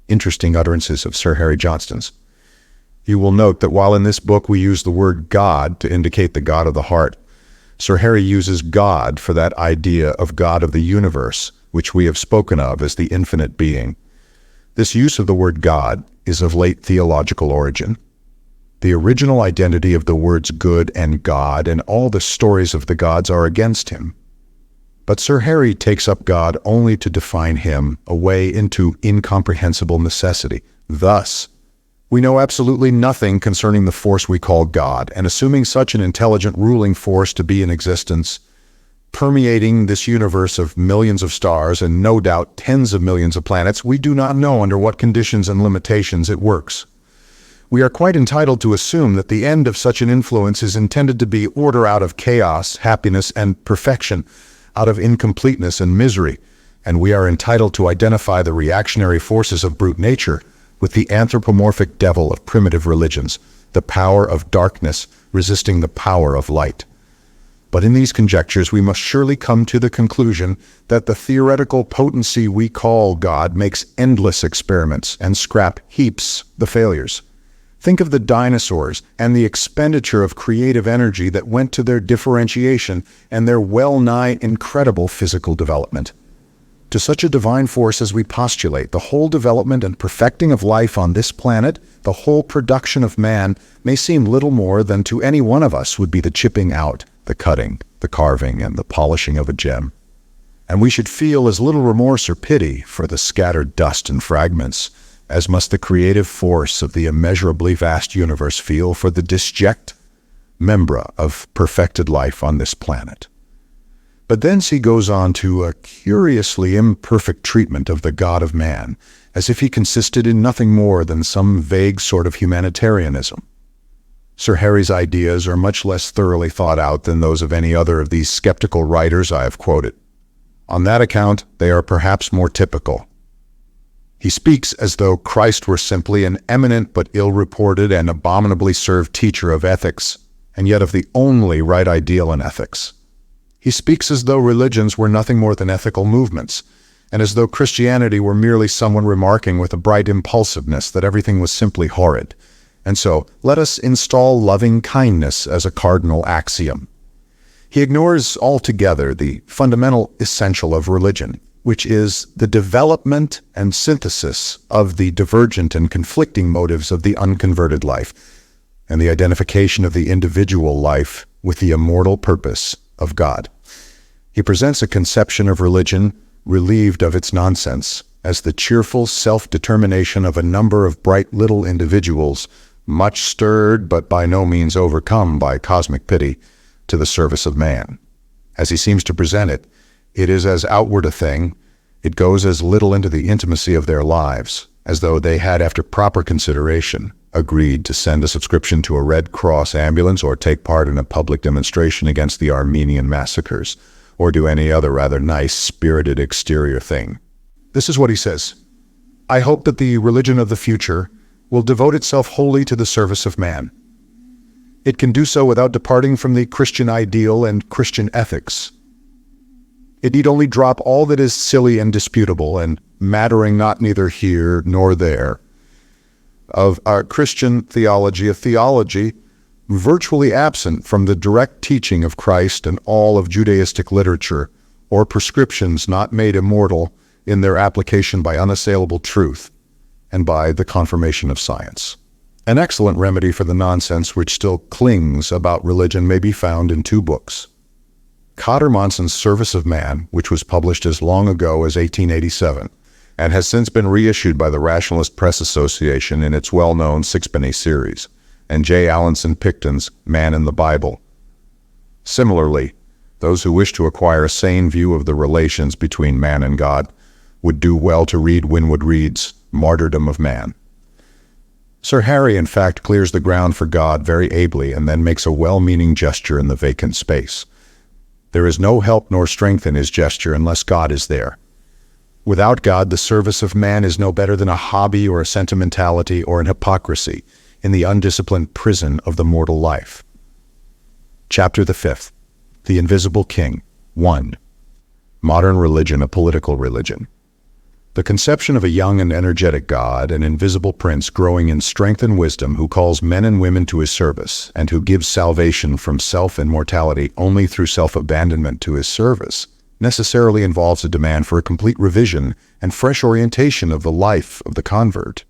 interesting utterances of Sir Harry Johnston's. You will note that while in this book we use the word God to indicate the God of the heart, Sir Harry uses God for that idea of God of the universe, which we have spoken of as the infinite being. This use of the word God is of late theological origin. The original identity of the words good and God and all the stories of the gods are against him. But Sir Harry takes up God only to define him away into incomprehensible necessity. Thus, we know absolutely nothing concerning the force we call God, and assuming such an intelligent ruling force to be in existence, permeating this universe of millions of stars and no doubt tens of millions of planets, we do not know under what conditions and limitations it works. We are quite entitled to assume that the end of such an influence is intended to be order out of chaos, happiness, and perfection, out of incompleteness and misery, and we are entitled to identify the reactionary forces of brute nature with the anthropomorphic devil of primitive religions, the power of darkness resisting the power of light. But in these conjectures we must surely come to the conclusion that the theoretical potency we call God makes endless experiments and scrap heaps the failures. Think of the dinosaurs and the expenditure of creative energy that went to their differentiation and their well-nigh incredible physical development. To such a divine force as we postulate, the whole development and perfecting of life on this planet, the whole production of man, may seem little more than to any one of us would be the chipping out, the cutting, the carving, and the polishing of a gem. And we should feel as little remorse or pity for the scattered dust and fragments as must the creative force of the immeasurably vast universe feel for the disject membra of perfected life on this planet. But thence he goes on to a curiously imperfect treatment of the God of man, as if he consisted in nothing more than some vague sort of humanitarianism. Sir Harry's ideas are much less thoroughly thought out than those of any other of these skeptical writers I have quoted. On that account, they are perhaps more typical. He speaks as though Christ were simply an eminent but ill-reported and abominably served teacher of ethics, and yet of the only right ideal in ethics. He speaks as though religions were nothing more than ethical movements, and as though Christianity were merely someone remarking with a bright impulsiveness that everything was simply horrid. And so, let us install loving kindness as a cardinal axiom. He ignores altogether the fundamental essential of religion, which is the development and synthesis of the divergent and conflicting motives of the unconverted life, and the identification of the individual life with the immortal purpose of God. He presents a conception of religion relieved of its nonsense as the cheerful self-determination of a number of bright little individuals, much stirred but by no means overcome by cosmic pity, to the service of man. As he seems to present it, it is as outward a thing, it goes as little into the intimacy of their lives, as though they had, after proper consideration, agreed to send a subscription to a Red Cross ambulance or take part in a public demonstration against the Armenian massacres, or do any other rather nice, spirited exterior thing. This is what he says: I hope that the religion of the future will devote itself wholly to the service of man. It can do so without departing from the Christian ideal and Christian ethics. It need only drop all that is silly and disputable and mattering not neither here nor there of our Christian theology, a theology virtually absent from the direct teaching of Christ and all of Judaistic literature, or prescriptions not made immortal in their application by unassailable truth and by the confirmation of science. An excellent remedy for the nonsense which still clings about religion may be found in two books. Cotter Monson's Service of Man, which was published as long ago as 1887, and has since been reissued by the Rationalist Press Association in its well-known sixpenny series, and J. Allinson Picton's Man in the Bible. Similarly, those who wish to acquire a sane view of the relations between man and God would do well to read Winwood Reade's Martyrdom of Man. Sir Harry, in fact, clears the ground for God very ably and then makes a well-meaning gesture in the vacant space. There is no help nor strength in his gesture unless God is there. Without God, the service of man is no better than a hobby or a sentimentality or an hypocrisy in the undisciplined prison of the mortal life. Chapter the 5th. The Invisible King. 1. Modern religion, a political religion. The conception of a young and energetic God, an invisible prince growing in strength and wisdom, who calls men and women to his service, and who gives salvation from self and mortality only through self-abandonment to his service, necessarily involves a demand for a complete revision and fresh orientation of the life of the convert.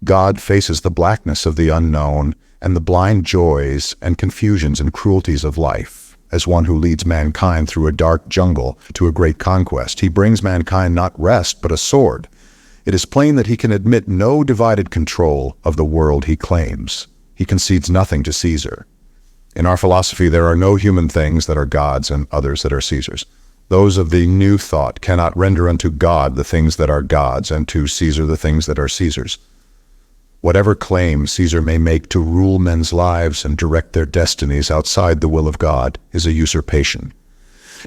God faces the blackness of the unknown and the blind joys and confusions and cruelties of life. As one who leads mankind through a dark jungle to a great conquest, he brings mankind not rest, but a sword. It is plain that he can admit no divided control of the world he claims. He concedes nothing to Caesar. In our philosophy, there are no human things that are gods and others that are Caesars. Those of the new thought cannot render unto God the things that are gods, and to Caesar the things that are Caesar's. Whatever claim Caesar may make to rule men's lives and direct their destinies outside the will of God is a usurpation.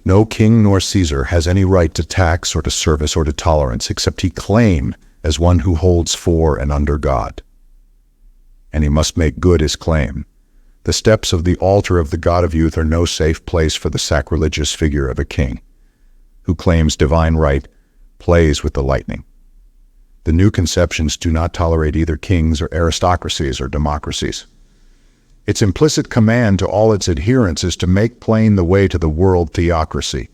No king nor Caesar has any right to tax or to service or to tolerance, except he claim as one who holds for and under God. And he must make good his claim. The steps of the altar of the God of youth are no safe place for the sacrilegious figure of a king, who claims divine right, plays with the lightning. The new conceptions do not tolerate either kings or aristocracies or democracies. Its implicit command to all its adherents is to make plain the way to the world theocracy.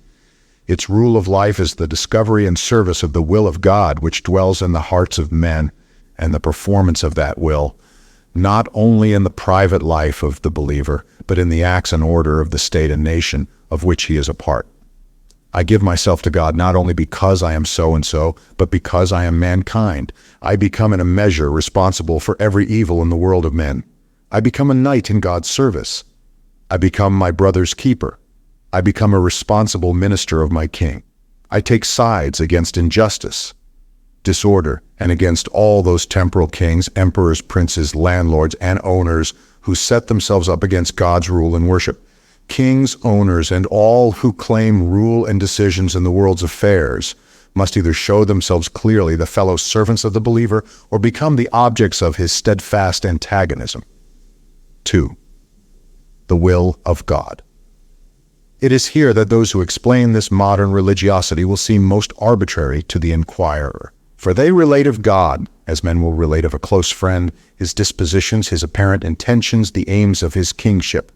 Its rule of life is the discovery and service of the will of God, which dwells in the hearts of men, and the performance of that will, not only in the private life of the believer, but in the acts and order of the state and nation of which he is a part. I give myself to God not only because I am so-and-so, but because I am mankind. I become in a measure responsible for every evil in the world of men. I become a knight in God's service. I become my brother's keeper. I become a responsible minister of my king. I take sides against injustice, disorder, and against all those temporal kings, emperors, princes, landlords, and owners who set themselves up against God's rule and worship. Kings, owners, and all who claim rule and decisions in the world's affairs must either show themselves clearly the fellow servants of the believer or become the objects of his steadfast antagonism. 2. The will of God. It is here that those who explain this modern religiosity will seem most arbitrary to the inquirer, for they relate of God, as men will relate of a close friend, his dispositions, his apparent intentions, the aims of his kingship.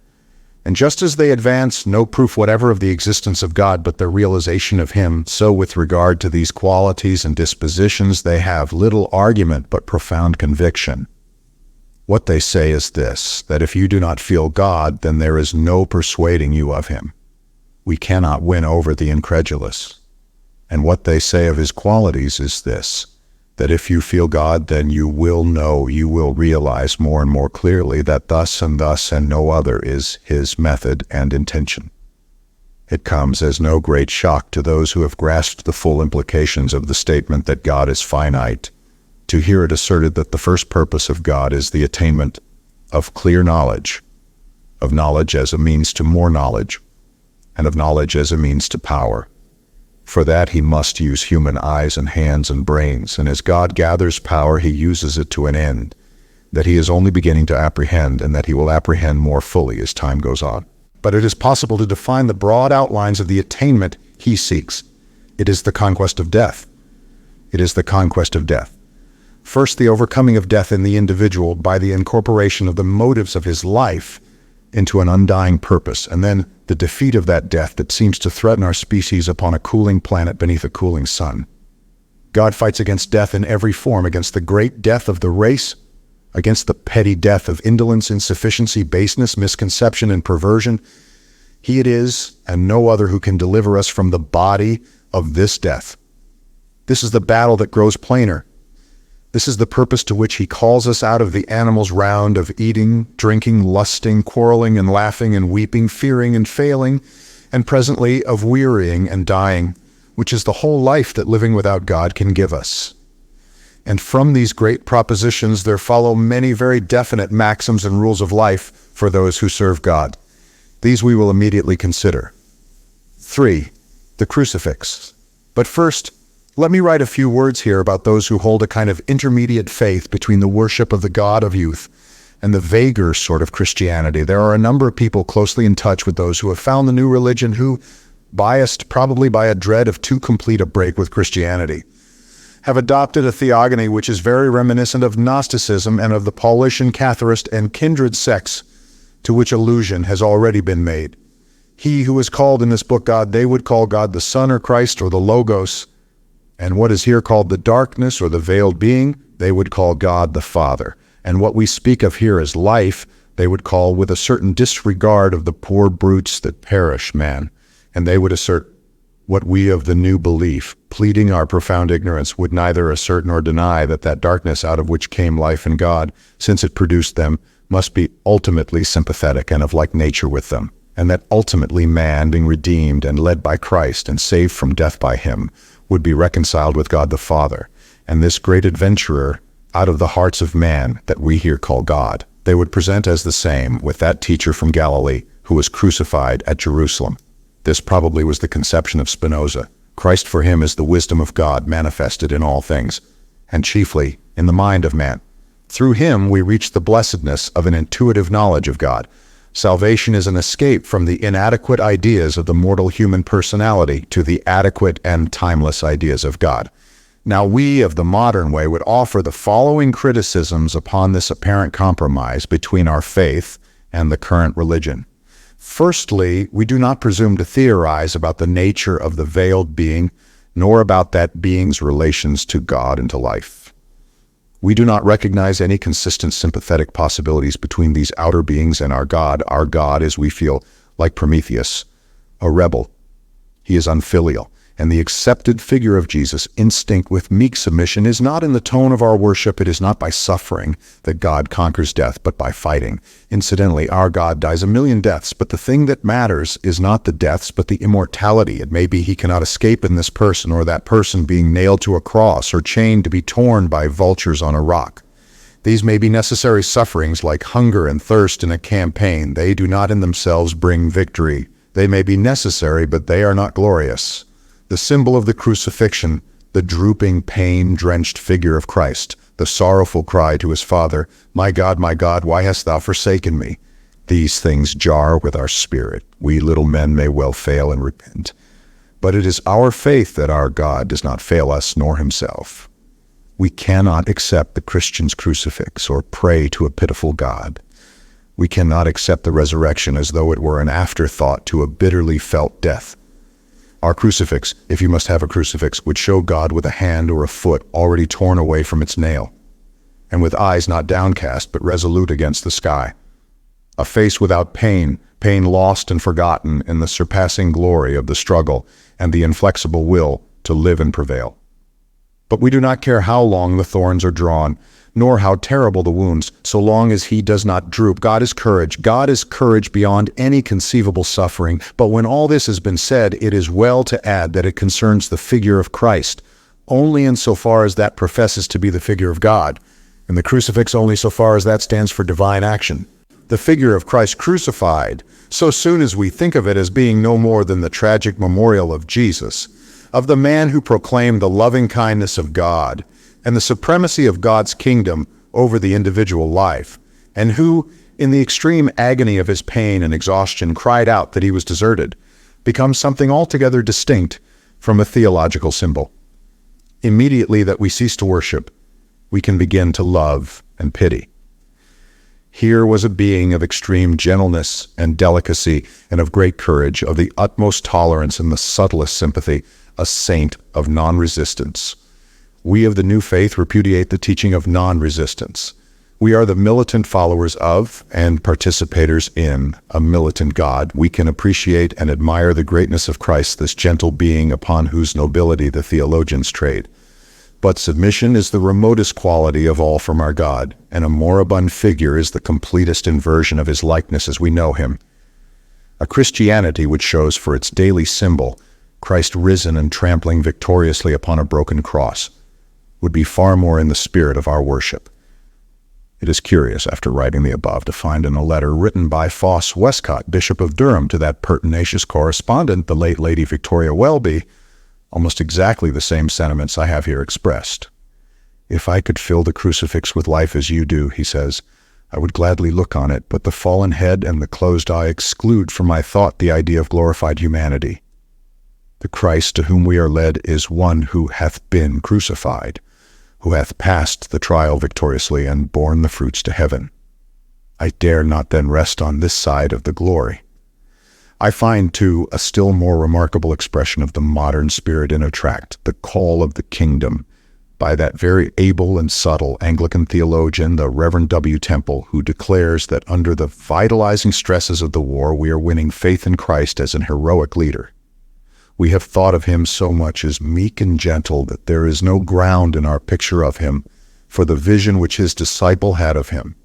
And just as they advance no proof whatever of the existence of God but the realization of him, so with regard to these qualities and dispositions they have little argument but profound conviction. What they say is this, that if you do not feel God, then there is no persuading you of him. We cannot win over the incredulous. And what they say of his qualities is this, that if you feel God, then you will know, you will realize more and more clearly that thus and no other is his method and intention. It comes as no great shock to those who have grasped the full implications of the statement that God is finite, to hear it asserted that the first purpose of God is the attainment of clear knowledge, of knowledge as a means to more knowledge, and of knowledge as a means to power. For that he must use human eyes and hands and brains, and as God gathers power, he uses it to an end, that he is only beginning to apprehend, and that he will apprehend more fully as time goes on. But it is possible to define the broad outlines of the attainment he seeks. It is the conquest of death. It is the conquest of death. First, the overcoming of death in the individual by the incorporation of the motives of his life into an undying purpose, and then the defeat of that death that seems to threaten our species upon a cooling planet beneath a cooling sun. God fights against death in every form, against the great death of the race, against the petty death of indolence, insufficiency, baseness, misconception, and perversion. He it is, and no other, who can deliver us from the body of this death. This is the battle that grows plainer. This is the purpose to which he calls us out of the animal's round of eating, drinking, lusting, quarreling and laughing and weeping, fearing and failing, and presently of wearying and dying, which is the whole life that living without God can give us. And from these great propositions there follow many very definite maxims and rules of life for those who serve God. These we will immediately consider. 3. The crucifix. But first, let me write a few words here about those who hold a kind of intermediate faith between the worship of the God of youth and the vaguer sort of Christianity. There are a number of people closely in touch with those who have found the new religion who, biased probably by a dread of too complete a break with Christianity, have adopted a theogony which is very reminiscent of Gnosticism and of the Paulician, Catharist, and kindred sects to which allusion has already been made. He who is called in this book God, they would call God the Son or Christ or the Logos, and what is here called the darkness or the veiled being, they would call God the Father. And what we speak of here as life, they would call, with a certain disregard of the poor brutes that perish, man. And they would assert what we of the new belief, pleading our profound ignorance, would neither assert nor deny, that that darkness out of which came life and God, since it produced them, must be ultimately sympathetic and of like nature with them, and that ultimately man, being redeemed and led by Christ and saved from death by him, would be reconciled with God the Father, and this great adventurer out of the hearts of man that we here call God, they would present as the same with that teacher from Galilee who was crucified at Jerusalem. This probably was the conception of Spinoza. Christ for him is the wisdom of God manifested in all things, and chiefly in the mind of man. Through him we reach the blessedness of an intuitive knowledge of God. Salvation is an escape from the inadequate ideas of the mortal human personality to the adequate and timeless ideas of God. Now we of the modern way would offer the following criticisms upon this apparent compromise between our faith and the current religion. Firstly, we do not presume to theorize about the nature of the veiled being, nor about that being's relations to God and to life. We do not recognize any consistent sympathetic possibilities between these outer beings and our God. Our God is, we feel, like Prometheus, a rebel. He is unfilial, and the accepted figure of Jesus, instinct with meek submission, is not in the tone of our worship. It is not by suffering that God conquers death, but by fighting. Incidentally, our God dies a million deaths, but the thing that matters is not the deaths, but the immortality. It may be he cannot escape in this person, or that person being nailed to a cross or chained to be torn by vultures on a rock. These may be necessary sufferings like hunger and thirst in a campaign. They do not in themselves bring victory. They may be necessary, but they are not glorious. The symbol of the crucifixion, the drooping, pain-drenched figure of Christ, the sorrowful cry to his Father, my God, why hast thou forsaken me?" These things jar with our spirit. We little men may well fail and repent. But it is our faith that our God does not fail us nor himself. We cannot accept the Christian's crucifix or pray to a pitiful God. We cannot accept the resurrection as though it were an afterthought to a bitterly felt death. Our crucifix, if you must have a crucifix, would show God with a hand or a foot already torn away from its nail, and with eyes not downcast but resolute against the sky. A face without pain, pain lost and forgotten in the surpassing glory of the struggle and the inflexible will to live and prevail. But we do not care how long the thorns are drawn, nor how terrible the wounds, so long as he does not droop. God is courage. God is courage beyond any conceivable suffering. But when all this has been said, it is well to add that it concerns the figure of Christ, only insofar as that professes to be the figure of God, and the crucifix only so far as that stands for divine action. The figure of Christ crucified, so soon as we think of it as being no more than the tragic memorial of Jesus, of the man who proclaimed the loving kindness of God, and the supremacy of God's kingdom over the individual life, and who, in the extreme agony of his pain and exhaustion, cried out that he was deserted, becomes something altogether distinct from a theological symbol. Immediately that we cease to worship, we can begin to love and pity. Here was a being of extreme gentleness and delicacy and of great courage, of the utmost tolerance and the subtlest sympathy, a saint of non-resistance. We of the new faith repudiate the teaching of non-resistance. We are the militant followers of and participators in a militant God. We can appreciate and admire the greatness of Christ, this gentle being upon whose nobility the theologians trade. But submission is the remotest quality of all from our God, and a moribund figure is the completest inversion of his likeness as we know him. A Christianity which shows for its daily symbol Christ risen and trampling victoriously upon a broken cross would be far more in the spirit of our worship. It is curious, after writing the above, to find in a letter written by Foss Westcott, Bishop of Durham, to that pertinacious correspondent, the late Lady Victoria Welby, almost exactly the same sentiments I have here expressed. "If I could fill the crucifix with life as you do," he says, "I would gladly look on it, but the fallen head and the closed eye exclude from my thought the idea of glorified humanity. The Christ to whom we are led is one who hath been crucified, who hath passed the trial victoriously and borne the fruits to heaven. I dare not then rest on this side of the glory." I find, too, a still more remarkable expression of the modern spirit in a tract, The Call of the Kingdom, by that very able and subtle Anglican theologian, the Reverend W. Temple, who declares that under the vitalizing stresses of the war, we are winning faith in Christ as an heroic leader. We have thought of him so much as meek and gentle that there is no ground in our picture of him for the vision which his disciple had of him.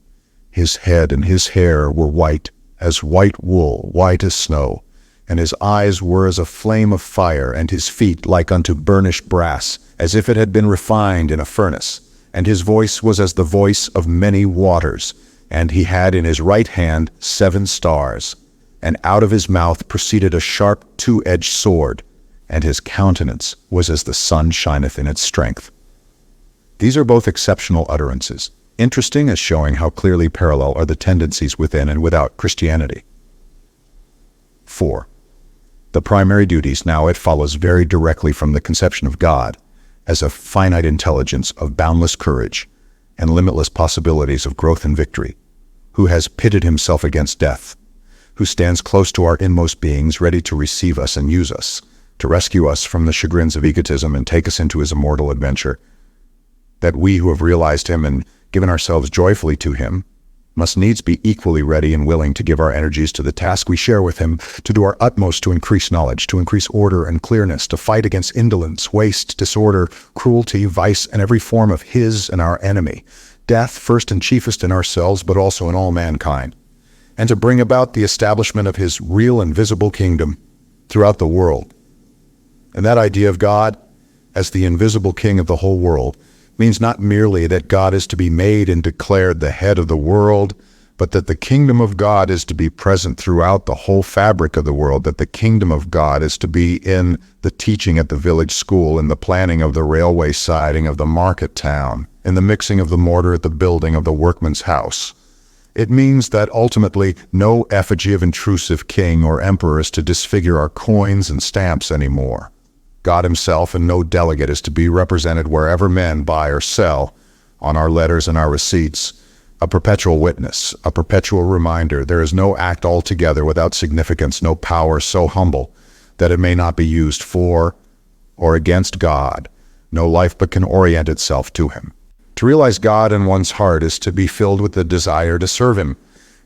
His head and his hair were white as white wool, white as snow, and his eyes were as a flame of fire, and his feet like unto burnished brass, as if it had been refined in a furnace. And his voice was as the voice of many waters, and he had in his right hand 7 stars. And out of his mouth proceeded a sharp 2-edged sword, and his countenance was as the sun shineth in its strength. These are both exceptional utterances, interesting as showing how clearly parallel are the tendencies within and without Christianity. 4. The primary duties. Now it follows very directly from the conception of God as a finite intelligence of boundless courage and limitless possibilities of growth and victory, who has pitted himself against death, who stands close to our inmost beings, ready to receive us and use us, to rescue us from the chagrins of egotism and take us into his immortal adventure. That we who have realized him and given ourselves joyfully to him must needs be equally ready and willing to give our energies to the task we share with him, to do our utmost to increase knowledge, to increase order and clearness, to fight against indolence, waste, disorder, cruelty, vice, and every form of his and our enemy, death first and chiefest in ourselves, but also in all mankind, and to bring about the establishment of his real and visible kingdom throughout the world. And that idea of God as the invisible king of the whole world means not merely that God is to be made and declared the head of the world, but that the kingdom of God is to be present throughout the whole fabric of the world, that the kingdom of God is to be in the teaching at the village school, in the planning of the railway siding of the market town, in the mixing of the mortar at the building of the workman's house. It means that ultimately no effigy of intrusive king or emperor is to disfigure our coins and stamps anymore. God himself and no delegate is to be represented wherever men buy or sell, on our letters and our receipts, a perpetual witness, a perpetual reminder. There is no act altogether without significance, no power so humble that it may not be used for or against God, no life but can orient itself to him. To realize God in one's heart is to be filled with the desire to serve him.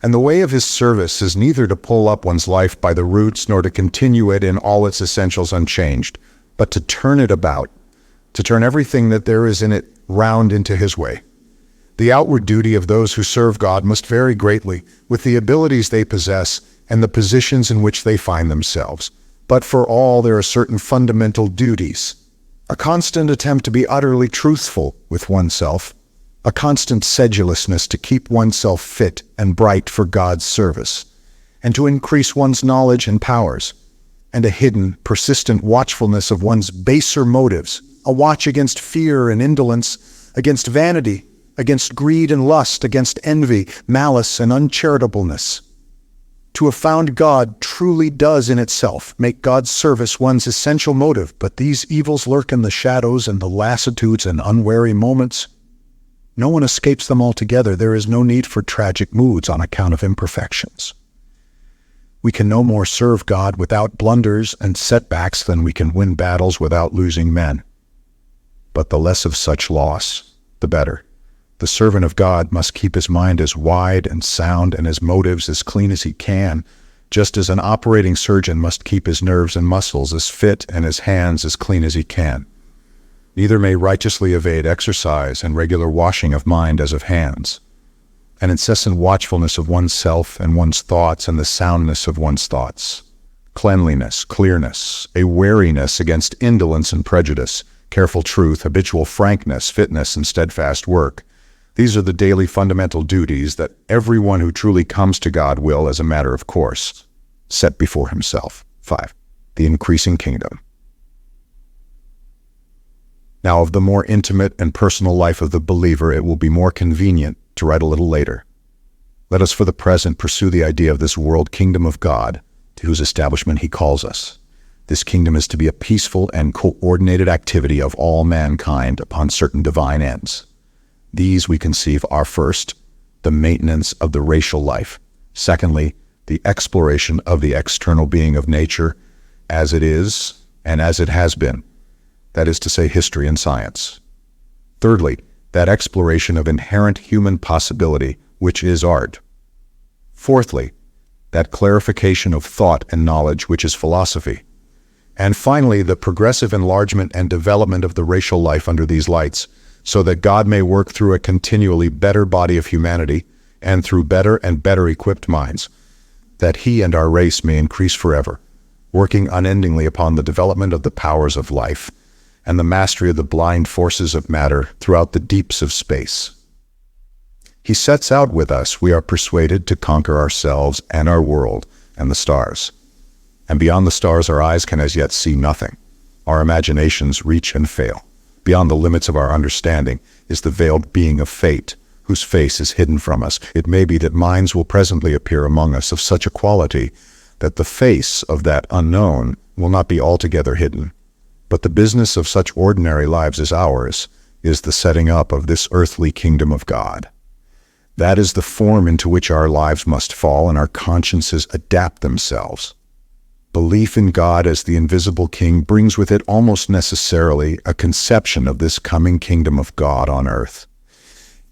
And the way of his service is neither to pull up one's life by the roots nor to continue it in all its essentials unchanged, but to turn it about, to turn everything that there is in it round into his way. The outward duty of those who serve God must vary greatly with the abilities they possess and the positions in which they find themselves. But for all there are certain fundamental duties. A constant attempt to be utterly truthful with oneself, a constant sedulousness to keep oneself fit and bright for God's service, and to increase one's knowledge and powers, and a hidden, persistent watchfulness of one's baser motives, a watch against fear and indolence, against vanity, against greed and lust, against envy, malice, and uncharitableness. To have found God truly does in itself make God's service one's essential motive, but these evils lurk in the shadows and the lassitudes and unwary moments. No one escapes them altogether. There is no need for tragic moods on account of imperfections. We can no more serve God without blunders and setbacks than we can win battles without losing men. But the less of such loss, the better. The servant of God must keep his mind as wide and sound and his motives as clean as he can, just as an operating surgeon must keep his nerves and muscles as fit and his hands as clean as he can. Neither may righteously evade exercise and regular washing of mind as of hands, an incessant watchfulness of oneself and one's thoughts and the soundness of one's thoughts, cleanliness, clearness, a wariness against indolence and prejudice, careful truth, habitual frankness, fitness, and steadfast work. These are the daily fundamental duties that everyone who truly comes to God will, as a matter of course, set before himself. 5. The increasing kingdom. Now, of the more intimate and personal life of the believer, it will be more convenient to write a little later. Let us for the present pursue the idea of this world kingdom of God, to whose establishment he calls us. This kingdom is to be a peaceful and coordinated activity of all mankind upon certain divine ends. These, we conceive, are first, the maintenance of the racial life. Secondly, the exploration of the external being of nature as it is and as it has been. That is to say, history and science. Thirdly, that exploration of inherent human possibility, which is art. Fourthly, that clarification of thought and knowledge, which is philosophy. And finally, the progressive enlargement and development of the racial life under these lights, so that God may work through a continually better body of humanity and through better and better equipped minds, that he and our race may increase forever, working unendingly upon the development of the powers of life and the mastery of the blind forces of matter throughout the deeps of space. He sets out with us, we are persuaded, to conquer ourselves and our world and the stars. And beyond the stars our eyes can as yet see nothing. Our imaginations reach and fail. Beyond the limits of our understanding is the veiled being of fate, whose face is hidden from us. It may be that minds will presently appear among us of such a quality that the face of that unknown will not be altogether hidden. But the business of such ordinary lives as ours is the setting up of this earthly kingdom of God. That is the form into which our lives must fall and our consciences adapt themselves. Belief in God as the invisible King brings with it almost necessarily a conception of this coming kingdom of God on earth.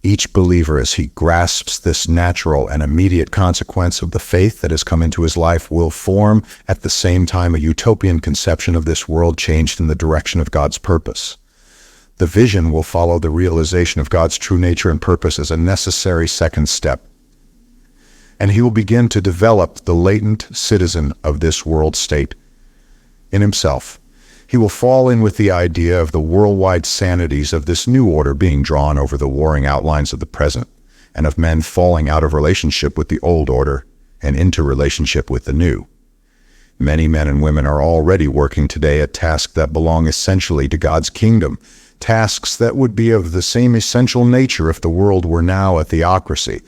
Each believer, as he grasps this natural and immediate consequence of the faith that has come into his life, will form at the same time a utopian conception of this world changed in the direction of God's purpose. The vision will follow the realization of God's true nature and purpose as a necessary second step. And he will begin to develop the latent citizen of this world state in himself. He will fall in with the idea of the worldwide sanities of this new order being drawn over the warring outlines of the present, and of men falling out of relationship with the old order and into relationship with the new. Many men and women are already working today at tasks that belong essentially to God's kingdom, tasks that would be of the same essential nature if the world were now a theocracy.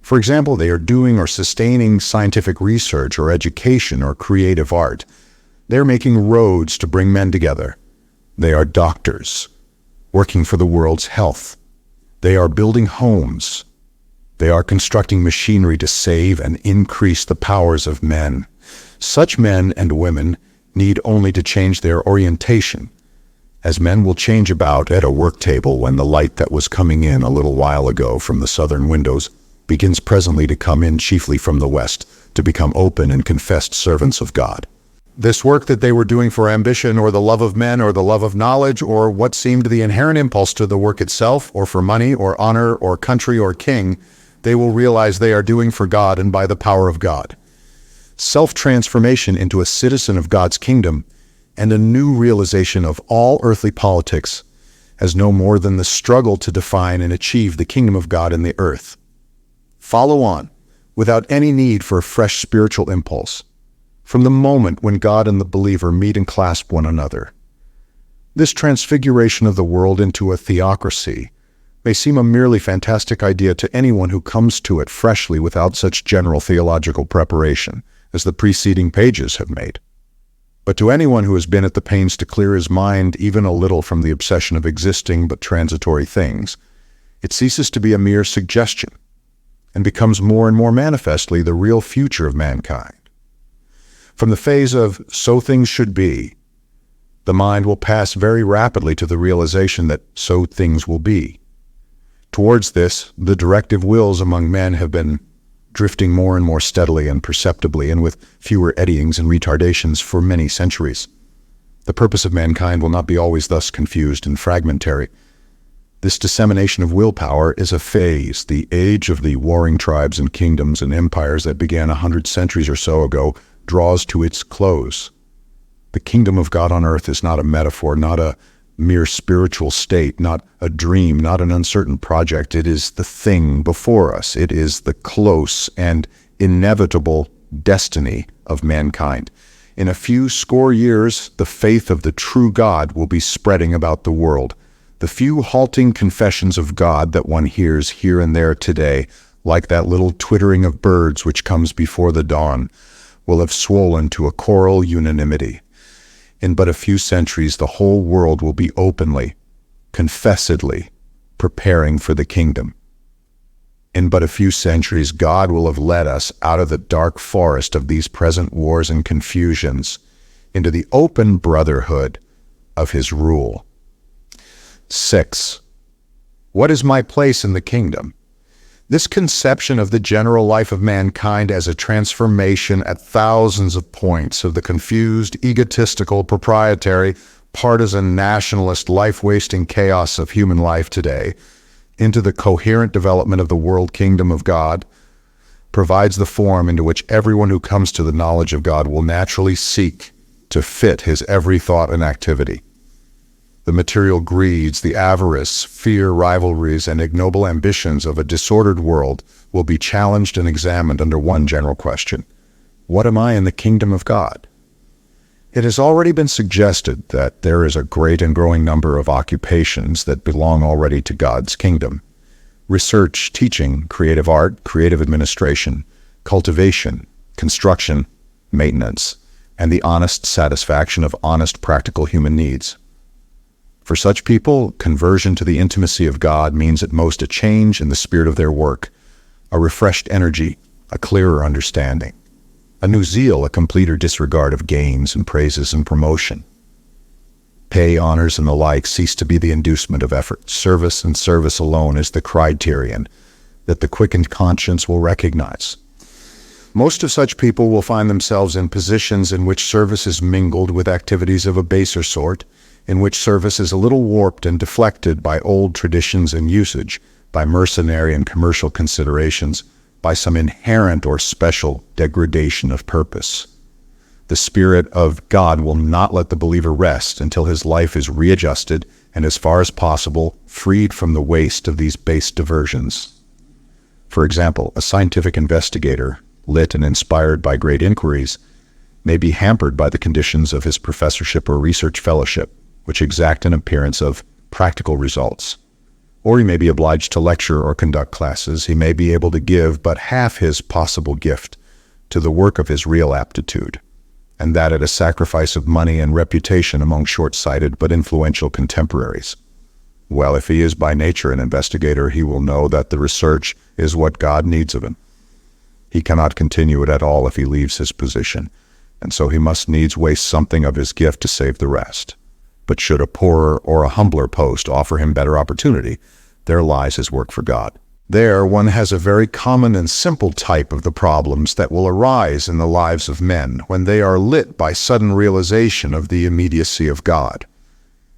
For example, they are doing or sustaining scientific research or education or creative art. They're making roads to bring men together. They are doctors, working for the world's health. They are building homes. They are constructing machinery to save and increase the powers of men. Such men and women need only to change their orientation, as men will change about at a work table when the light that was coming in a little while ago from the southern windows begins presently to come in chiefly from the west, to become open and confessed servants of God. This work that they were doing for ambition or the love of men or the love of knowledge or what seemed the inherent impulse to the work itself or for money or honor or country or king, they will realize they are doing for God and by the power of God. Self-transformation into a citizen of God's kingdom and a new realization of all earthly politics as no more than the struggle to define and achieve the kingdom of God in the earth. Follow on, without any need for a fresh spiritual impulse, from the moment when God and the believer meet and clasp one another. This transfiguration of the world into a theocracy may seem a merely fantastic idea to anyone who comes to it freshly without such general theological preparation as the preceding pages have made. But to anyone who has been at the pains to clear his mind even a little from the obsession of existing but transitory things, it ceases to be a mere suggestion and becomes more and more manifestly the real future of mankind. From the phase of "so things should be," the mind will pass very rapidly to the realization that "so things will be." Towards this, the directive wills among men have been drifting more and more steadily and perceptibly, and with fewer eddyings and retardations for many centuries. The purpose of mankind will not be always thus confused and fragmentary. This dissemination of willpower is a phase. The age of the warring tribes and kingdoms and empires that began 100 centuries or so ago draws to its close. The kingdom of God on earth is not a metaphor, not a mere spiritual state, not a dream, not an uncertain project. It is the thing before us. It is the close and inevitable destiny of mankind. In a few score years, the faith of the true God will be spreading about the world. The few halting confessions of God that one hears here and there today, like that little twittering of birds which comes before the dawn, will have swollen to a choral unanimity. In but a few centuries, the whole world will be openly, confessedly, preparing for the kingdom. In but a few centuries, God will have led us out of the dark forest of these present wars and confusions into the open brotherhood of his rule. 6. What is my place in the kingdom? This conception of the general life of mankind as a transformation at thousands of points of the confused, egotistical, proprietary, partisan, nationalist, life-wasting chaos of human life today into the coherent development of the world kingdom of God provides the form into which everyone who comes to the knowledge of God will naturally seek to fit his every thought and activity. The material greeds, the avarice, fear, rivalries, and ignoble ambitions of a disordered world will be challenged and examined under one general question: what am I in the kingdom of God? It has already been suggested that there is a great and growing number of occupations that belong already to God's kingdom: research, teaching, creative art, creative administration, cultivation, construction, maintenance, and the honest satisfaction of honest, practical human needs. For such people, conversion to the intimacy of God means at most a change in the spirit of their work, a refreshed energy, a clearer understanding, a new zeal, a completer disregard of gains and praises and promotion. Pay, honors, and the like cease to be the inducement of effort. Service and service alone is the criterion that the quickened conscience will recognize. Most of such people will find themselves in positions in which service is mingled with activities of a baser sort, in which service is a little warped and deflected by old traditions and usage, by mercenary and commercial considerations, by some inherent or special degradation of purpose. The Spirit of God will not let the believer rest until his life is readjusted and, as far as possible, freed from the waste of these base diversions. For example, a scientific investigator, lit and inspired by great inquiries, may be hampered by the conditions of his professorship or research fellowship, which exact an appearance of practical results. Or he may be obliged to lecture or conduct classes. He may be able to give but half his possible gift to the work of his real aptitude, and that at a sacrifice of money and reputation among short-sighted but influential contemporaries. Well, if he is by nature an investigator, he will know that the research is what God needs of him. He cannot continue it at all if he leaves his position, and so he must needs waste something of his gift to save the rest. But should a poorer or a humbler post offer him better opportunity, there lies his work for God. There one has a very common and simple type of the problems that will arise in the lives of men when they are lit by sudden realization of the immediacy of God.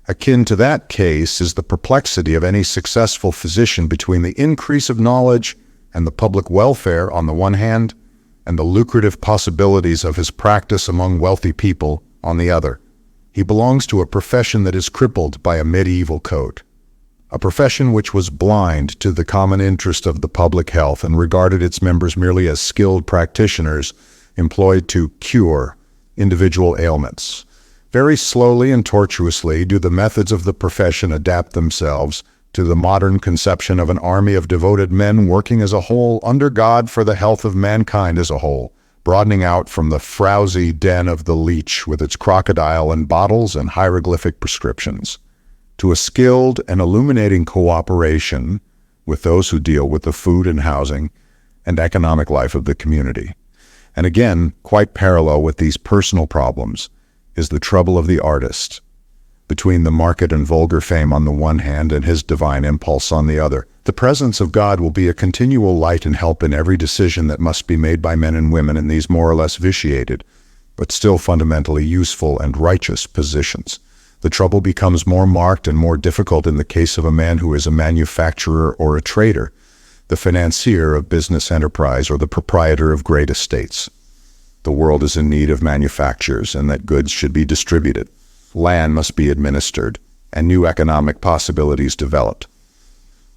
Akin to that case is the perplexity of any successful physician between the increase of knowledge and the public welfare on the one hand, and the lucrative possibilities of his practice among wealthy people on the other. He belongs to a profession that is crippled by a medieval code, a profession which was blind to the common interest of the public health and regarded its members merely as skilled practitioners employed to cure individual ailments. Very slowly and tortuously do the methods of the profession adapt themselves to the modern conception of an army of devoted men working as a whole under God for the health of mankind as a whole, broadening out from the frowsy den of the leech with its crocodile and bottles and hieroglyphic prescriptions, to a skilled and illuminating cooperation with those who deal with the food and housing and economic life of the community. And again, quite parallel with these personal problems is the trouble of the artist, between the market and vulgar fame on the one hand and his divine impulse on the other. The presence of God will be a continual light and help in every decision that must be made by men and women in these more or less vitiated, but still fundamentally useful and righteous positions. The trouble becomes more marked and more difficult in the case of a man who is a manufacturer or a trader, the financier of business enterprise or the proprietor of great estates. The world is in need of manufactures, and that goods should be distributed. Land must be administered, and new economic possibilities developed.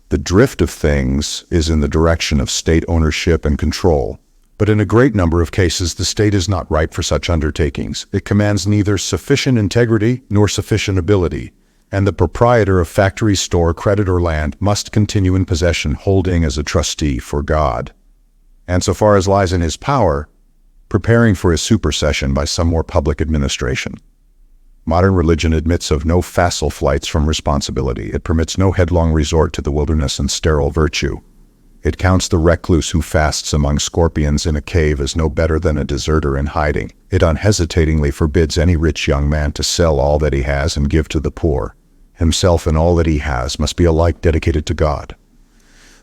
The drift of things is in the direction of state ownership and control, but in a great number of cases the state is not ripe for such undertakings. It commands neither sufficient integrity nor sufficient ability, and the proprietor of factory, store, credit, or land must continue in possession, holding as a trustee for God, and so far as lies in his power, preparing for his supersession by some more public administration. Modern religion admits of no facile flights from responsibility. It permits no headlong resort to the wilderness and sterile virtue. It counts the recluse who fasts among scorpions in a cave as no better than a deserter in hiding. It unhesitatingly forbids any rich young man to sell all that he has and give to the poor. Himself and all that he has must be alike dedicated to God.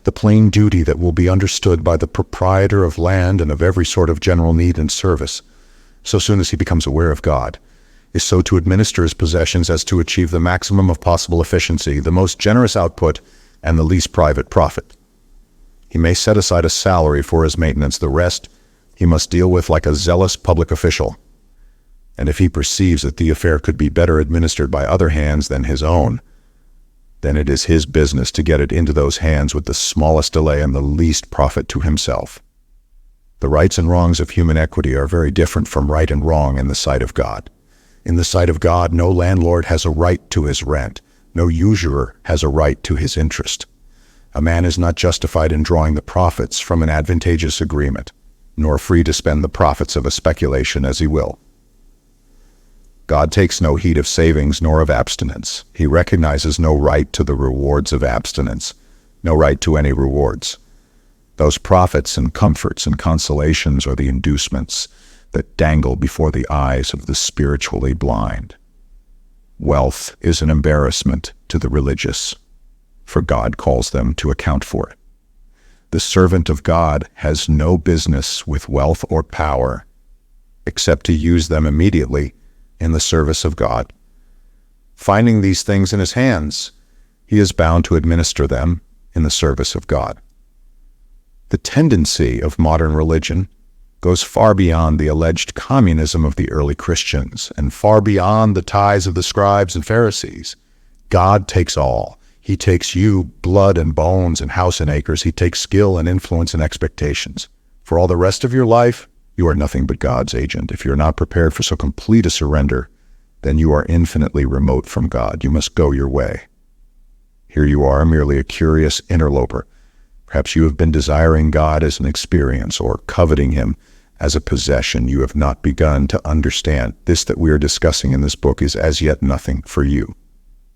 The plain duty that will be understood by the proprietor of land and of every sort of general need and service, so soon as he becomes aware of God, is so to administer his possessions as to achieve the maximum of possible efficiency, the most generous output, and the least private profit. He may set aside a salary for his maintenance. The rest he must deal with like a zealous public official. And if he perceives that the affair could be better administered by other hands than his own, then it is his business to get it into those hands with the smallest delay and the least profit to himself. The rights and wrongs of human equity are very different from right and wrong in the sight of God. In the sight of God, no landlord has a right to his rent. No usurer has a right to his interest. A man is not justified in drawing the profits from an advantageous agreement, nor free to spend the profits of a speculation as he will. God takes no heed of savings nor of abstinence. He recognizes no right to the rewards of abstinence, no right to any rewards. Those profits and comforts and consolations are the inducements that dangle before the eyes of the spiritually blind. Wealth is an embarrassment to the religious, for God calls them to account for it. The servant of God has no business with wealth or power, except to use them immediately in the service of God. Finding these things in his hands, he is bound to administer them in the service of God. The tendency of modern religion goes far beyond the alleged communism of the early Christians and far beyond the ties of the scribes and Pharisees. God takes all. He takes you, blood and bones and house and acres. He takes skill and influence and expectations. For all the rest of your life, you are nothing but God's agent. If you're not prepared for so complete a surrender, then you are infinitely remote from God. You must go your way. Here you are, merely a curious interloper. Perhaps you have been desiring God as an experience or coveting him as a possession. You have not begun to understand. This that we are discussing in this book is as yet nothing for you.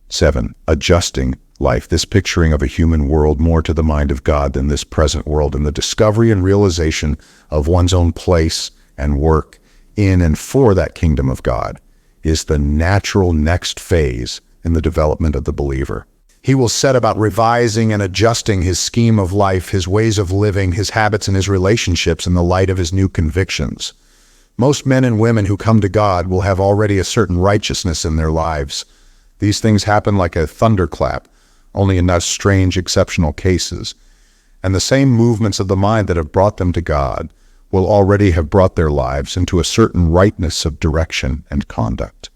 7. Adjusting life. This picturing of a human world more to the mind of God than this present world, and the discovery and realization of one's own place and work in and for that kingdom of God is the natural next phase in the development of the believer. He will set about revising and adjusting his scheme of life, his ways of living, his habits, and his relationships in the light of his new convictions. Most men and women who come to God will have already a certain righteousness in their lives. These things happen like a thunderclap, only in not strange, exceptional cases. And the same movements of the mind that have brought them to God will already have brought their lives into a certain rightness of direction and conduct.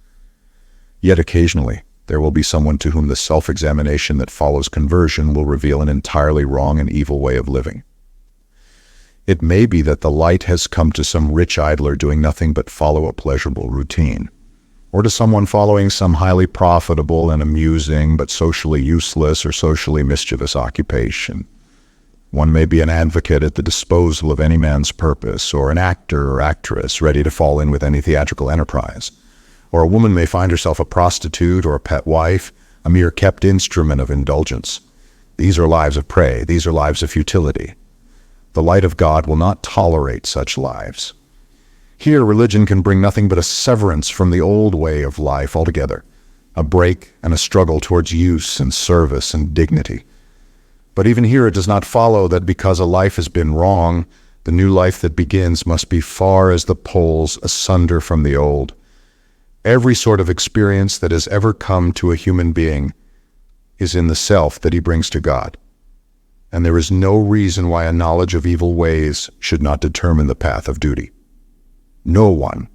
Yet occasionally, there will be someone to whom the self-examination that follows conversion will reveal an entirely wrong and evil way of living. It may be that the light has come to some rich idler doing nothing but follow a pleasurable routine, or to someone following some highly profitable and amusing but socially useless or socially mischievous occupation. One may be an advocate at the disposal of any man's purpose, or an actor or actress ready to fall in with any theatrical enterprise. Or a woman may find herself a prostitute or a pet wife, a mere kept instrument of indulgence. These are lives of prey. These are lives of futility. The light of God will not tolerate such lives. Here, religion can bring nothing but a severance from the old way of life altogether, a break and a struggle towards use and service and dignity. But even here it does not follow that because a life has been wrong, the new life that begins must be far as the poles asunder from the old. Every sort of experience that has ever come to a human being is in the self that he brings to God. And there is no reason why a knowledge of evil ways should not determine the path of duty. No one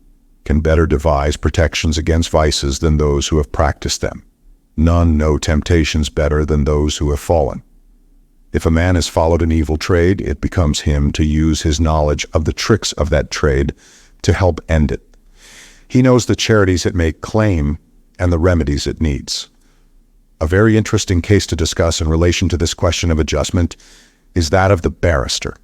can better devise protections against vices than those who have practiced them. None know temptations better than those who have fallen. If a man has followed an evil trade, it becomes him to use his knowledge of the tricks of that trade to help end it. He knows the charities it may claim and the remedies it needs. A very interesting case to discuss in relation to this question of adjustment is that of the barrister.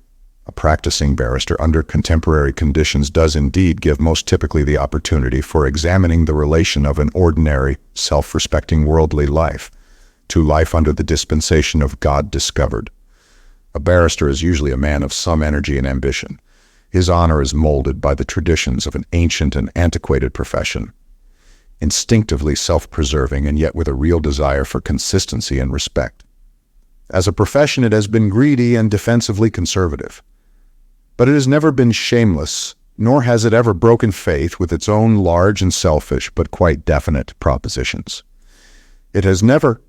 A practicing barrister under contemporary conditions does indeed give most typically the opportunity for examining the relation of an ordinary, self-respecting worldly life to life under the dispensation of God discovered. A barrister is usually a man of some energy and ambition. His honor is molded by the traditions of an ancient and antiquated profession, instinctively self-preserving and yet with a real desire for consistency and respect. As a profession, it has been greedy and defensively conservative. But it has never been shameless, nor has it ever broken faith with its own large and selfish but quite definite propositions. It has never,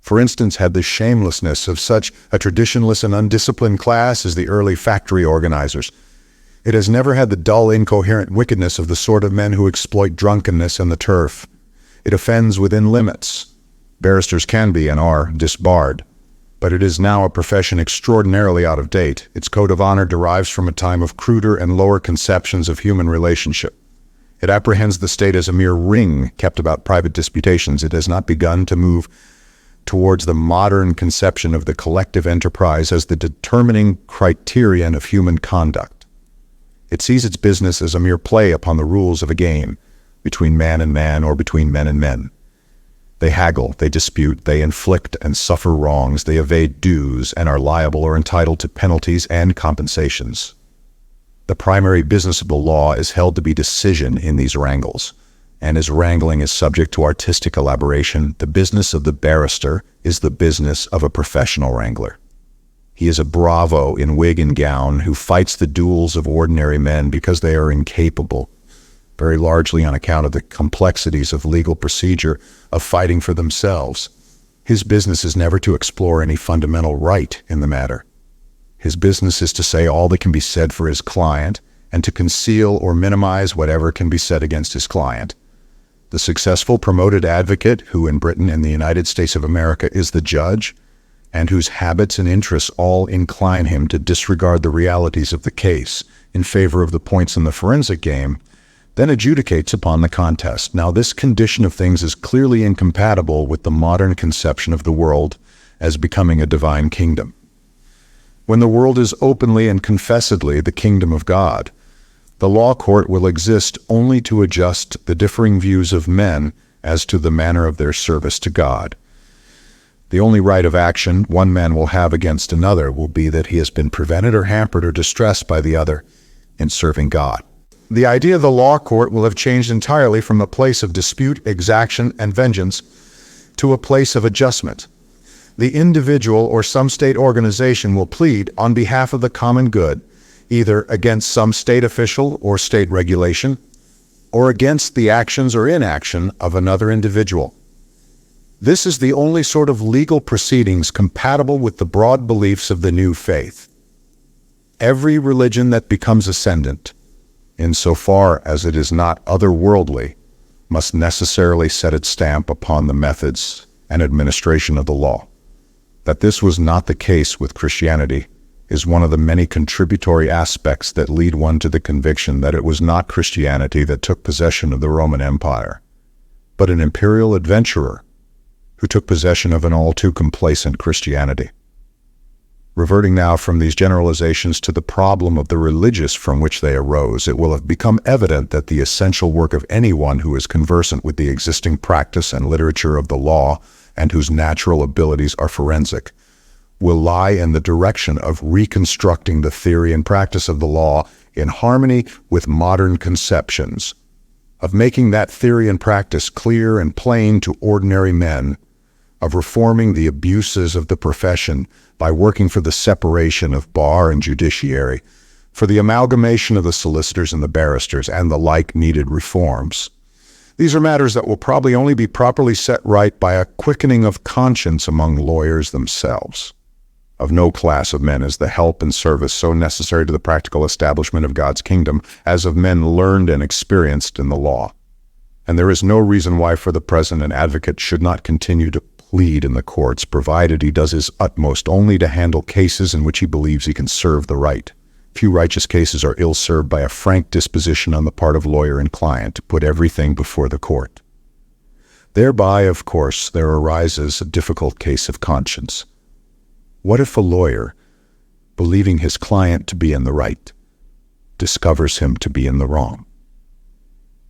for instance, had the shamelessness of such a traditionless and undisciplined class as the early factory organizers. It has never had the dull, incoherent wickedness of the sort of men who exploit drunkenness and the turf. It offends within limits. Barristers can be and are disbarred. But it is now a profession extraordinarily out of date. Its code of honor derives from a time of cruder and lower conceptions of human relationship. It apprehends the state as a mere ring kept about private disputations. It has not begun to move towards the modern conception of the collective enterprise as the determining criterion of human conduct. It sees its business as a mere play upon the rules of a game, between man and man or between men and men. They haggle, they dispute, they inflict and suffer wrongs, they evade dues and are liable or entitled to penalties and compensations. The primary business of the law is held to be decision in these wrangles, and as wrangling is subject to artistic elaboration, the business of the barrister is the business of a professional wrangler. He is a bravo in wig and gown who fights the duels of ordinary men because they are incapable, very largely on account of the complexities of legal procedure, of fighting for themselves. His business is never to explore any fundamental right in the matter. His business is to say all that can be said for his client and to conceal or minimize whatever can be said against his client. The successful promoted advocate, who in Britain and the United States of America is the judge, and whose habits and interests all incline him to disregard the realities of the case in favor of the points in the forensic game, then adjudicates upon the contest. Now, this condition of things is clearly incompatible with the modern conception of the world as becoming a divine kingdom. When the world is openly and confessedly the kingdom of God, the law court will exist only to adjust the differing views of men as to the manner of their service to God. The only right of action one man will have against another will be that he has been prevented or hampered or distressed by the other in serving God. The idea of the law court will have changed entirely from a place of dispute, exaction, and vengeance to a place of adjustment. The individual or some state organization will plead on behalf of the common good, either against some state official or state regulation, or against the actions or inaction of another individual. This is the only sort of legal proceedings compatible with the broad beliefs of the new faith. Every religion that becomes ascendant, insofar as it is not otherworldly, must necessarily set its stamp upon the methods and administration of the law. That this was not the case with Christianity is one of the many contributory aspects that lead one to the conviction that it was not Christianity that took possession of the Roman Empire, but an imperial adventurer who took possession of an all too complacent Christianity. Reverting now from these generalizations to the problem of the religious from which they arose, it will have become evident that the essential work of anyone who is conversant with the existing practice and literature of the law and whose natural abilities are forensic will lie in the direction of reconstructing the theory and practice of the law in harmony with modern conceptions, of making that theory and practice clear and plain to ordinary men, of reforming the abuses of the profession by working for the separation of bar and judiciary, for the amalgamation of the solicitors and the barristers, and the like needed reforms. These are matters that will probably only be properly set right by a quickening of conscience among lawyers themselves. Of no class of men is the help and service so necessary to the practical establishment of God's kingdom as of men learned and experienced in the law. And there is no reason why for the present an advocate should not continue to plead in the courts, provided he does his utmost only to handle cases in which he believes he can serve the right. Few righteous cases are ill-served by a frank disposition on the part of lawyer and client to put everything before the court. Thereby, of course, there arises a difficult case of conscience. What if a lawyer, believing his client to be in the right, discovers him to be in the wrong?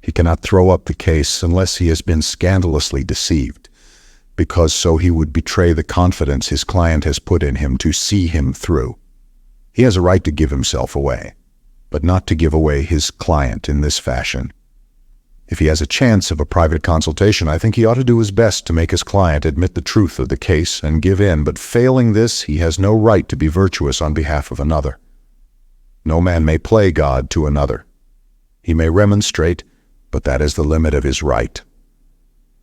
He cannot throw up the case unless he has been scandalously deceived, because so he would betray the confidence his client has put in him to see him through. He has a right to give himself away, but not to give away his client in this fashion. If he has a chance of a private consultation, I think he ought to do his best to make his client admit the truth of the case and give in, but failing this, he has no right to be virtuous on behalf of another. No man may play God to another. He may remonstrate, but that is the limit of his right.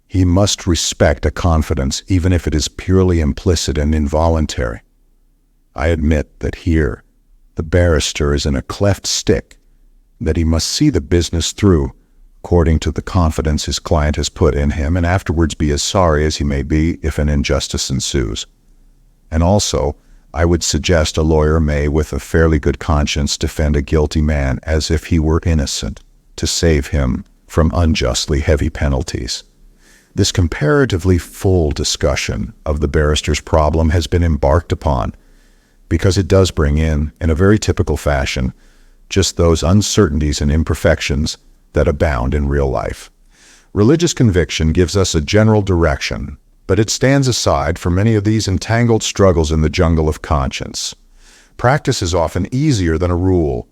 He must respect a confidence, even if it is purely implicit and involuntary. I admit that here the barrister is in a cleft stick, that he must see the business through according to the confidence his client has put in him, and afterwards be as sorry as he may be if an injustice ensues. And also, I would suggest a lawyer may, with a fairly good conscience, defend a guilty man as if he were innocent, to save him from unjustly heavy penalties. This comparatively full discussion of the barrister's problem has been embarked upon because it does bring in a very typical fashion, just those uncertainties and imperfections that abound in real life. Religious conviction gives us a general direction, but it stands aside for many of these entangled struggles in the jungle of conscience. Practice is often easier than a rule.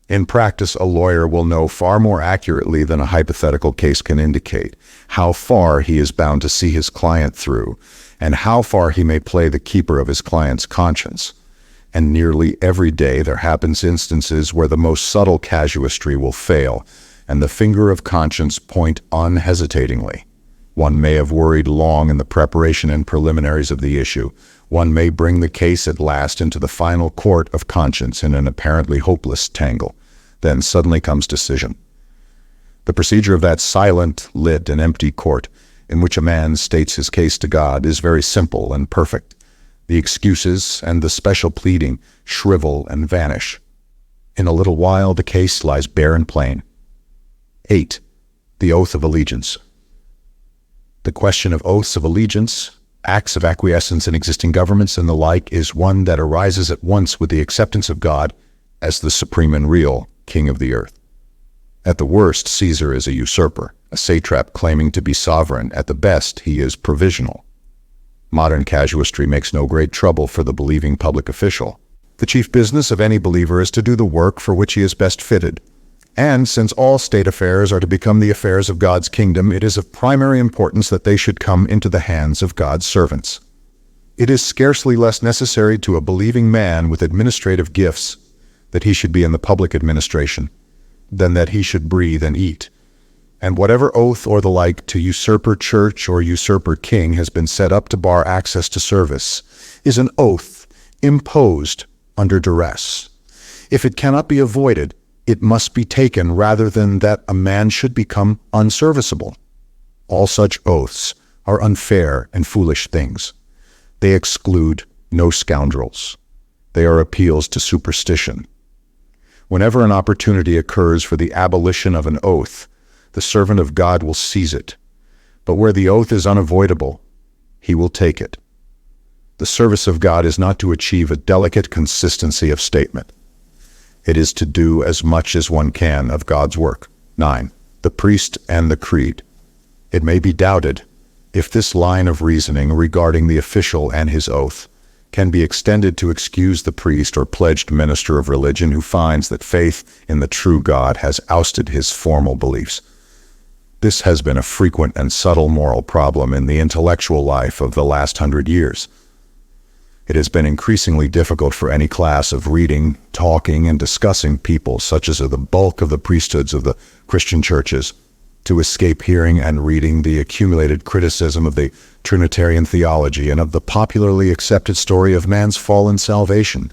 In practice, a lawyer will know far more accurately than a hypothetical case can indicate how far he is bound to see his client through, and how far he may play the keeper of his client's conscience. And nearly every day there happens instances where the most subtle casuistry will fail, and the finger of conscience point unhesitatingly. One may have worried long in the preparation and preliminaries of the issue. One may bring the case at last into the final court of conscience in an apparently hopeless tangle. Then suddenly comes decision. The procedure of that silent, lit, and empty court, in which a man states his case to God, is very simple and perfect. The excuses and the special pleading shrivel and vanish. In a little while the case lies bare and plain. 8. The oath of allegiance. The question of oaths of allegiance, acts of acquiescence in existing governments, and the like is one that arises at once with the acceptance of God as the supreme and real King of the earth. At the worst, Caesar is a usurper, a satrap claiming to be sovereign. At the best, he is provisional. Modern casuistry makes no great trouble for the believing public official. The chief business of any believer is to do the work for which he is best fitted. And since all state affairs are to become the affairs of God's kingdom, it is of primary importance that they should come into the hands of God's servants. It is scarcely less necessary to a believing man with administrative gifts that he should be in the public administration than that he should breathe and eat. And whatever oath or the like to usurper church or usurper king has been set up to bar access to service is an oath imposed under duress. If it cannot be avoided, it must be taken rather than that a man should become unserviceable. All such oaths are unfair and foolish things. They exclude no scoundrels. They are appeals to superstition. Whenever an opportunity occurs for the abolition of an oath, the servant of God will seize it. But where the oath is unavoidable, he will take it. The service of God is not to achieve a delicate consistency of statement. It is to do as much as one can of God's work. 9. The priest and the creed. It may be doubted if this line of reasoning regarding the official and his oath can be extended to excuse the priest or pledged minister of religion who finds that faith in the true God has ousted his formal beliefs. This has been a frequent and subtle moral problem in the intellectual life of the last 100 years. It has been increasingly difficult for any class of reading, talking, and discussing people, such as the bulk of the priesthoods of the Christian churches, to escape hearing and reading the accumulated criticism of the Trinitarian theology and of the popularly accepted story of man's fallen salvation.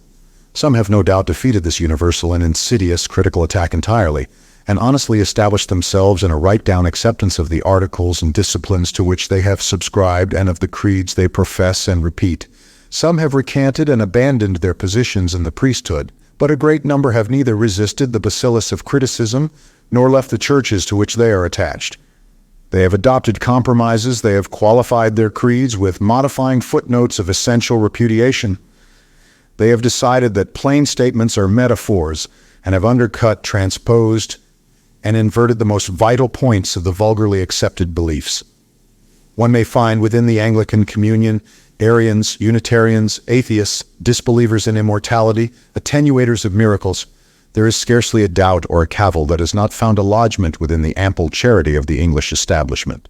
Some have no doubt defeated this universal and insidious critical attack entirely, and honestly established themselves in a right-down acceptance of the articles and disciplines to which they have subscribed and of the creeds they profess and repeat. Some have recanted and abandoned their positions in the priesthood, but a great number have neither resisted the bacillus of criticism nor left the churches to which they are attached. They have adopted compromises, they have qualified their creeds with modifying footnotes of essential repudiation. They have decided that plain statements are metaphors and have undercut, transposed, and inverted the most vital points of the vulgarly accepted beliefs. One may find within the Anglican Communion Arians, Unitarians, atheists, disbelievers in immortality, attenuators of miracles. There is scarcely a doubt or a cavil that has not found a lodgment within the ample charity of the English establishment.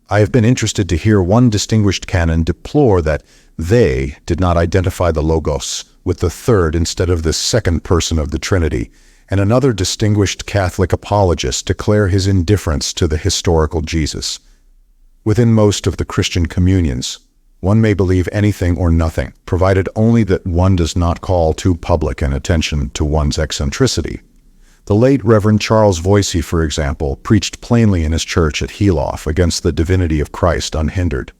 I have been interested to hear one distinguished canon deplore that they did not identify the Logos with the third instead of the second person of the Trinity, and another distinguished Catholic apologist declare his indifference to the historical Jesus. Within most of the Christian communions, one may believe anything or nothing, provided only that one does not call too public an attention to one's eccentricity. The late Reverend Charles Voysey, for example, preached plainly in his church at Heelof against the divinity of Christ unhindered.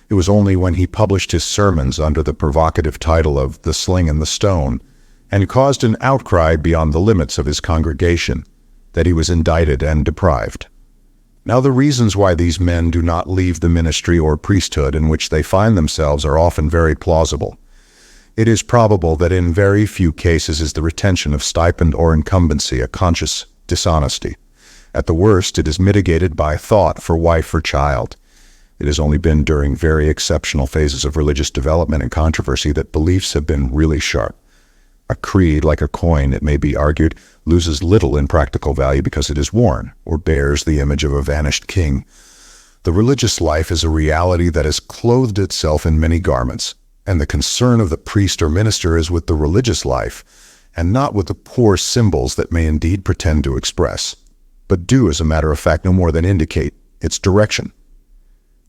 It was only when he published his sermons under the provocative title of The Sling and the Stone, and caused an outcry beyond the limits of his congregation, that he was indicted and deprived. Now the reasons why these men do not leave the ministry or priesthood in which they find themselves are often very plausible. It is probable that in very few cases is the retention of stipend or incumbency a conscious dishonesty. At the worst, it is mitigated by thought for wife or child. It has only been during very exceptional phases of religious development and controversy that beliefs have been really sharp. A creed, like a coin, it may be argued, loses little in practical value because it is worn, or bears the image of a vanished king. The religious life is a reality that has clothed itself in many garments, and the concern of the priest or minister is with the religious life, and not with the poor symbols that may indeed pretend to express, but do, as a matter of fact, no more than indicate its direction.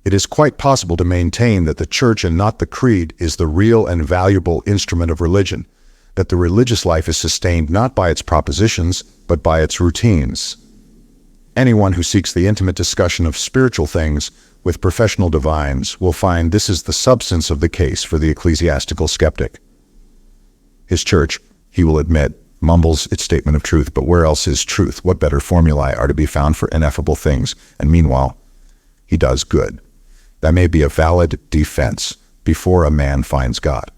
It is quite possible to maintain that the church and not the creed is the real and valuable instrument of religion, that the religious life is sustained not by its propositions, but by its routines. Anyone who seeks the intimate discussion of spiritual things with professional divines will find this is the substance of the case for the ecclesiastical skeptic. His church, he will admit, mumbles its statement of truth, but where else is truth? What better formulae are to be found for ineffable things? And meanwhile, he does good. That may be a valid defense before a man finds God.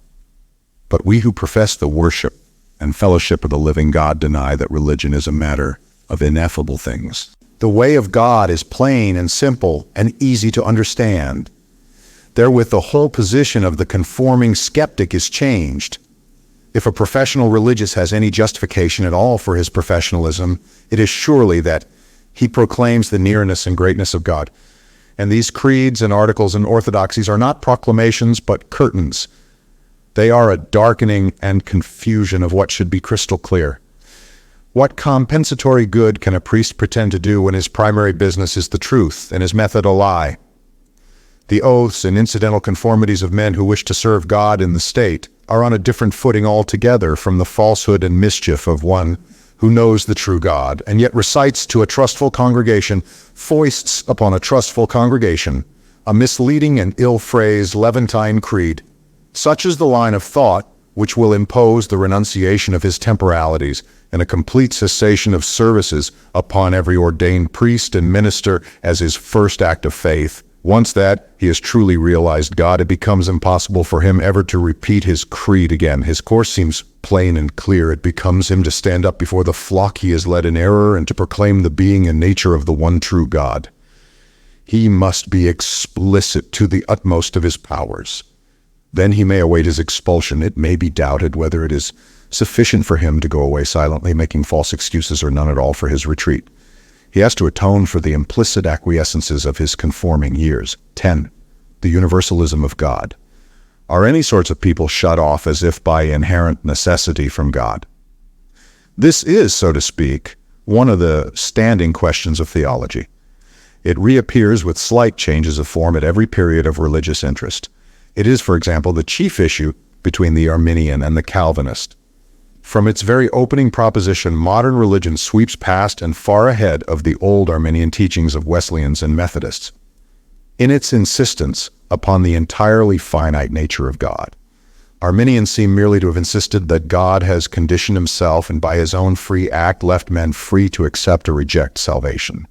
But we who profess the worship and fellowship of the living God deny that religion is a matter of ineffable things. The way of God is plain and simple and easy to understand. Therewith the whole position of the conforming skeptic is changed. If a professional religious has any justification at all for his professionalism, it is surely that he proclaims the nearness and greatness of God. And these creeds and articles and orthodoxies are not proclamations but curtains. They are a darkening and confusion of what should be crystal clear. What compensatory good can a priest pretend to do when his primary business is the truth and his method a lie? The oaths and incidental conformities of men who wish to serve God in the state are on a different footing altogether from the falsehood and mischief of one who knows the true God and yet recites to a trustful congregation, foists upon a trustful congregation, a misleading and ill-phrased Levantine creed. Such is the line of thought which will impose the renunciation of his temporalities and a complete cessation of services upon every ordained priest and minister as his first act of faith. Once that he has truly realized God, it becomes impossible for him ever to repeat his creed again. His course seems plain and clear. It becomes him to stand up before the flock he has led in error and to proclaim the being and nature of the one true God. He must be explicit to the utmost of his powers. Then he may await his expulsion. It may be doubted whether it is sufficient for him to go away silently, making false excuses or none at all for his retreat. He has to atone for the implicit acquiescences of his conforming years. 10. The universalism of God. Are any sorts of people shut off as if by inherent necessity from God? This is, so to speak, one of the standing questions of theology. It reappears with slight changes of form at every period of religious interest. It is, for example, the chief issue between the Arminian and the Calvinist. From its very opening proposition, modern religion sweeps past and far ahead of the old Arminian teachings of Wesleyans and Methodists in its insistence upon the entirely finite nature of God. Arminians seem merely to have insisted that God has conditioned himself and by his own free act left men free to accept or reject salvation.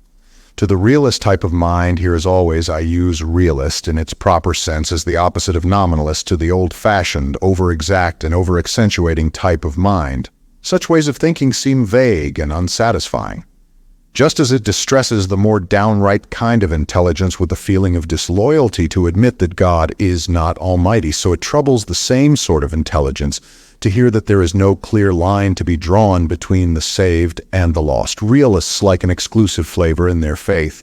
To the realist type of mind, here as always, I use realist in its proper sense as the opposite of nominalist to the old-fashioned, over-exact and over-accentuating type of mind. Such ways of thinking seem vague and unsatisfying. Just as it distresses the more downright kind of intelligence with a feeling of disloyalty to admit that God is not almighty, so it troubles the same sort of intelligence to hear that there is no clear line to be drawn between the saved and the lost. Realists like an exclusive flavor in their faith.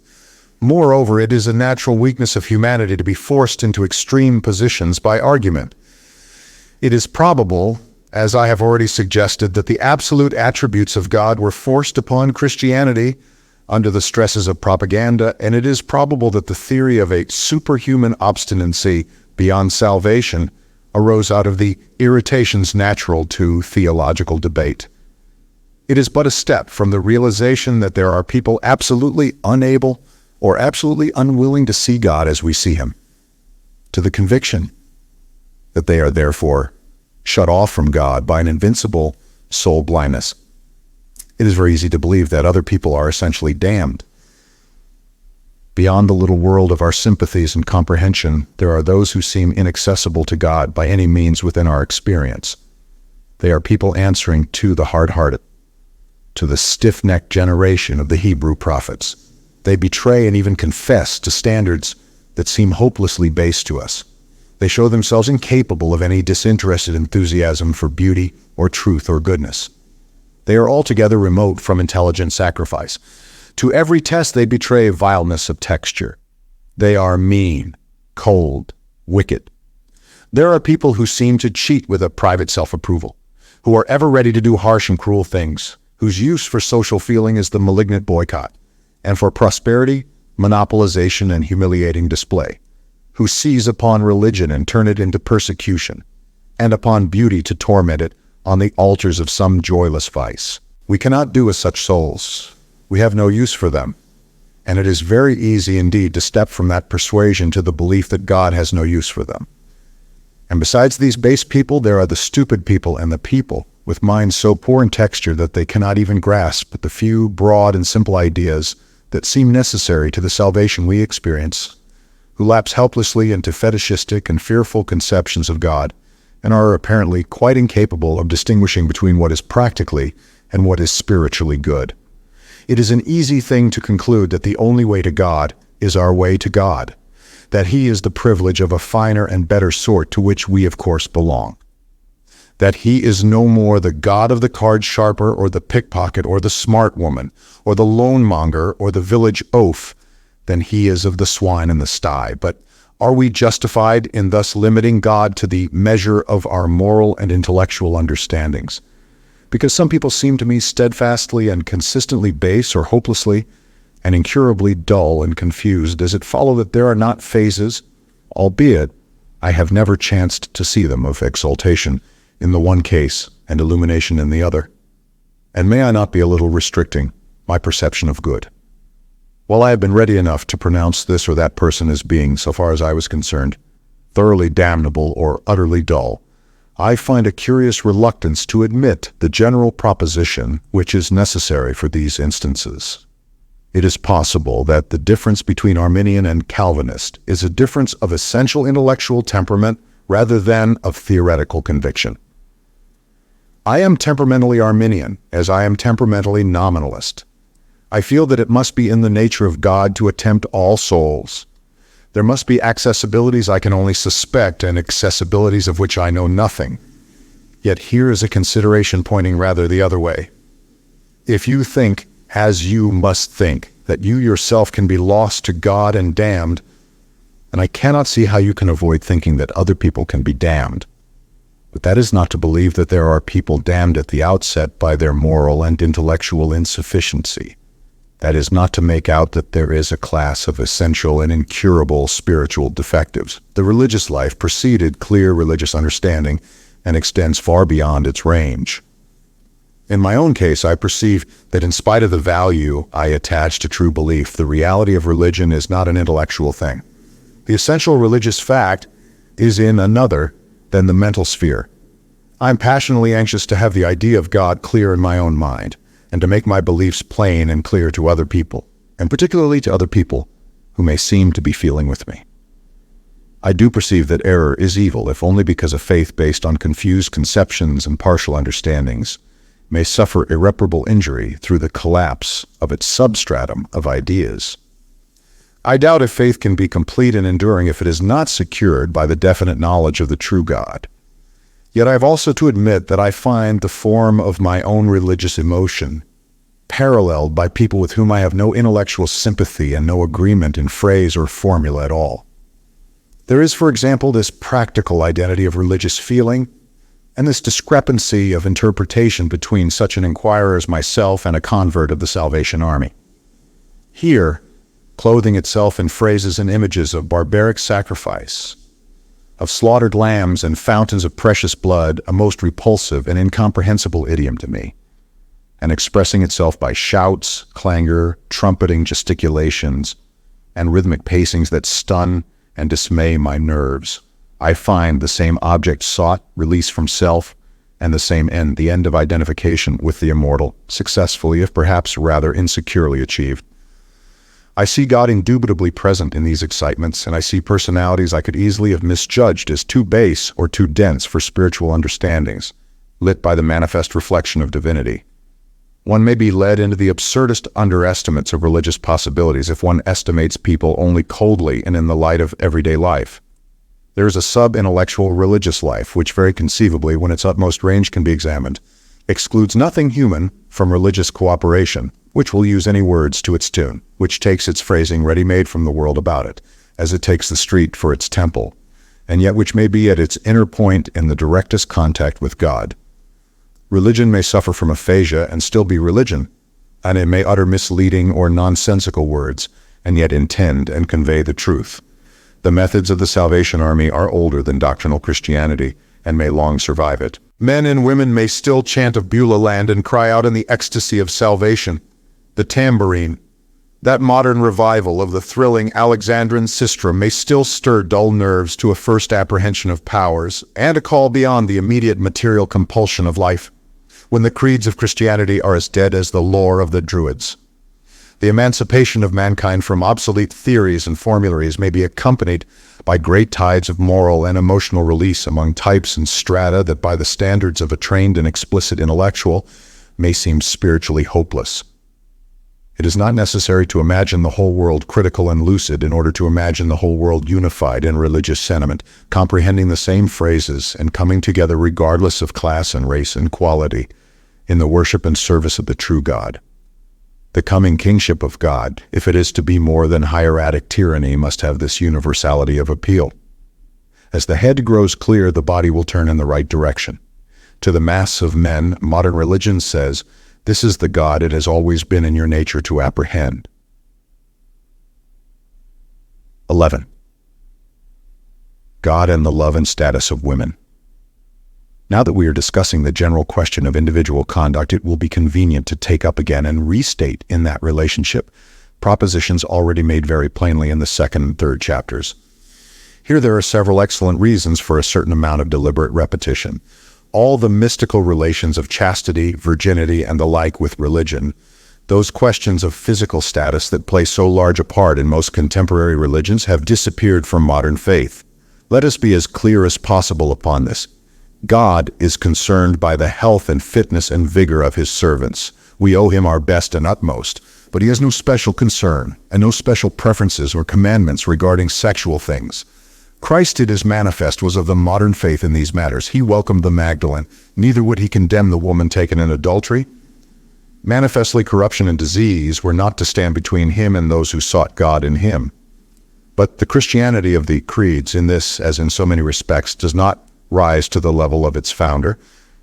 Moreover, it is a natural weakness of humanity to be forced into extreme positions by argument. It is probable, as I have already suggested, that the absolute attributes of God were forced upon Christianity under the stresses of propaganda, and it is probable that the theory of a superhuman obstinacy beyond salvation arose out of the irritations natural to theological debate. It is but a step from the realization that there are people absolutely unable or absolutely unwilling to see God as we see him, to the conviction that they are therefore shut off from God by an invincible soul blindness. It is very easy to believe that other people are essentially damned. Beyond the little world of our sympathies and comprehension, there are those who seem inaccessible to God by any means within our experience. They are people answering to the hard-hearted, to the stiff-necked generation of the Hebrew prophets. They betray and even confess to standards that seem hopelessly base to us. They show themselves incapable of any disinterested enthusiasm for beauty or truth or goodness. They are altogether remote from intelligent sacrifice. To every test they betray vileness of texture. They are mean, cold, wicked. There are people who seem to cheat with a private self-approval, who are ever ready to do harsh and cruel things, whose use for social feeling is the malignant boycott, and for prosperity, monopolization and humiliating display, who seize upon religion and turn it into persecution, and upon beauty to torment it on the altars of some joyless vice. We cannot do with such souls. We have no use for them, and it is very easy indeed to step from that persuasion to the belief that God has no use for them. And besides these base people, there are the stupid people and the people with minds so poor in texture that they cannot even grasp the few broad and simple ideas that seem necessary to the salvation we experience, who lapse helplessly into fetishistic and fearful conceptions of God, and are apparently quite incapable of distinguishing between what is practically and what is spiritually good. It is an easy thing to conclude that the only way to God is our way to God, that he is the privilege of a finer and better sort to which we of course belong, that he is no more the God of the card sharper or the pickpocket or the smart woman or the loan monger or the village oaf than he is of the swine and the sty. But are we justified in thus limiting God to the measure of our moral and intellectual understandings? Because some people seem to me steadfastly and consistently base or hopelessly and incurably dull and confused, does it follow that there are not phases, albeit I have never chanced to see them, of exaltation in the one case and illumination in the other? And may I not be a little restricting my perception of good? While I have been ready enough to pronounce this or that person as being, so far as I was concerned, thoroughly damnable or utterly dull, I find a curious reluctance to admit the general proposition which is necessary for these instances. It is possible that the difference between Arminian and Calvinist is a difference of essential intellectual temperament rather than of theoretical conviction. I am temperamentally Arminian, as I am temperamentally nominalist. I feel that it must be in the nature of God to attempt all souls. There must be accessibilities I can only suspect and accessibilities of which I know nothing. Yet here is a consideration pointing rather the other way. If you think as you must think, that you yourself can be lost to God and damned, and I cannot see how you can avoid thinking that other people can be damned. But that is not to believe that there are people damned at the outset by their moral and intellectual insufficiency. That is not to make out that there is a class of essential and incurable spiritual defectives. The religious life preceded clear religious understanding and extends far beyond its range. In my own case, I perceive that in spite of the value I attach to true belief, the reality of religion is not an intellectual thing. The essential religious fact is in another than the mental sphere. I am passionately anxious to have the idea of God clear in my own mind, and to make my beliefs plain and clear to other people, and particularly to other people who may seem to be feeling with me. I do perceive that error is evil, if only because a faith based on confused conceptions and partial understandings may suffer irreparable injury through the collapse of its substratum of ideas. I doubt if faith can be complete and enduring if it is not secured by the definite knowledge of the true God. Yet I have also to admit that I find the form of my own religious emotion paralleled by people with whom I have no intellectual sympathy and no agreement in phrase or formula at all. There is, for example, this practical identity of religious feeling, and this discrepancy of interpretation between such an inquirer as myself and a convert of the Salvation Army. Here, clothing itself in phrases and images of barbaric sacrifice, of slaughtered lambs and fountains of precious blood, a most repulsive and incomprehensible idiom to me, and expressing itself by shouts, clangor, trumpeting gesticulations, and rhythmic pacings that stun and dismay my nerves. I find the same object sought, release from self, and the same end, the end of identification with the immortal, successfully, if perhaps rather insecurely achieved. I see God indubitably present in these excitements, and I see personalities I could easily have misjudged as too base or too dense for spiritual understandings, lit by the manifest reflection of divinity. One may be led into the absurdest underestimates of religious possibilities if one estimates people only coldly and in the light of everyday life. There is a sub-intellectual religious life which very conceivably, when its utmost range can be examined, excludes nothing human from religious cooperation, which will use any words to its tune, which takes its phrasing ready-made from the world about it, as it takes the street for its temple, and yet which may be at its inner point in the directest contact with God. Religion may suffer from aphasia and still be religion, and it may utter misleading or nonsensical words, and yet intend and convey the truth. The methods of the Salvation Army are older than doctrinal Christianity, and may long survive it. Men and women may still chant of Beulah land and cry out in the ecstasy of salvation. The tambourine, that modern revival of the thrilling Alexandrine sistrum, may still stir dull nerves to a first apprehension of powers, and a call beyond the immediate material compulsion of life, when the creeds of Christianity are as dead as the lore of the Druids. The emancipation of mankind from obsolete theories and formularies may be accompanied by great tides of moral and emotional release among types and strata that by the standards of a trained and explicit intellectual may seem spiritually hopeless. It is not necessary to imagine the whole world critical and lucid in order to imagine the whole world unified in religious sentiment, comprehending the same phrases and coming together regardless of class and race and quality in the worship and service of the true God. The coming kingship of God, if it is to be more than hieratic tyranny, must have this universality of appeal. As the head grows clear, the body will turn in the right direction. To the mass of men, modern religion says, this is the God it has always been in your nature to apprehend. 11. God and the love and status of women. Now that we are discussing the general question of individual conduct, it will be convenient to take up again and restate in that relationship propositions already made very plainly in the second and third chapters. Here there are several excellent reasons for a certain amount of deliberate repetition. All the mystical relations of chastity, virginity, and the like with religion, those questions of physical status that play so large a part in most contemporary religions, have disappeared from modern faith. Let us be as clear as possible upon this. God is concerned by the health and fitness and vigor of his servants. We owe him our best and utmost, but he has no special concern and no special preferences or commandments regarding sexual things. Christ, it is manifest, was of the modern faith in these matters. He welcomed the Magdalene, neither would he condemn the woman taken in adultery. Manifestly, corruption and disease were not to stand between him and those who sought God in him. But the Christianity of the creeds, in this as in so many respects, does not rise to the level of its founder,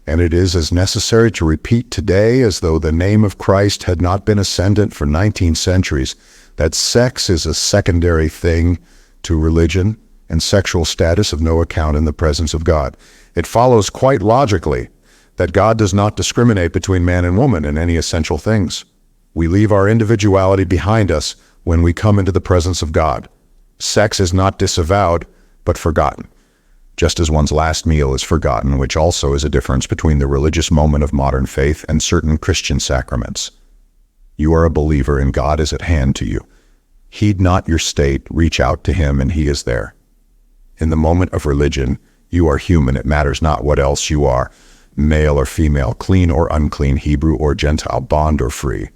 and it is as necessary to repeat today as though the name of Christ had not been ascendant for 19 centuries, that sex is a secondary thing to religion and sexual status of no account in the presence of God. It follows quite logically that God does not discriminate between man and woman in any essential things. We leave our individuality behind us when we come into the presence of God. Sex is not disavowed, but forgotten, just as one's last meal is forgotten, which also is a difference between the religious moment of modern faith and certain Christian sacraments. You are a believer and God is at hand to you. Heed not your state, reach out to him and he is there. In the moment of religion, you are human. It matters not what else you are, male or female, clean or unclean, Hebrew or Gentile, bond or free.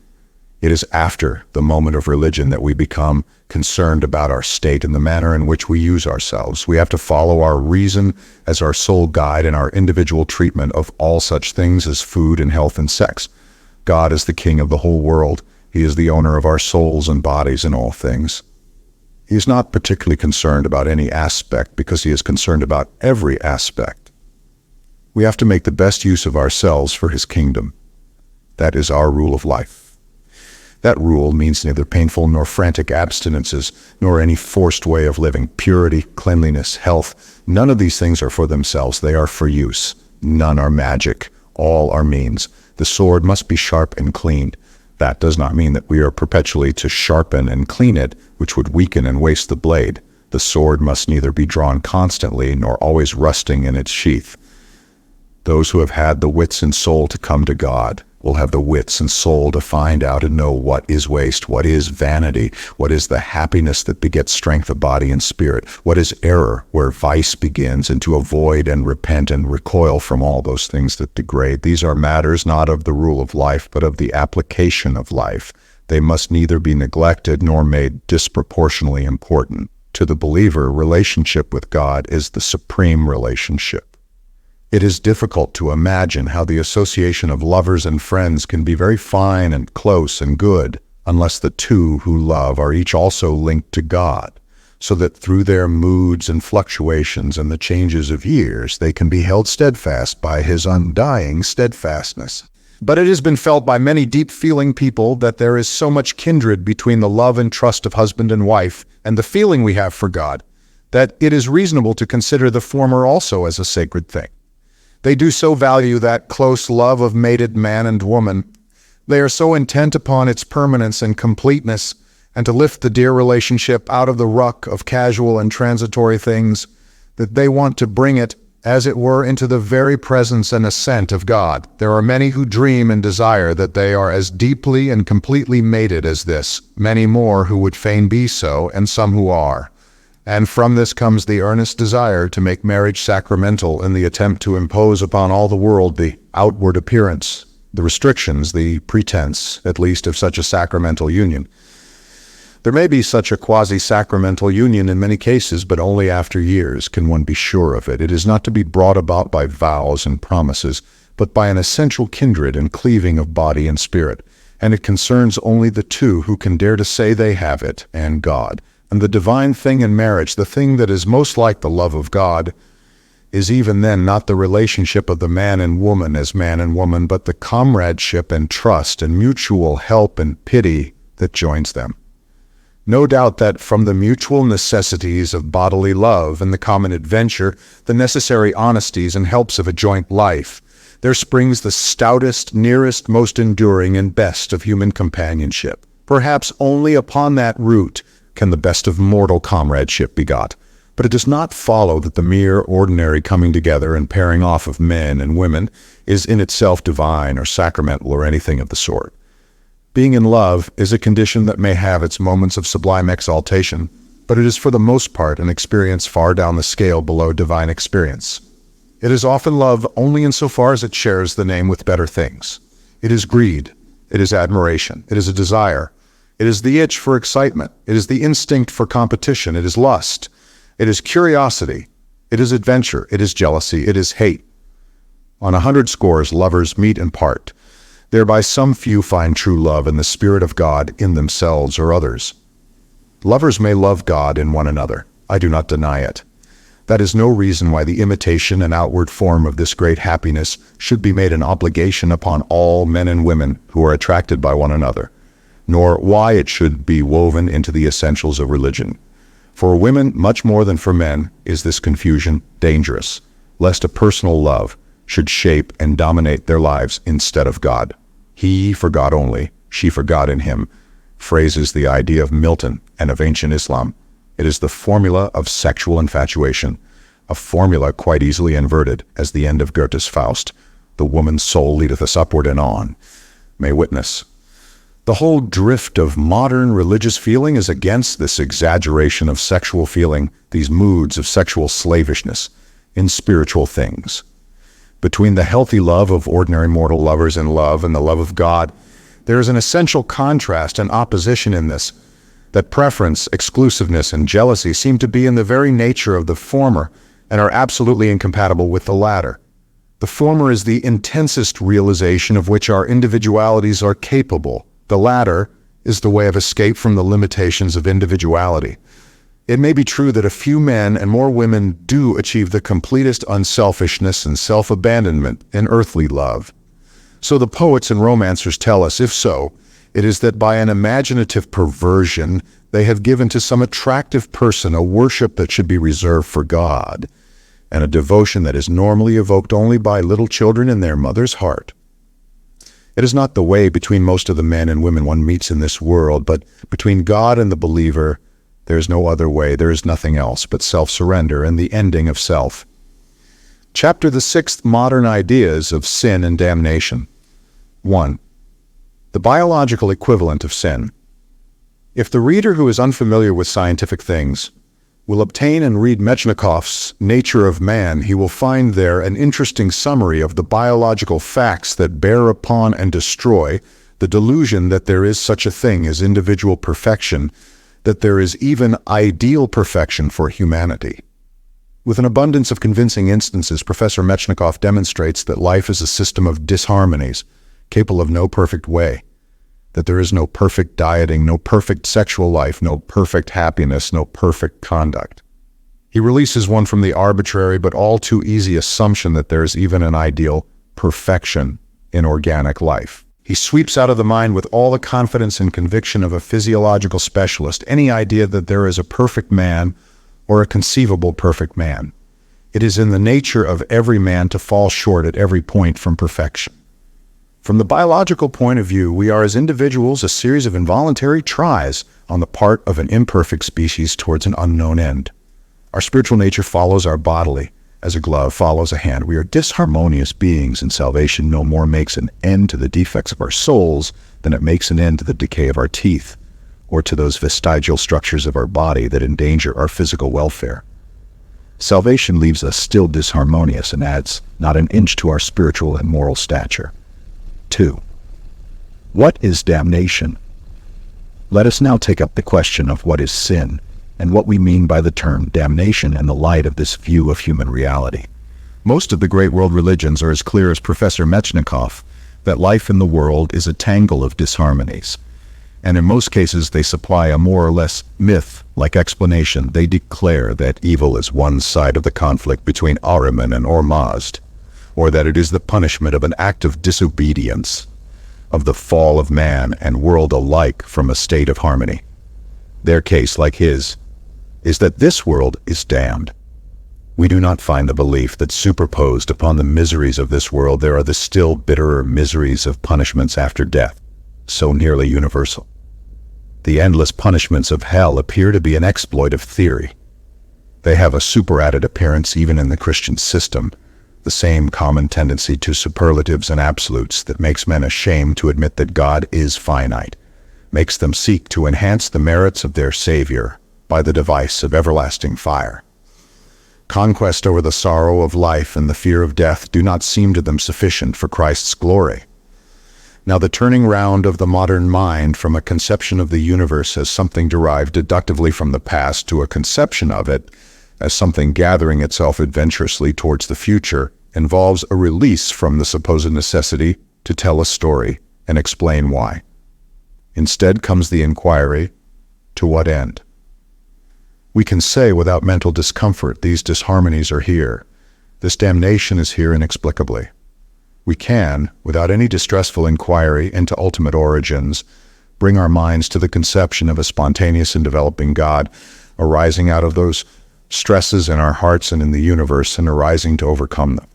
It is after the moment of religion that we become concerned about our state and the manner in which we use ourselves. We have to follow our reason as our sole guide in our individual treatment of all such things as food and health and sex. God is the king of the whole world. He is the owner of our souls and bodies in all things. He is not particularly concerned about any aspect because he is concerned about every aspect. We have to make the best use of ourselves for his kingdom. That is our rule of life. That rule means neither painful nor frantic abstinences, nor any forced way of living. Purity, cleanliness, health, none of these things are for themselves. They are for use. None are magic. All are means. The sword must be sharp and clean. That does not mean that we are perpetually to sharpen and clean it, which would weaken and waste the blade. The sword must neither be drawn constantly nor always rusting in its sheath. Those who have had the wits and soul to come to God will have the wits and soul to find out and know what is waste, what is vanity, what is the happiness that begets strength of body and spirit, what is error, where vice begins, and to avoid and repent and recoil from all those things that degrade. These are matters not of the rule of life, but of the application of life. They must neither be neglected nor made disproportionately important. To the believer, relationship with God is the supreme relationship. It is difficult to imagine how the association of lovers and friends can be very fine and close and good unless the two who love are each also linked to God, so that through their moods and fluctuations and the changes of years, they can be held steadfast by his undying steadfastness. But it has been felt by many deep-feeling people that there is so much kindred between the love and trust of husband and wife and the feeling we have for God, that it is reasonable to consider the former also as a sacred thing. They do so value that close love of mated man and woman. They are so intent upon its permanence and completeness, and to lift the dear relationship out of the ruck of casual and transitory things, that they want to bring it, as it were, into the very presence and assent of God. There are many who dream and desire that they are as deeply and completely mated as this, many more who would fain be so, and some who are. And from this comes the earnest desire to make marriage sacramental in the attempt to impose upon all the world the outward appearance, the restrictions, the pretense, at least, of such a sacramental union. There may be such a quasi-sacramental union in many cases, but only after years can one be sure of it. It is not to be brought about by vows and promises, but by an essential kindred and cleaving of body and spirit, and it concerns only the two who can dare to say they have it, and God. And the divine thing in marriage, the thing that is most like the love of God, is even then not the relationship of the man and woman as man and woman, but the comradeship and trust and mutual help and pity that joins them. No doubt that from the mutual necessities of bodily love and the common adventure, the necessary honesties and helps of a joint life, there springs the stoutest, nearest, most enduring, and best of human companionship. Perhaps only upon that root can the best of mortal comradeship be got. But it does not follow that the mere ordinary coming together and pairing off of men and women is in itself divine or sacramental or anything of the sort. Being in love is a condition that may have its moments of sublime exaltation, but it is for the most part an experience far down the scale below divine experience. It is often love only insofar as it shares the name with better things. It is greed. It is admiration. It is a desire. It is the itch for excitement. It is the instinct for competition. It is lust. It is curiosity. It is adventure. It is jealousy. It is hate. On 100 scores, lovers meet and part. Thereby some few find true love in the Spirit of God in themselves or others. Lovers may love God in one another. I do not deny it. That is no reason why the imitation and outward form of this great happiness should be made an obligation upon all men and women who are attracted by one another, nor why it should be woven into the essentials of religion. For women, much more than for men, is this confusion dangerous, lest a personal love should shape and dominate their lives instead of God. He for God only, she for God in him, phrases the idea of Milton and of ancient Islam. It is the formula of sexual infatuation, a formula quite easily inverted as the end of Goethe's Faust. The woman's soul leadeth us upward and on, may witness. The whole drift of modern religious feeling is against this exaggeration of sexual feeling, these moods of sexual slavishness in spiritual things. Between the healthy love of ordinary mortal lovers in love and the love of God, there is an essential contrast and opposition in this, that preference, exclusiveness, and jealousy seem to be in the very nature of the former and are absolutely incompatible with the latter. The former is the intensest realization of which our individualities are capable. The latter is the way of escape from the limitations of individuality. It may be true that a few men and more women do achieve the completest unselfishness and self-abandonment in earthly love. So the poets and romancers tell us, if so, it is that by an imaginative perversion, they have given to some attractive person a worship that should be reserved for God, and a devotion that is normally evoked only by little children in their mother's heart. It is not the way between most of the men and women one meets in this world, but between God and the believer, there is no other way, there is nothing else but self-surrender and the ending of self. Chapter the 6th, Modern Ideas of Sin and Damnation. 1. The biological equivalent of sin. If the reader who is unfamiliar with scientific things will obtain and read Metchnikoff's Nature of Man, he will find there an interesting summary of the biological facts that bear upon and destroy the delusion that there is such a thing as individual perfection, that there is even ideal perfection for humanity. With an abundance of convincing instances, Professor Metchnikoff demonstrates that life is a system of disharmonies, capable of no perfect way, that there is no perfect dieting, no perfect sexual life, no perfect happiness, no perfect conduct. He releases one from the arbitrary but all too easy assumption that there is even an ideal perfection in organic life. He sweeps out of the mind with all the confidence and conviction of a physiological specialist any idea that there is a perfect man or a conceivable perfect man. It is in the nature of every man to fall short at every point from perfection. From the biological point of view, we are as individuals a series of involuntary tries on the part of an imperfect species towards an unknown end. Our spiritual nature follows our bodily, as a glove follows a hand. We are disharmonious beings, and salvation no more makes an end to the defects of our souls than it makes an end to the decay of our teeth, or to those vestigial structures of our body that endanger our physical welfare. Salvation leaves us still disharmonious and adds not an inch to our spiritual and moral stature. 2. What is damnation? Let us now take up the question of what is sin, and what we mean by the term damnation in the light of this view of human reality. Most of the great world religions are as clear as Professor Metchnikoff that life in the world is a tangle of disharmonies, and in most cases they supply a more or less myth-like explanation. They declare that evil is one side of the conflict between Ahriman and Ormazd, or that it is the punishment of an act of disobedience, of the fall of man and world alike from a state of harmony. Their case, like his, is that this world is damned. We do not find the belief that superposed upon the miseries of this world there are the still bitterer miseries of punishments after death, so nearly universal. The endless punishments of hell appear to be an exploit of theory. They have a superadded appearance even in the Christian system, the same common tendency to superlatives and absolutes that makes men ashamed to admit that God is finite, makes them seek to enhance the merits of their Savior by the device of everlasting fire. Conquest over the sorrow of life and the fear of death do not seem to them sufficient for Christ's glory. Now the turning round of the modern mind from a conception of the universe as something derived deductively from the past to a conception of it as something gathering itself adventurously towards the future involves a release from the supposed necessity to tell a story and explain why. Instead comes the inquiry, to what end? We can say without mental discomfort, these disharmonies are here. This damnation is here inexplicably. We can, without any distressful inquiry into ultimate origins, bring our minds to the conception of a spontaneous and developing God, arising out of those stresses in our hearts and in the universe and arising to overcome them.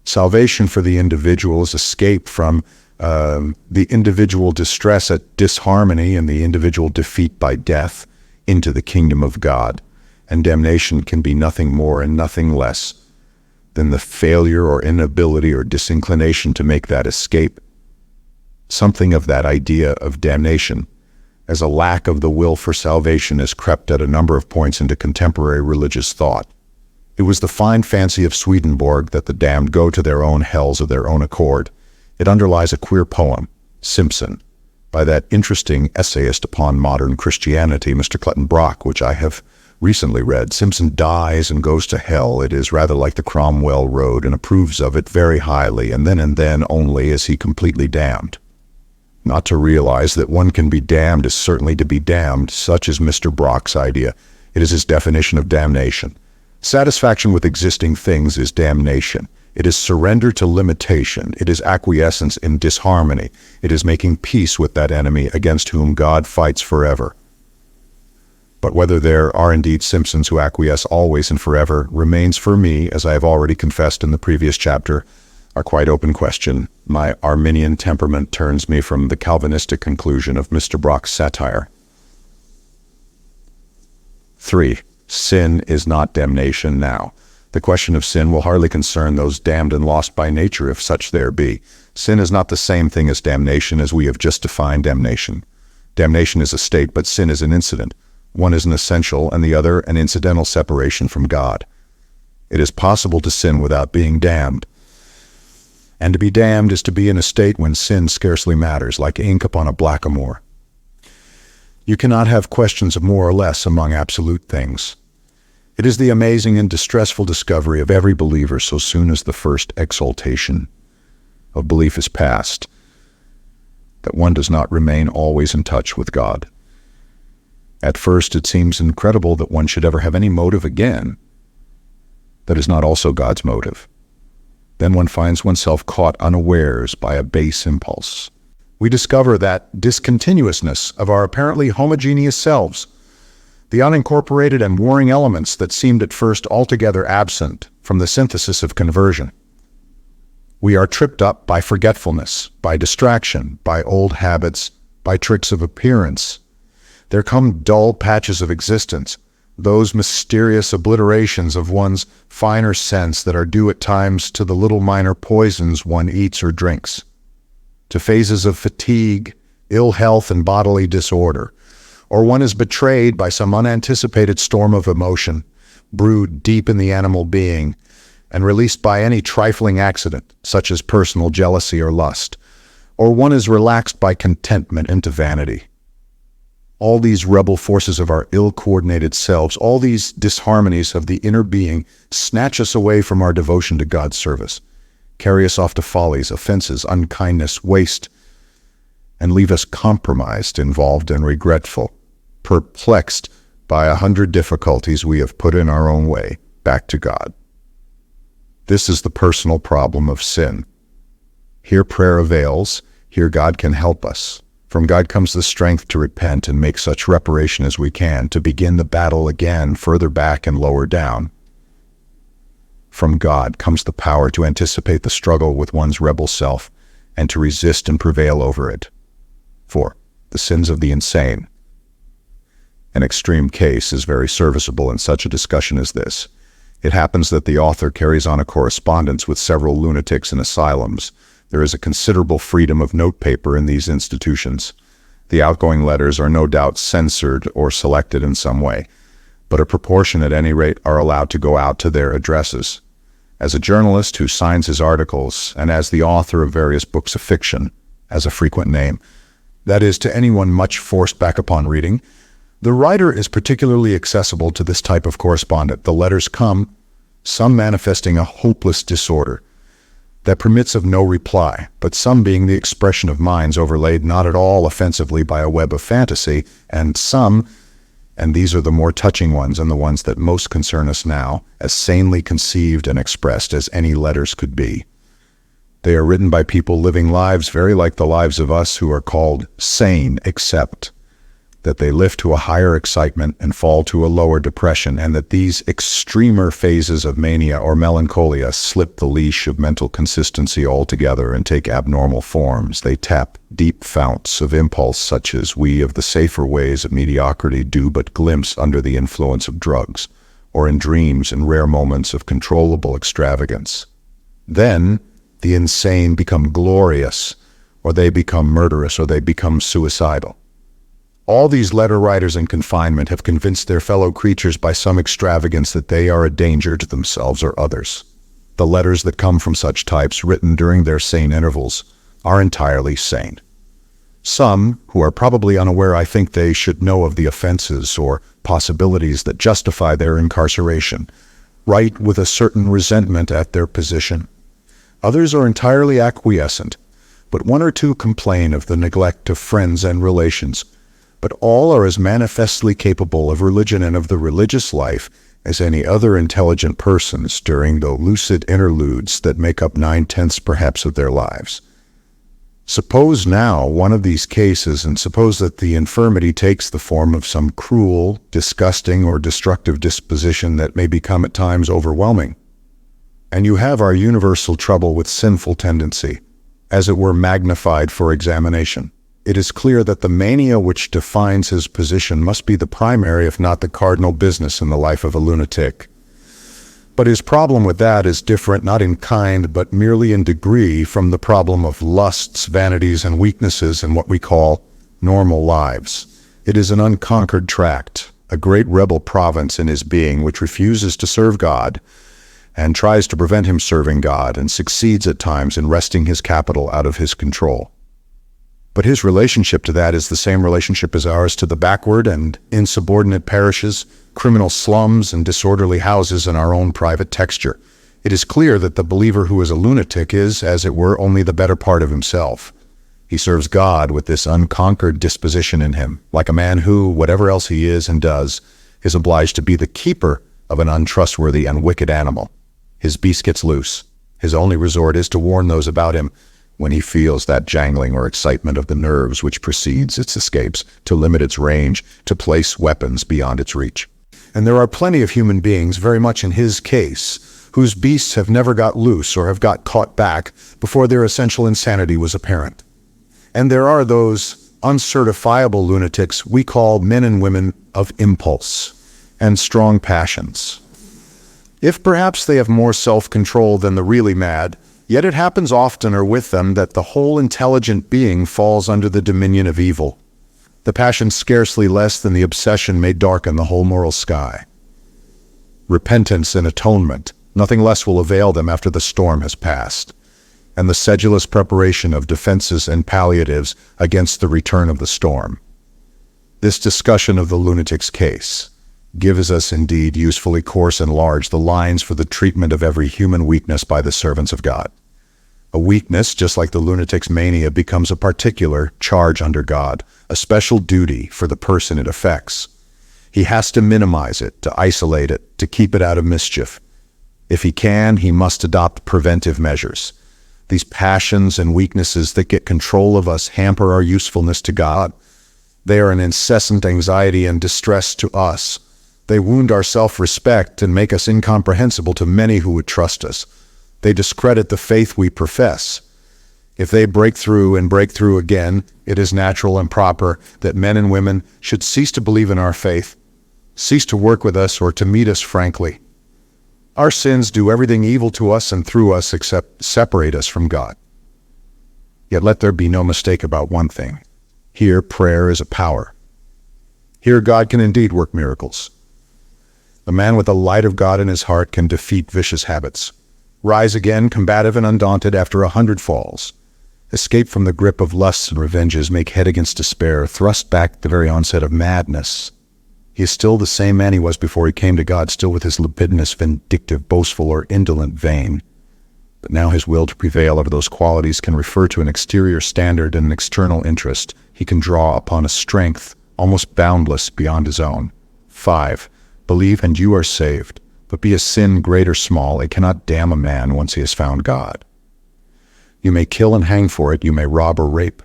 Salvation for the individual is escape from the individual distress at disharmony and the individual defeat by death into the kingdom of God. And damnation can be nothing more and nothing less than the failure or inability or disinclination to make that escape. Something of that idea of damnation as a lack of the will for salvation has crept at a number of points into contemporary religious thought. It was the fine fancy of Swedenborg that the damned go to their own hells of their own accord. It underlies a queer poem, Simpson, by that interesting essayist upon modern Christianity, Mr. Clayton Brock, which I have recently read. Simpson dies and goes to hell. It is rather like the Cromwell Road, and approves of it very highly, and then only is he completely damned. Not to realize that one can be damned is certainly to be damned, such is Mr. Brock's idea. It is his definition of damnation. Satisfaction with existing things is damnation. It is surrender to limitation. It is acquiescence in disharmony. It is making peace with that enemy against whom God fights forever. But whether there are indeed Simpsons who acquiesce always and forever remains for me, as I have already confessed in the previous chapter, a quite open question. My Arminian temperament turns me from the Calvinistic conclusion of Mr. Brock's satire. 3. Sin is not damnation now. The question of sin will hardly concern those damned and lost by nature, if such there be. Sin is not the same thing as damnation as we have just defined damnation. Damnation is a state, but sin is an incident. One is an essential and the other an incidental separation from God. It is possible to sin without being damned. And to be damned is to be in a state when sin scarcely matters, like ink upon a blackamoor. You cannot have questions of more or less among absolute things. It is the amazing and distressful discovery of every believer so soon as the first exaltation of belief is past, that one does not remain always in touch with God. At first it seems incredible that one should ever have any motive again that is not also God's motive. Then one finds oneself caught unawares by a base impulse. We discover that discontinuousness of our apparently homogeneous selves, the unincorporated and warring elements that seemed at first altogether absent from the synthesis of conversion. We are tripped up by forgetfulness, by distraction, by old habits, by tricks of appearance. There come dull patches of existence, those mysterious obliterations of one's finer sense that are due at times to the little minor poisons one eats or drinks, to phases of fatigue, ill health, and bodily disorder. Or one is betrayed by some unanticipated storm of emotion, brewed deep in the animal being, and released by any trifling accident, such as personal jealousy or lust. Or one is relaxed by contentment into vanity. All these rebel forces of our ill-coordinated selves, all these disharmonies of the inner being, snatch us away from our devotion to God's service, carry us off to follies, offenses, unkindness, waste, and leave us compromised, involved, and regretful, perplexed by 100 difficulties we have put in our own way back to God. This is the personal problem of sin. Here prayer avails, here God can help us. From God comes the strength to repent and make such reparation as we can, to begin the battle again further back and lower down. From God comes the power to anticipate the struggle with one's rebel self and to resist and prevail over it. 4. The sins of the insane. An extreme case is very serviceable in such a discussion as this. It happens that the author carries on a correspondence with several lunatics in asylums. There is a considerable freedom of notepaper in these institutions. The outgoing letters are no doubt censored or selected in some way, but a proportion at any rate are allowed to go out to their addresses. As a journalist who signs his articles, and as the author of various books of fiction, as a frequent name, that is, to anyone much forced back upon reading, the writer is particularly accessible to this type of correspondent. The letters come, some manifesting a hopeless disorder, that permits of no reply, but some being the expression of minds overlaid not at all offensively by a web of fantasy, and some, and these are the more touching ones and the ones that most concern us now, as sanely conceived and expressed as any letters could be. They are written by people living lives very like the lives of us who are called sane, except that they lift to a higher excitement and fall to a lower depression, and that these extremer phases of mania or melancholia slip the leash of mental consistency altogether and take abnormal forms. They tap deep founts of impulse such as we of the safer ways of mediocrity do but glimpse under the influence of drugs, or in dreams and rare moments of controllable extravagance. Then the insane become glorious, or they become murderous, or they become suicidal. All these letter writers in confinement have convinced their fellow creatures by some extravagance that they are a danger to themselves or others. The letters that come from such types, written during their sane intervals, are entirely sane. Some, who are probably unaware, I think they should know of the offenses or possibilities that justify their incarceration, write with a certain resentment at their position. Others are entirely acquiescent, but one or two complain of the neglect of friends and relations. But all are as manifestly capable of religion and of the religious life as any other intelligent persons during the lucid interludes that make up 9/10 perhaps of their lives. Suppose now one of these cases, and suppose that the infirmity takes the form of some cruel, disgusting, or destructive disposition that may become at times overwhelming. And you have our universal trouble with sinful tendency, as it were magnified for examination. It is clear that the mania which defines his position must be the primary, if not the cardinal business in the life of a lunatic. But his problem with that is different, not in kind, but merely in degree, from the problem of lusts, vanities, and weaknesses in what we call normal lives. It is an unconquered tract, a great rebel province in his being, which refuses to serve God, and tries to prevent him serving God, and succeeds at times in wresting his capital out of his control. But his relationship to that is the same relationship as ours to the backward and insubordinate parishes, criminal slums, and disorderly houses in our own private texture. It is clear that the believer who is a lunatic is, as it were, only the better part of himself. He serves God with this unconquered disposition in him, like a man who, whatever else he is and does, is obliged to be the keeper of an untrustworthy and wicked animal. His beast gets loose. His only resort is to warn those about him when he feels that jangling or excitement of the nerves which precedes its escapes, to limit its range, to place weapons beyond its reach. And there are plenty of human beings, very much in his case, whose beasts have never got loose or have got caught back before their essential insanity was apparent. And there are those uncertifiable lunatics we call men and women of impulse and strong passions. If perhaps they have more self-control than the really mad, yet it happens oftener with them that the whole intelligent being falls under the dominion of evil. The passion scarcely less than the obsession may darken the whole moral sky. Repentance and atonement, nothing less will avail them after the storm has passed, and the sedulous preparation of defenses and palliatives against the return of the storm. This discussion of the lunatic's case gives us indeed usefully coarse and large the lines for the treatment of every human weakness by the servants of God. A weakness, just like the lunatic's mania, becomes a particular charge under God, a special duty for the person it affects. He has to minimize it, to isolate it, to keep it out of mischief. If he can, he must adopt preventive measures. These passions and weaknesses that get control of us hamper our usefulness to God. They are an incessant anxiety and distress to us. They wound our self-respect and make us incomprehensible to many who would trust us. They discredit the faith we profess. If they break through and break through again, it is natural and proper that men and women should cease to believe in our faith, cease to work with us or to meet us frankly. Our sins do everything evil to us and through us except separate us from God. Yet let there be no mistake about one thing. Here prayer is a power. Here God can indeed work miracles. The man with the light of God in his heart can defeat vicious habits, rise again combative and undaunted after 100 falls, escape from the grip of lusts and revenges, make head against despair, thrust back the very onset of madness. He is still the same man he was before he came to God, still with his libidinous, vindictive, boastful, or indolent vein. But now his will to prevail over those qualities can refer to an exterior standard and an external interest. He can draw upon a strength almost boundless beyond his own. 5. Believe and you are saved, but be a sin great or small, it cannot damn a man once he has found God. You may kill and hang for it, you may rob or rape.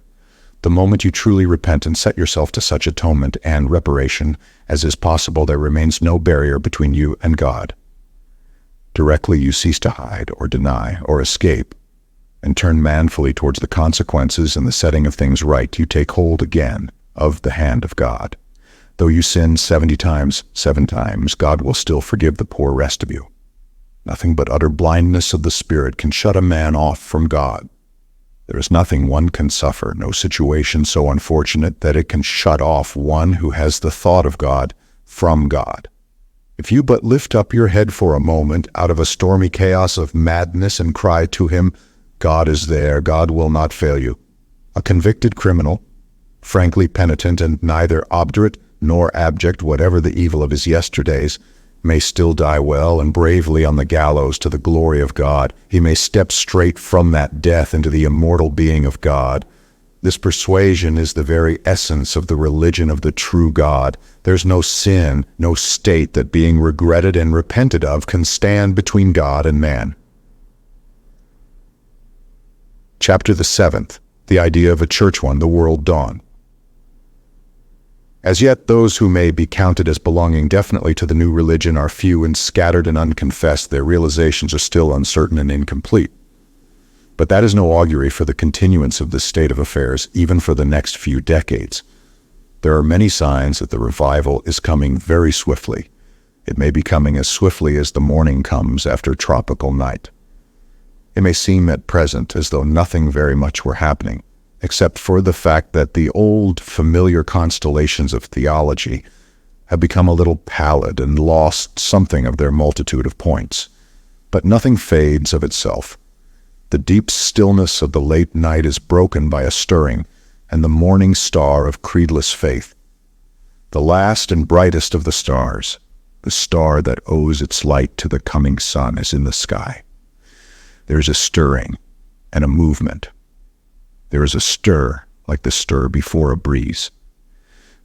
The moment you truly repent and set yourself to such atonement and reparation as is possible, there remains no barrier between you and God. Directly you cease to hide or deny or escape and turn manfully towards the consequences and the setting of things right, you take hold again of the hand of God. Though you sin 70 times, 7 times, God will still forgive the poor rest of you. Nothing but utter blindness of the spirit can shut a man off from God. There is nothing one can suffer, no situation so unfortunate that it can shut off one who has the thought of God from God. If you but lift up your head for a moment out of a stormy chaos of madness and cry to him, God is there, God will not fail you. A convicted criminal, frankly penitent and neither obdurate nor abject, whatever the evil of his yesterdays, may still die well and bravely on the gallows to the glory of God. He may step straight from that death into the immortal being of God. This persuasion is the very essence of the religion of the true God. There's no sin, no state that being regretted and repented of can stand between God and man. Chapter the 7th, the idea of a church one, the world dawn. As yet, those who may be counted as belonging definitely to the new religion are few and scattered and unconfessed. Their realizations are still uncertain and incomplete. But that is no augury for the continuance of this state of affairs, even for the next few decades. There are many signs that the revival is coming very swiftly. It may be coming as swiftly as the morning comes after tropical night. It may seem at present as though nothing very much were happening, except for the fact that the old familiar constellations of theology have become a little pallid and lost something of their multitude of points. But nothing fades of itself. The deep stillness of the late night is broken by a stirring, and the morning star of creedless faith, the last and brightest of the stars, the star that owes its light to the coming sun, is in the sky. There is a stirring and a movement. There is a stir, like the stir before a breeze.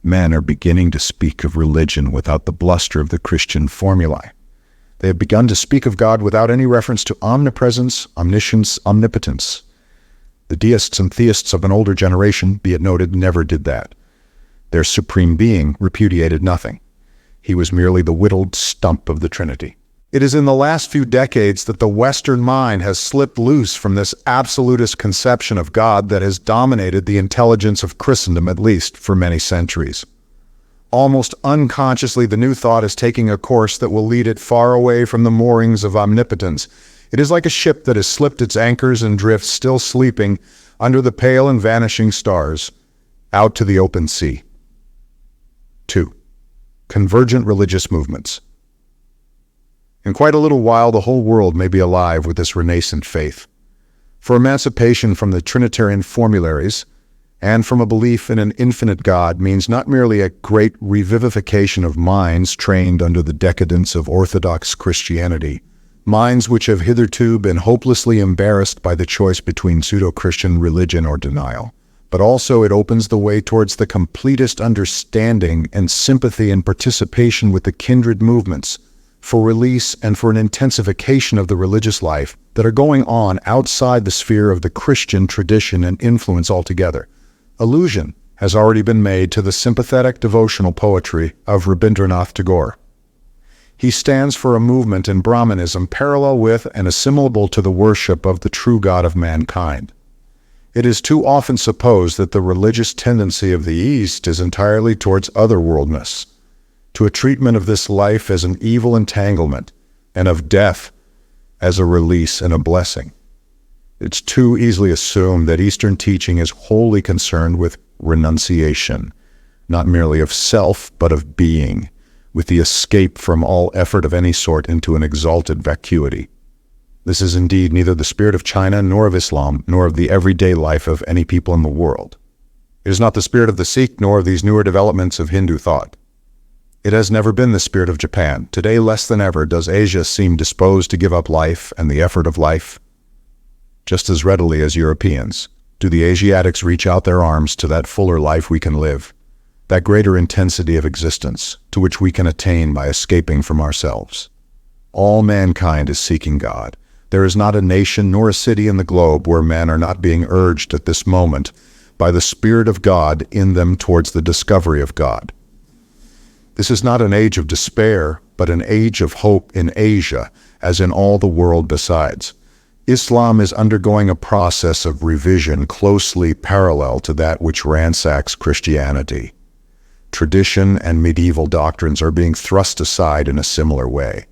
Men are beginning to speak of religion without the bluster of the Christian formulae. They have begun to speak of God without any reference to omnipresence, omniscience, omnipotence. The deists and theists of an older generation, be it noted, never did that. Their supreme being repudiated nothing. He was merely the whittled stump of the Trinity. It is in the last few decades that the Western mind has slipped loose from this absolutist conception of God that has dominated the intelligence of Christendom, at least for many centuries. Almost unconsciously, the new thought is taking a course that will lead it far away from the moorings of omnipotence. It is like a ship that has slipped its anchors and drifts, still sleeping, under the pale and vanishing stars, out to the open sea. 2. Convergent religious movements. In quite a little while, the whole world may be alive with this renascent faith. For emancipation from the Trinitarian formularies and from a belief in an infinite God means not merely a great revivification of minds trained under the decadence of orthodox Christianity, minds which have hitherto been hopelessly embarrassed by the choice between pseudo-Christian religion or denial, but also it opens the way towards the completest understanding and sympathy and participation with the kindred movements, for release and for an intensification of the religious life that are going on outside the sphere of the Christian tradition and influence altogether. Allusion has already been made to the sympathetic devotional poetry of Rabindranath Tagore. He stands for a movement in Brahmanism parallel with and assimilable to the worship of the true God of mankind. It is too often supposed that the religious tendency of the East is entirely towards otherworldness, to a treatment of this life as an evil entanglement, and of death as a release and a blessing. It's too easily assumed that Eastern teaching is wholly concerned with renunciation, not merely of self, but of being, with the escape from all effort of any sort into an exalted vacuity. This is indeed neither the spirit of China, nor of Islam, nor of the everyday life of any people in the world. It is not the spirit of the Sikh, nor of these newer developments of Hindu thought. It has never been the spirit of Japan. Today, less than ever, does Asia seem disposed to give up life and the effort of life. just as readily as Europeans, do the Asiatics reach out their arms to that fuller life we can live, that greater intensity of existence to which we can attain by escaping from ourselves. All mankind is seeking God. There is not a nation nor a city in the globe where men are not being urged at this moment by the Spirit of God in them towards the discovery of God. This is not an age of despair, but an age of hope in Asia, as in all the world besides. Islam is undergoing a process of revision closely parallel to that which ransacks Christianity. Tradition and medieval doctrines are being thrust aside in a similar way.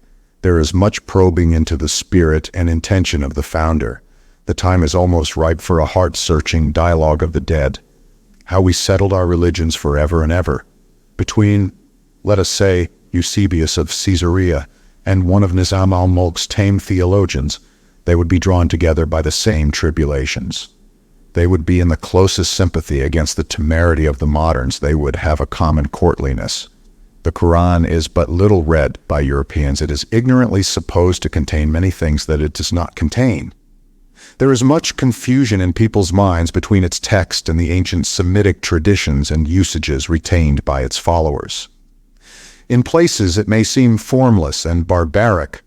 There is much probing into the spirit and intention of the founder. The time is almost ripe for a heart-searching dialogue of the dead. How we settled our religions forever and ever. Between, let us say, Eusebius of Caesarea and one of Nizam al-Mulk's tame theologians, they would be drawn together by the same tribulations. They would be in the closest sympathy against the temerity of the moderns. They would have a common courtliness. The Quran is but little read by Europeans. It is ignorantly supposed to contain many things that it does not contain. There is much confusion in people's minds between its text and the ancient Semitic traditions and usages retained by its followers. In places it may seem formless and barbaric,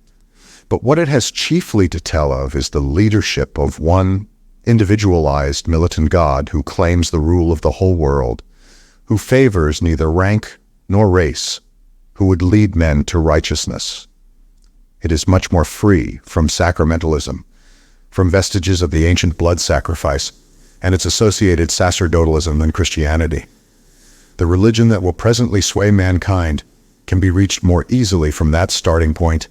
but what it has chiefly to tell of is the leadership of one individualized militant God who claims the rule of the whole world, who favors neither rank nor race, who would lead men to righteousness. It is much more free from sacramentalism, from vestiges of the ancient blood sacrifice and its associated sacerdotalism than Christianity. The religion that will presently sway mankind can be reached more easily from that starting point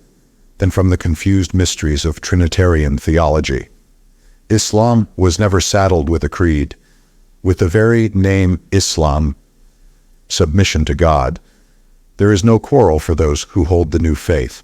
than from the confused mysteries of Trinitarian theology. Islam was never saddled with a creed. With the very name Islam, submission to God, there is no quarrel for those who hold the new faith.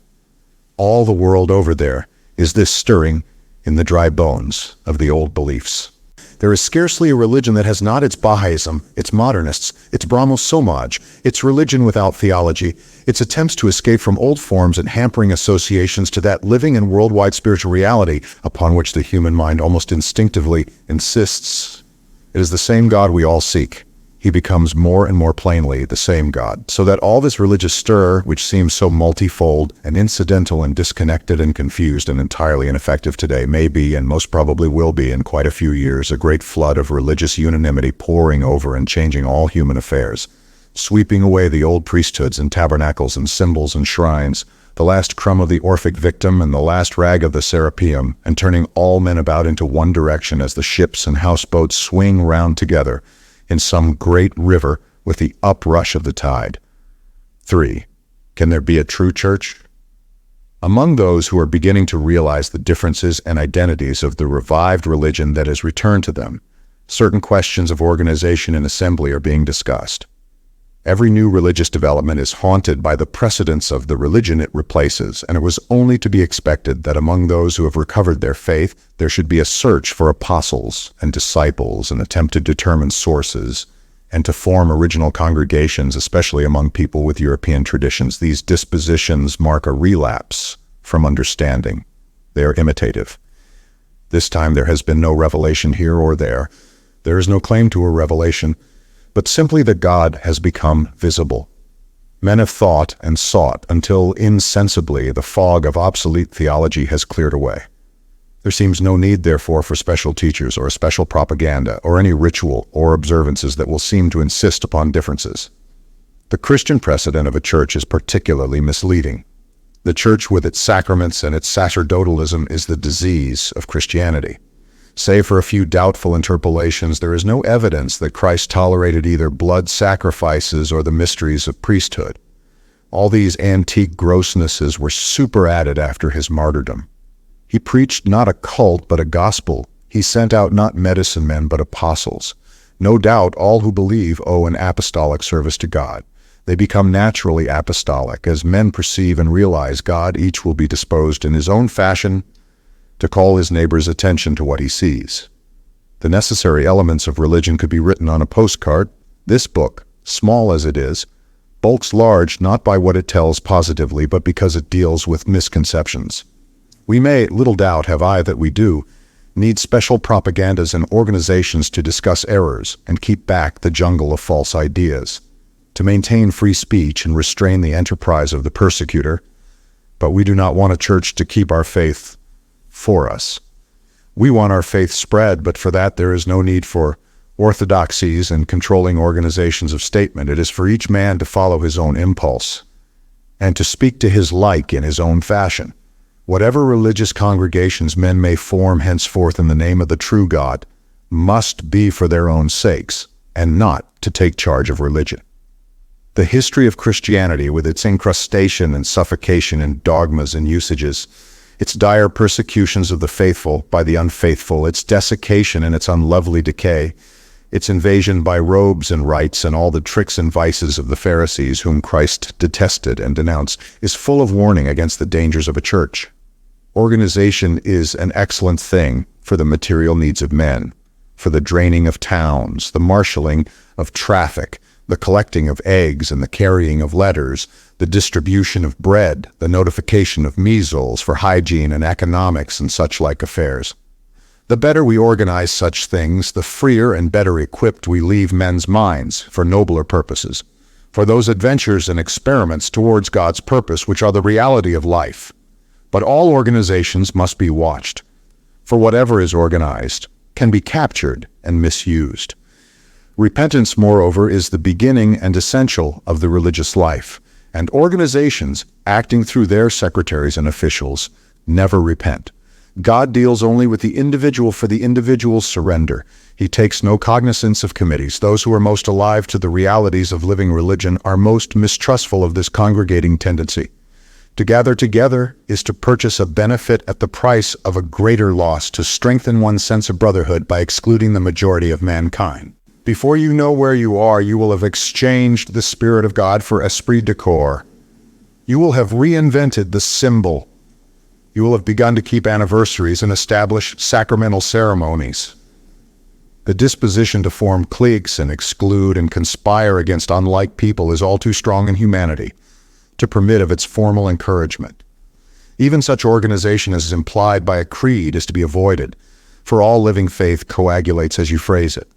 All the world over there is this stirring in the dry bones of the old beliefs. There is scarcely a religion that has not its Bahaism, its modernists, its Brahmo Somaj, its religion without theology, its attempts to escape from old forms and hampering associations to that living and worldwide spiritual reality upon which the human mind almost instinctively insists. It is the same God we all seek. He becomes more and more plainly the same God, so that all this religious stir, which seems so multifold and incidental and disconnected and confused and entirely ineffective today, may be, and most probably will be in quite a few years, a great flood of religious unanimity pouring over and changing all human affairs, sweeping away the old priesthoods and tabernacles and symbols and shrines, the last crumb of the Orphic victim and the last rag of the Serapeum, and turning all men about into one direction as the ships and houseboats swing round together in some great river with the uprush of the tide. 3. Can there be a true church? Among those who are beginning to realize the differences and identities of the revived religion that has returned to them, certain questions of organization and assembly are being discussed. Every new religious development is haunted by the precedents of the religion it replaces, and it was only to be expected that among those who have recovered their faith, there should be a search for apostles and disciples, an attempt to determine sources, and to form original congregations, especially among people with European traditions. These dispositions mark a relapse from understanding. They are imitative. This time there has been no revelation here or there. There is no claim to a revelation, but simply that God has become visible. Men have thought and sought until insensibly the fog of obsolete theology has cleared away. There seems no need, therefore, for special teachers or a special propaganda or any ritual or observances that will seem to insist upon differences. The Christian precedent of a church is particularly misleading. The church with its sacraments and its sacerdotalism is the disease of Christianity. Save for a few doubtful interpolations, there is no evidence that Christ tolerated either blood sacrifices or the mysteries of priesthood. All these antique grossnesses were superadded after his martyrdom. He preached not a cult, but a gospel. He sent out not medicine men, but apostles. No doubt all who believe owe an apostolic service to God. They become naturally apostolic. As men perceive and realize God, each will be disposed in his own fashion to call his neighbor's attention to what he sees. The necessary elements of religion could be written on a postcard. This book, small as it is, bulks large not by what it tells positively, but because it deals with misconceptions. We may, little doubt have I that we do, need special propagandas and organizations to discuss errors and keep back the jungle of false ideas, to maintain free speech and restrain the enterprise of the persecutor. But we do not want a church to keep our faith for us. We want our faith spread, but for that there is no need for orthodoxies and controlling organizations of statement. It is for each man to follow his own impulse and to speak to his like in his own fashion. Whatever religious congregations men may form henceforth in the name of the true God must be for their own sakes and not to take charge of religion. The history of Christianity, with its incrustation and suffocation in dogmas and usages, its dire persecutions of the faithful by the unfaithful, its desiccation and its unlovely decay, its invasion by robes and rites, and all the tricks and vices of the Pharisees whom Christ detested and denounced, is full of warning against the dangers of a church. Organization is an excellent thing for the material needs of men, for the draining of towns, the marshalling of traffic, the collecting of eggs and the carrying of letters, the distribution of bread, the notification of measles, for hygiene and economics and such like affairs. The better we organize such things, the freer and better equipped we leave men's minds for nobler purposes, for those adventures and experiments towards God's purpose which are the reality of life. But all organizations must be watched, for whatever is organized can be captured and misused. Repentance, moreover, is the beginning and essential of the religious life, and organizations, acting through their secretaries and officials, never repent. God deals only with the individual for the individual's surrender. He takes no cognizance of committees. Those who are most alive to the realities of living religion are most mistrustful of this congregating tendency. To gather together is to purchase a benefit at the price of a greater loss, to strengthen one's sense of brotherhood by excluding the majority of mankind. Before you know where you are, you will have exchanged the Spirit of God for esprit de corps. You will have reinvented the symbol. You will have begun to keep anniversaries and establish sacramental ceremonies. The disposition to form cliques and exclude and conspire against unlike people is all too strong in humanity to permit of its formal encouragement. Even such organization as is implied by a creed is to be avoided, for all living faith coagulates as you phrase it.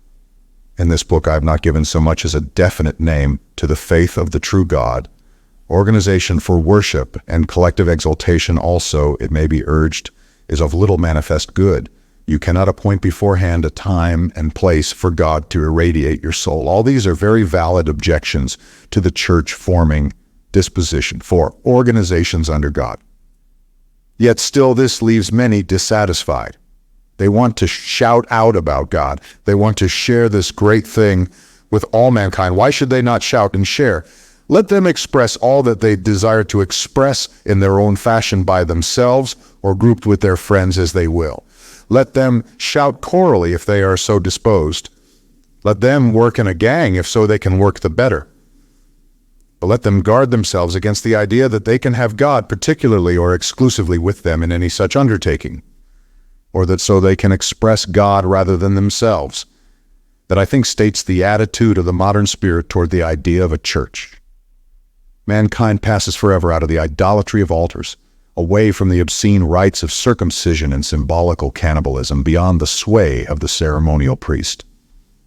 In this book I have not given so much as a definite name to the faith of the true God. Organization for worship and collective exaltation also, it may be urged, is of little manifest good. You cannot appoint beforehand a time and place for God to irradiate your soul. All these are very valid objections to the church-forming disposition for organizations under God. Yet still this leaves many dissatisfied. They want to shout out about God. They want to share this great thing with all mankind. Why should they not shout and share? Let them express all that they desire to express in their own fashion by themselves or grouped with their friends as they will. Let them shout chorally if they are so disposed. Let them work in a gang if so they can work the better. But let them guard themselves against the idea that they can have God particularly or exclusively with them in any such undertaking, or that so they can express God rather than themselves. That, I think, states the attitude of the modern spirit toward the idea of a church. Mankind passes forever out of the idolatry of altars, away from the obscene rites of circumcision and symbolical cannibalism, beyond the sway of the ceremonial priest.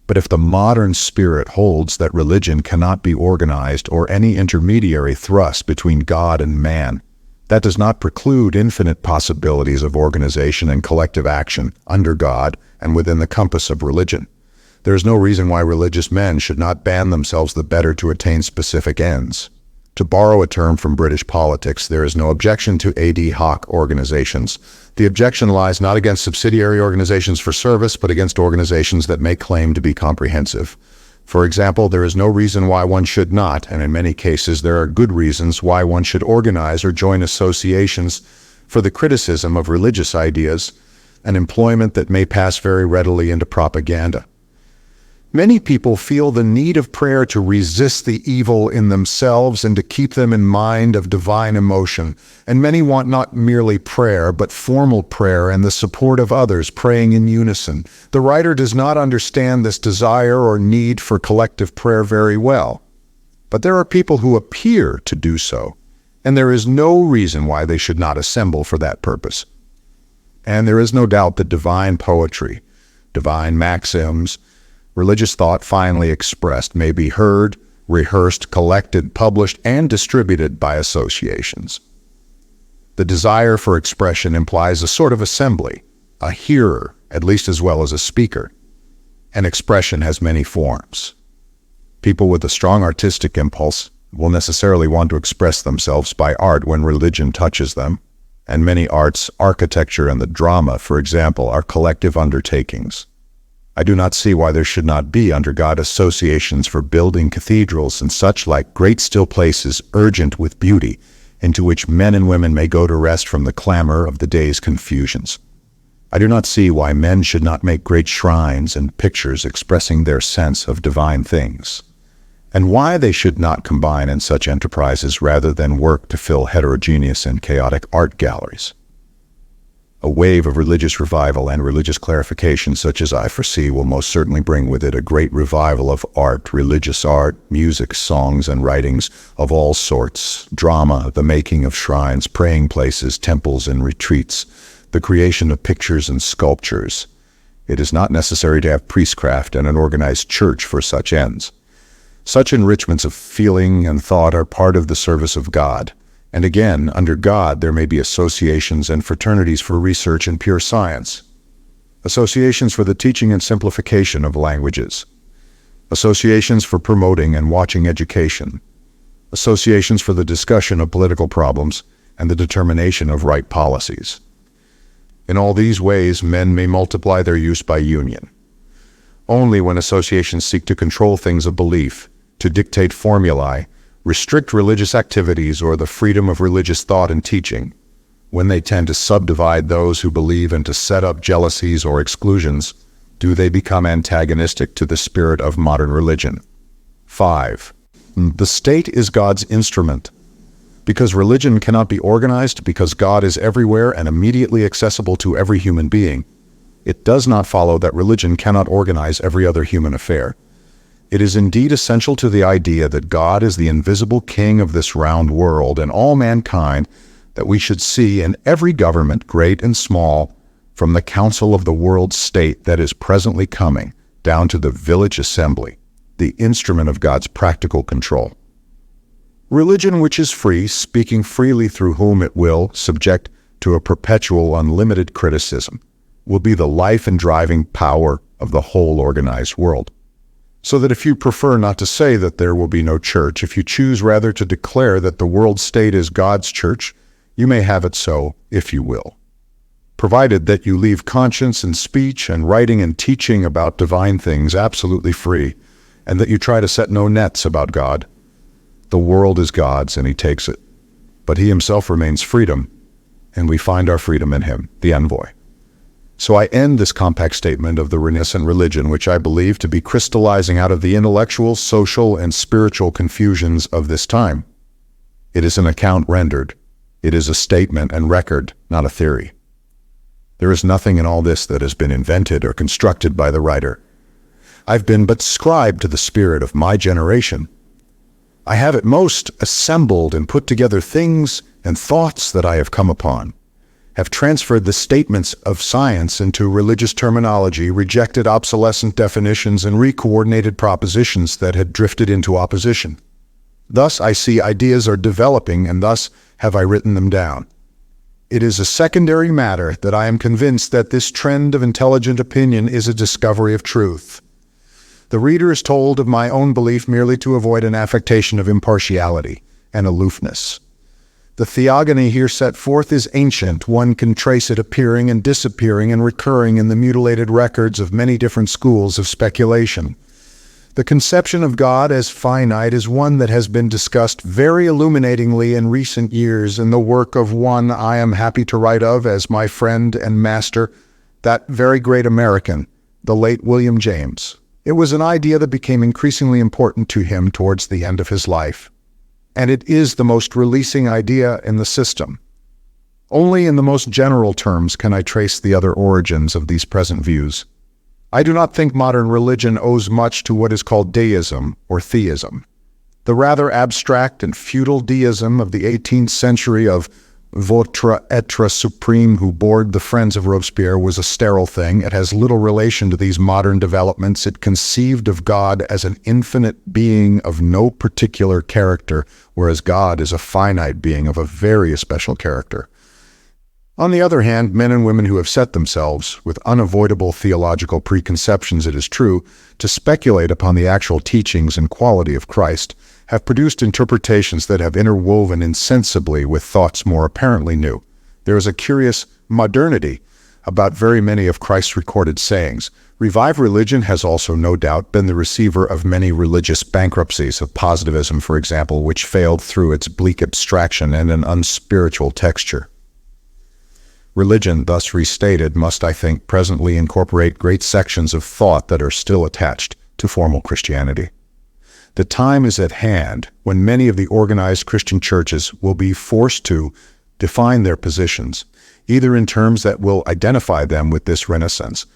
But if the modern spirit holds that religion cannot be organized or any intermediary thrust between God and man, that does not preclude infinite possibilities of organization and collective action under God and within the compass of religion. There is no reason why religious men should not band themselves the better to attain specific ends. To borrow a term from British politics, there is no objection to ad hoc organizations. The objection lies not against subsidiary organizations for service, but against organizations that may claim to be comprehensive. For example, there is no reason why one should not, and in many cases there are good reasons why one should organize or join associations for the criticism of religious ideas, an employment that may pass very readily into propaganda. Many people feel the need of prayer to resist the evil in themselves and to keep them in mind of divine emotion. And many want not merely prayer, but formal prayer and the support of others, praying in unison. The writer does not understand this desire or need for collective prayer very well. But there are people who appear to do so, and there is no reason why they should not assemble for that purpose. And there is no doubt that divine poetry, divine maxims, religious thought finely expressed may be heard, rehearsed, collected, published, and distributed by associations. The desire for expression implies a sort of assembly, a hearer, at least as well as a speaker. And expression has many forms. People with a strong artistic impulse will necessarily want to express themselves by art when religion touches them, and many arts, architecture, and the drama, for example, are collective undertakings. I do not see why there should not be under God associations for building cathedrals and such like great still places urgent with beauty, into which men and women may go to rest from the clamor of the day's confusions. I do not see why men should not make great shrines and pictures expressing their sense of divine things, and why they should not combine in such enterprises rather than work to fill heterogeneous and chaotic art galleries. A wave of religious revival and religious clarification such as I foresee will most certainly bring with it a great revival of art, religious art, music, songs, and writings of all sorts, drama, the making of shrines, praying places, temples, and retreats, the creation of pictures and sculptures. It is not necessary to have priestcraft and an organized church for such ends. Such enrichments of feeling and thought are part of the service of God. And again, under God, there may be associations and fraternities for research and pure science, associations for the teaching and simplification of languages, associations for promoting and watching education, associations for the discussion of political problems and the determination of right policies. In all these ways, men may multiply their use by union. Only when associations seek to control things of belief, to dictate formulae, restrict religious activities or the freedom of religious thought and teaching, when they tend to subdivide those who believe and to set up jealousies or exclusions, do they become antagonistic to the spirit of modern religion. 5. The state is God's instrument. Because religion cannot be organized, because God is everywhere and immediately accessible to every human being, it does not follow that religion cannot organize every other human affair. It is indeed essential to the idea that God is the invisible king of this round world and all mankind that we should see in every government, great and small, from the council of the world state that is presently coming, down to the village assembly, the instrument of God's practical control. Religion which is free, speaking freely through whom it will, subject to a perpetual unlimited criticism, will be the life and driving power of the whole organized world. So that if you prefer not to say that there will be no church, if you choose rather to declare that the world state is God's church, you may have it so, if you will. Provided that you leave conscience and speech and writing and teaching about divine things absolutely free, and that you try to set no nets about God. The world is God's and he takes it, but he himself remains freedom, and we find our freedom in him, the envoy. So I end this compact statement of the renascent religion, which I believe to be crystallizing out of the intellectual, social, and spiritual confusions of this time. It is an account rendered. It is a statement and record, not a theory. There is nothing in all this that has been invented or constructed by the writer. I've been but scribe to the spirit of my generation. I have at most assembled and put together things and thoughts that I have come upon, have transferred the statements of science into religious terminology, rejected obsolescent definitions, and re-coordinated propositions that had drifted into opposition. Thus I see ideas are developing, and thus have I written them down. It is a secondary matter that I am convinced that this trend of intelligent opinion is a discovery of truth. The reader is told of my own belief merely to avoid an affectation of impartiality and aloofness. The theogony here set forth is ancient. One can trace it appearing and disappearing and recurring in the mutilated records of many different schools of speculation. The conception of God as finite is one that has been discussed very illuminatingly in recent years in the work of one I am happy to write of as my friend and master, that very great American, the late William James. It was an idea that became increasingly important to him towards the end of his life. And it is the most releasing idea in the system. Only in the most general terms can I trace the other origins of these present views. I do not think modern religion owes much to what is called deism or theism. The rather abstract and futile deism of the 18th century of Votre etre supreme who bored the friends of Robespierre was a sterile thing. It has little relation to these modern developments. It conceived of God as an infinite being of no particular character, whereas God is a finite being of a very special character. On the other hand, men and women who have set themselves, with unavoidable theological preconceptions it is true, to speculate upon the actual teachings and quality of Christ, have produced interpretations that have interwoven insensibly with thoughts more apparently new. There is a curious modernity about very many of Christ's recorded sayings. Revived religion has also no doubt been the receiver of many religious bankruptcies of positivism, for example, which failed through its bleak abstraction and an unspiritual texture. Religion, thus restated, must, I think, presently incorporate great sections of thought that are still attached to formal Christianity. The time is at hand when many of the organized Christian churches will be forced to define their positions, either in terms that will identify them with this renaissance,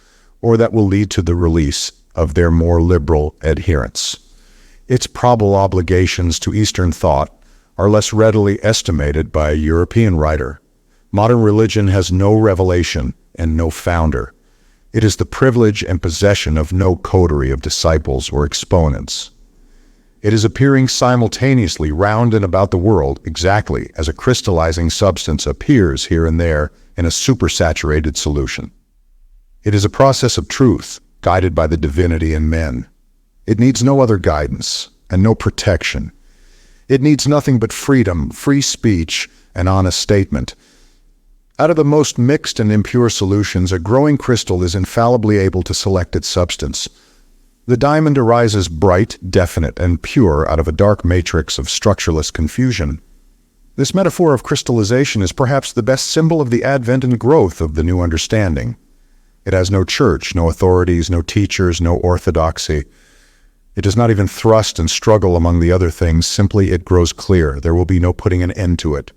or that will lead to the release of their more liberal adherents. Its probable obligations to Eastern thought are less readily estimated by a European writer. Modern religion has no revelation and no founder. It is the privilege and possession of no coterie of disciples or exponents. It is appearing simultaneously round and about the world exactly as a crystallizing substance appears here and there in a supersaturated solution. It is a process of truth, guided by the divinity in men. It needs no other guidance and no protection. It needs nothing but freedom, free speech, and honest statement. Out of the most mixed and impure solutions, a growing crystal is infallibly able to select its substance. The diamond arises bright, definite, and pure out of a dark matrix of structureless confusion. This metaphor of crystallization is perhaps the best symbol of the advent and growth of the new understanding. It has no church, no authorities, no teachers, no orthodoxy. It does not even thrust and struggle among the other things. Simply it grows clear. There will be no putting an end to it.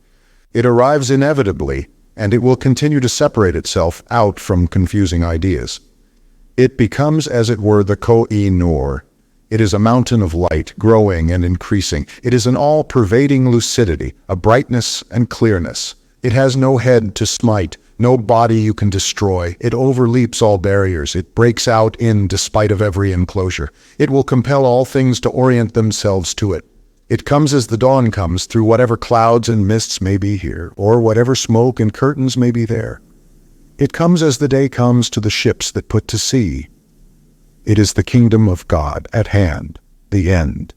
It arrives inevitably, and it will continue to separate itself out from confusing ideas. It becomes, as it were, the Koh-i-Noor. It is a mountain of light, growing and increasing. It is an all-pervading lucidity, a brightness and clearness. It has no head to smite, no body you can destroy. It overleaps all barriers. It breaks out in despite of every enclosure. It will compel all things to orient themselves to it. It comes as the dawn comes, through whatever clouds and mists may be here, or whatever smoke and curtains may be there. It comes as the day comes to the ships that put to sea. It is the kingdom of God at hand, the end.